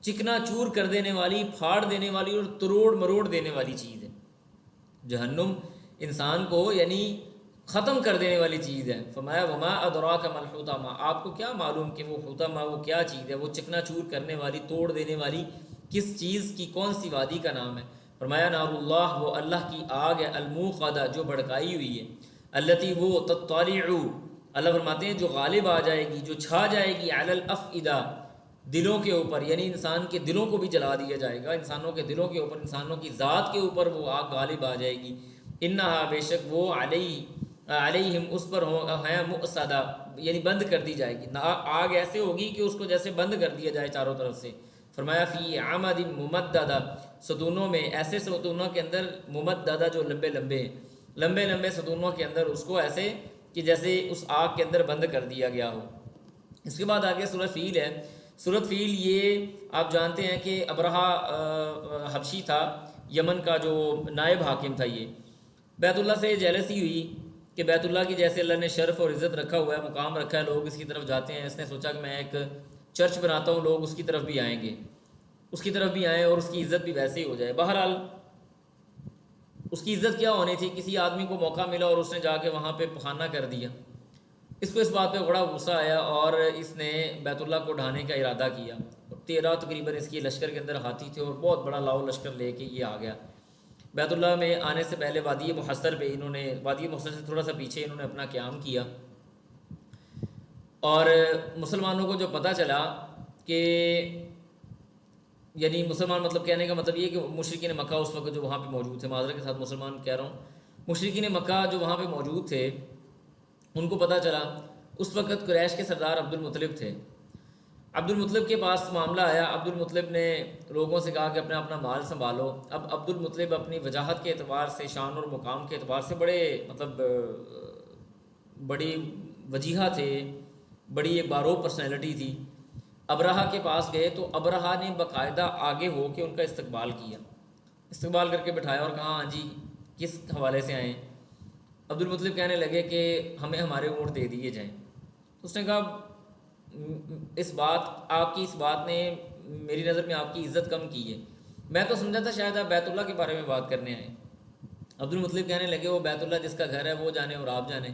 چکنا چور کر دینے والی، پھاڑ دینے والی اور تروڑ مروڑ دینے والی چیز ہے۔ جہنم انسان کو یعنی ختم کر دینے والی چیز ہے۔ فرمایا وما ادراک ما الحطمہ، آپ کو کیا معلوم کہ وہ حطمہ وہ کیا چیز ہے، وہ چکنا چور کرنے والی، توڑ دینے والی کس چیز کی، کون سی وادی کا نام ہے؟ فرمایا نار اللہ، وہ اللہ کی آگ ہے، الموقدہ جو بھڑکائی ہوئی ہے، التی وہ تطلع، اللہ فرماتے ہیں جو غالب آ جائے گی، جو چھا جائے گی، علی الافئدہ دلوں کے اوپر، یعنی انسان کے دلوں کو بھی جلا دیا جائے گا، انسانوں کے دلوں کے اوپر، انسانوں کی ذات کے اوپر وہ آگ غالب آ جائے گی۔ انہا بے شک وہ علیہم اس پر ہے مؤصدہ، یعنی بند کر دی جائے گی، آگ ایسے ہوگی کہ اس کو جیسے بند کر دیا جائے چاروں طرف سے۔ فرمایا فی عمد ممددہ، ستونوں میں، ایسے ستونوں کے اندر، ممددہ جو لمبے لمبے ہیں، لمبے لمبے ستونوں کے اندر اس کو ایسے کہ جیسے اس آگ کے اندر بند کر دیا گیا ہو۔ اس کے بعد آگے سورۃ فیل ہے۔ سورۃ فیل یہ آپ جانتے ہیں کہ ابرہہ حبشی تھا، یمن کا جو نائب حاکم تھا، یہ بیت اللہ سے جیلسی ہوئی کہ بیت اللہ کی جیسے اللہ نے شرف اور عزت رکھا ہوا ہے، مقام رکھا ہے، لوگ اس کی طرف جاتے ہیں، اس نے سوچا کہ میں ایک چرچ بناتا ہوں، لوگ اس کی طرف بھی آئیں گے، اس کی طرف بھی آئیں اور اس کی عزت بھی ویسے ہی ہو جائے۔ بہرحال اس کی عزت کیا ہونی تھی، کسی آدمی کو موقع ملا اور اس نے جا کے وہاں پہ پخانہ کر دیا۔ اس کو اس بات پہ بڑا غصہ آیا اور اس نے بیت اللہ کو ڈھانے کا ارادہ کیا۔ 13 تقریباً اس کی لشکر کے اندر ہاتھی تھے اور بہت بڑا لاؤ لشکر لے کے یہ آ گیا۔ بیت اللہ میں آنے سے پہلے وادی محصر پہ انہوں نے، وادی محصر سے تھوڑا سا پیچھے انہوں نے اپنا قیام کیا، اور مسلمانوں کو جو پتہ چلا کہ، یعنی مسلمان مطلب کہنے کا مطلب یہ کہ مشرکین مکہ اس وقت جو وہاں پہ موجود تھے، معذرت کے ساتھ مسلمان کہہ رہا ہوں، مشرکین مکہ جو وہاں پہ موجود تھے، ان کو پتہ چلا۔ اس وقت قریش کے سردار عبد المطلب تھے۔ عبد المطلب کے پاس معاملہ آیا، عبد المطلب نے لوگوں سے کہا کہ اپنا اپنا مال سنبھالو۔ اب عبد المطلب اپنی وجاہت کے اعتبار سے، شان اور مقام کے اعتبار سے بڑے مطلب بڑی وجیحہ تھے، بڑی ایک بارو پرسنالٹی تھی۔ ابرہہ کے پاس گئے تو ابرہہ نے باقاعدہ آگے ہو کے ان کا استقبال کیا، استقبال کر کے بٹھایا اور کہا ہاں جی کس حوالے سے آئیں؟ عبد المطلب کہنے لگے کہ ہمیں ہمارے اونٹ دے دیے جائیں۔ اس نے کہا آپ کی اس بات نے میری نظر میں آپ کی عزت کم کی ہے، میں تو سمجھا تھا شاید آپ بیت اللہ کے بارے میں بات کرنے آئے۔ عبد المطلب کہنے لگے وہ بیت اللہ جس کا گھر ہے وہ جانے اور آپ جانے،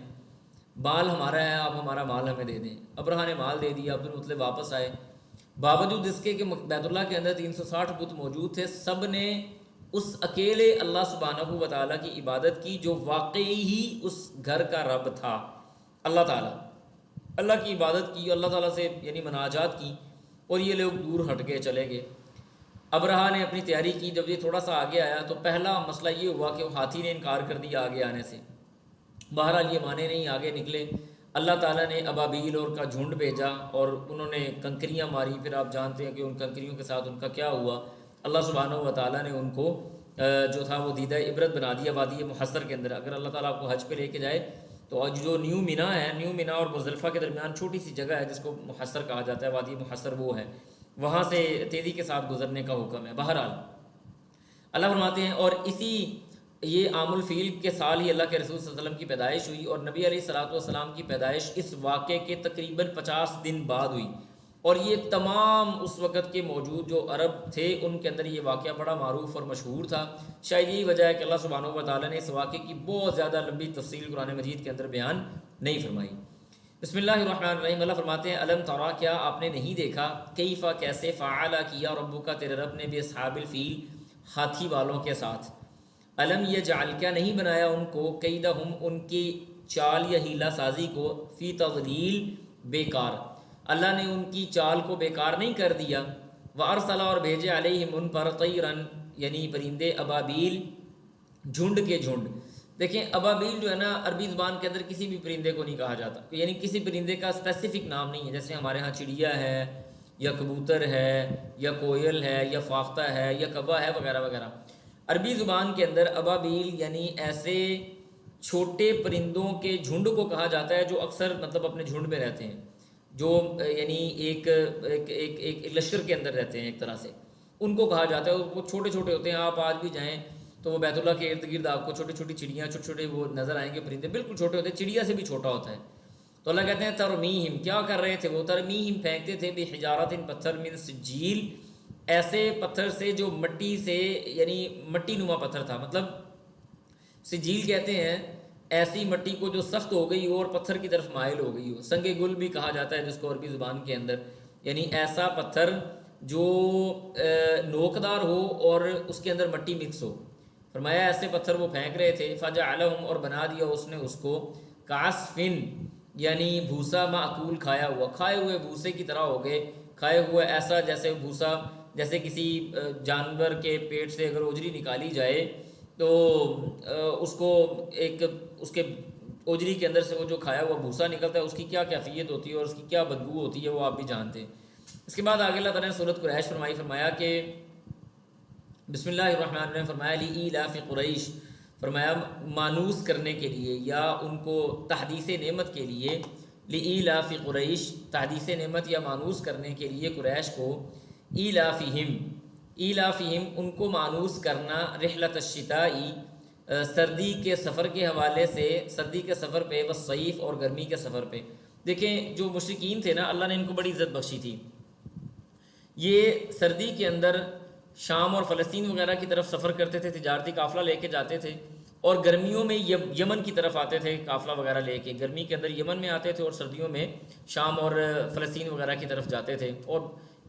مال ہمارا ہے، آپ ہمارا مال ہمیں دے دیں۔ ابرہہ نے مال دے دیا، عبد المطلب واپس آئے، باوجود اس کے کہ بیت اللہ کے اندر 360 بت موجود تھے، سب نے اس اکیلے اللہ سبحانہ و تعالیٰ کی عبادت کی جو واقعی ہی اس گھر کا رب تھا، اللہ تعالیٰ۔ اللہ کی عبادت کی، اللہ تعالیٰ سے یعنی مناجات کی، اور یہ لوگ دور ہٹ کے چلے گئے۔ ابرہہ نے اپنی تیاری کی، جب یہ تھوڑا سا آگے آیا تو پہلا مسئلہ یہ ہوا کہ وہ ہاتھی نے انکار کر دیا آگے آنے سے۔ بہرحال یہ مانے نہیں، آگے نکلے۔ اللہ تعالیٰ نے ابابیل اور کا جھنڈ بھیجا اور انہوں نے کنکریاں ماری، پھر آپ جانتے ہیں کہ ان کنکریوں کے ساتھ ان کا کیا ہوا۔ اللہ سبحانہ و تعالیٰ نے ان کو جو تھا وہ دیدہ عبرت بنا دیا وادی محصر کے اندر۔ اگر اللہ تعالیٰ آپ کو حج پہ لے کے جائے تو جو نیو مینا ہے، نیو مینا اور مزدلفہ کے درمیان چھوٹی سی جگہ ہے جس کو محصر کہا جاتا ہے، وادی محصر وہ ہے، وہاں سے تیزی کے ساتھ گزرنے کا حکم ہے۔ بہرحال اللہ فرماتے ہیں اور اسی یہ عام الفیل کے سال ہی اللہ کے رسول صلی اللہ علیہ وسلم کی پیدائش ہوئی، اور نبی علیہ الصلوۃ والسلام کی پیدائش اس واقعے کے تقریباً 50 دن بعد ہوئی، اور یہ تمام اس وقت کے موجود جو عرب تھے ان کے اندر یہ واقعہ بڑا معروف اور مشہور تھا۔ شاید یہی وجہ ہے کہ اللہ سبحانہ و تعالیٰ نے اس واقعے کی بہت زیادہ لمبی تفصیل قرآن مجید کے اندر بیان نہیں فرمائی۔ بسم اللہ الرحمن الرحیم، اللہ فرماتے ہیں الم ترا، کیا آپ نے نہیں دیکھا، کیفا کیسے، فعل کیا ربک تیرے رب نے، باصحاب الفیل ہاتھی والوں کے ساتھ، علم یجعل کیا نہیں بنایا ان کو، کیدہم ان کی چال یا ہیلا سازی کو، فی تضلیل بیکار، اللہ نے ان کی چال کو بیکار نہیں کر دیا، وارسل اور بھیجے علیہم ان پر، طیرن یعنی پرندے، ابابیل جھنڈ کے جھنڈ۔ دیکھیں ابابیل جو ہے نا عربی زبان کے اندر کسی بھی پرندے کو نہیں کہا جاتا، یعنی کسی پرندے کا اسپیسیفک نام نہیں ہے، جیسے ہمارے ہاں چڑیا ہے یا کبوتر ہے یا کوئل ہے یا فاختہ ہے یا کوا ہے وغیرہ وغیرہ۔ عربی زبان کے اندر ابابیل یعنی ایسے چھوٹے پرندوں کے جھنڈ کو کہا جاتا ہے جو اکثر مطلب اپنے جھنڈ میں رہتے ہیں، جو یعنی ایک لشکر کے اندر رہتے ہیں، ایک طرح سے ان کو کہا جاتا ہے۔ وہ چھوٹے چھوٹے ہوتے ہیں، آپ آج بھی جائیں تو وہ بیت اللہ کے ارد گرد آپ کو چھوٹی چھوٹی چڑیاں، چھوٹے چھوٹے وہ نظر آئیں گے پرندے، بالکل چھوٹے ہوتے ہیں، چڑیا سے بھی چھوٹا ہوتا ہے. تو اللہ کہتے ہیں ترمیہم، کیا کر رہے تھے وہ؟ ترمیہم پھینکتے تھے بحجارۃ پتھر، من سجیل، ایسے پتھر سے جو مٹی سے، یعنی مٹی نما پتھر تھا. مطلب سجیل کہتے ہیں ایسی مٹی کو جو سخت ہو گئی ہو اور پتھر کی طرف مائل ہو گئی ہو. سنگ گل بھی کہا جاتا ہے جس کو عربی زبان کے اندر، یعنی ایسا پتھر جو نوکدار ہو اور اس کے اندر مٹی مکس ہو. فرمایا ایسے پتھر وہ پھینک رہے تھے. فجعلہم، اور بنا دیا اس نے اس کو، کعصفن، یعنی بھوسا معقول، کھایا ہوا، کھائے ہوئے بھوسے کی طرح ہو گئے. کھائے ہوئے ایسا جیسے بھوسا، جیسے کسی جانور کے پیٹ سے اگر اوجری نکالی جائے تو اس کو ایک اس کے اوجری کے اندر سے وہ جو کھایا ہوا بھوسا نکلتا ہے، اس کی کیا کیفیت ہوتی ہے اور اس کی کیا بدبو ہوتی ہے وہ آپ بھی جانتے ہیں. اس کے بعد آگے اللہ تعالیٰ نے سورۃ قریش فرمایا کہ بسم اللہ الرحمن الرحیم، فرمایا لإیلاف قریش، فرمایا مانوس کرنے کے لیے یا ان کو تحدیث نعمت کے لیے، لإیلاف قریش، تحدیث نعمت یا مانوس کرنے کے لیے قریش کو، ایلافہم ان کو مانوس کرنا، رحلت الشتائی، سردی کے سفر کے حوالے سے، سردی کے سفر پہ، والصیف، اور گرمی کے سفر پہ. دیکھیں جو مشرکین تھے نا، اللہ نے ان کو بڑی عزت بخشی تھی. یہ سردی کے اندر شام اور فلسطین وغیرہ کی طرف سفر کرتے تھے، تجارتی قافلہ لے کے جاتے تھے، اور گرمیوں میں یمن کی طرف آتے تھے قافلہ وغیرہ لے کے. گرمی کے اندر یمن میں آتے تھے اور سردیوں میں شام اور فلسطین وغیرہ کی طرف جاتے تھے، اور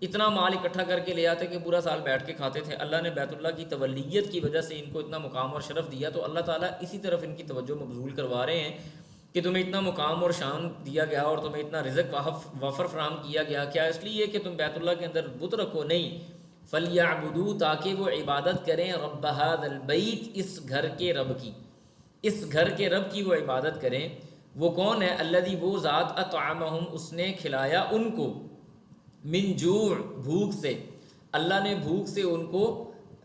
اتنا مال اکٹھا کر کے لے آتے کہ پورا سال بیٹھ کے کھاتے تھے. اللہ نے بیت اللہ کی تولیت کی وجہ سے ان کو اتنا مقام اور شرف دیا، تو اللہ تعالیٰ اسی طرف ان کی توجہ مبذول کروا رہے ہیں کہ تمہیں اتنا مقام اور شان دیا گیا اور تمہیں اتنا رزق وافر فراہم کیا گیا. کیا اس لیے کہ تم بیت اللہ کے اندر بت رکھو؟ نہیں. فَلْيَعْبُدُوا، تاکہ وہ عبادت کریں، رَبَّ هَذَا الْبَيْتِ، اس گھر کے رب کی، اس گھر کے رب کی وہ عبادت کریں. وہ کون ہے؟ الذی، وہ ذات، اطعمہم، اس نے کھلایا ان کو، من جوع، بھوک سے. اللہ نے بھوک سے ان کو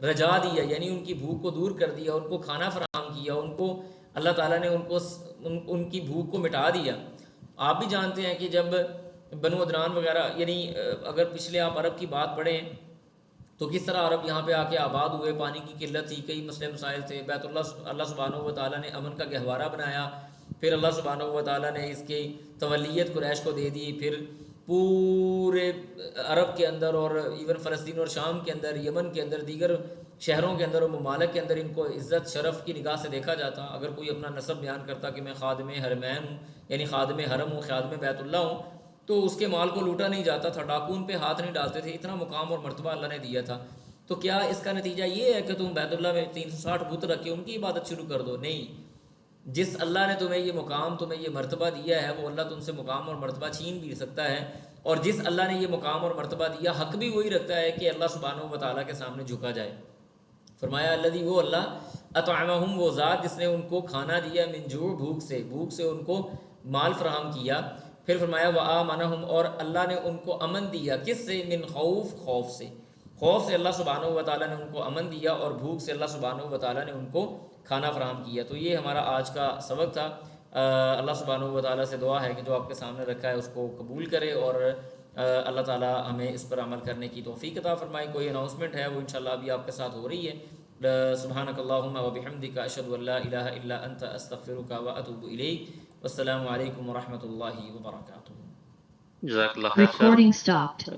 رجا دیا، یعنی ان کی بھوک کو دور کر دیا، ان کو کھانا فراہم کیا، ان کو اللہ تعالیٰ نے ان کی بھوک کو مٹا دیا. آپ بھی جانتے ہیں کہ جب بنو عدنان وغیرہ، یعنی اگر پچھلے آپ عرب کی بات پڑھیں تو کس طرح عرب یہاں پہ آ کے آباد ہوئے، پانی کی قلت تھی، کئی مسئلے مسائل تھے. بیت اللہ سبحانہ و تعالیٰ نے امن کا گہوارہ بنایا، پھر اللہ سبحانہ و تعالیٰ نے اس کی تولیت قریش کو دے دی، پھر پورے عرب کے اندر اور ایون فلسطین اور شام کے اندر، یمن کے اندر، دیگر شہروں کے اندر اور ممالک کے اندر ان کو عزت شرف کی نگاہ سے دیکھا جاتا. اگر کوئی اپنا نسب بیان کرتا کہ میں خادم حرمین ہوں، یعنی خادم حرم ہوں، خادم بیت اللہ ہوں، تو اس کے مال کو لوٹا نہیں جاتا تھا، ڈاکون پہ ہاتھ نہیں ڈالتے تھے. اتنا مقام اور مرتبہ اللہ نے دیا تھا. تو کیا اس کا نتیجہ یہ ہے کہ تم بیت اللہ میں 360 بت رکھ کے ان کی عبادت شروع کر دو؟ نہیں. جس اللہ نے تمہیں یہ مقام، تمہیں یہ مرتبہ دیا ہے، وہ اللہ تم سے مقام اور مرتبہ چھین بھی سکتا ہے. اور جس اللہ نے یہ مقام اور مرتبہ دیا، حق بھی وہی رکھتا ہے کہ اللہ سبحانہ و تعالیٰ کے سامنے جھکا جائے. فرمایا الذی، وہ اللہ، اطعمہم، وہ ذات جس نے ان کو کھانا دیا، من جوع، بھوک سے ان کو مال فراہم کیا. پھر فرمایا وآمنہم، اور اللہ نے ان کو امن دیا. کس سے؟ من خوف، خوف سے. خوف سے اللہ سبحانہ و تعالیٰ نے ان کو امن دیا، اور بھوک سے اللہ سبحانہ و تعالیٰ نے ان کو کھانا فراہم کیا. تو یہ ہمارا آج کا سبق تھا. اللہ سبحانہ و تعالیٰ سے دعا ہے کہ جو آپ کے سامنے رکھا ہے اس کو قبول کرے، اور اللہ تعالیٰ ہمیں اس پر عمل کرنے کی توفیق عطا فرمائے. کوئی اناؤنسمنٹ ہے وہ انشاءاللہ ابھی آپ کے ساتھ ہو رہی ہے. سبحانک اللہم وبحمدک، اشہد ان لا الہ الا انت، استغفرک واتوب الیک. والسلام علیکم ورحمۃ اللہ وبرکاتہ. جزاک اللہ خیر. Recording stopped.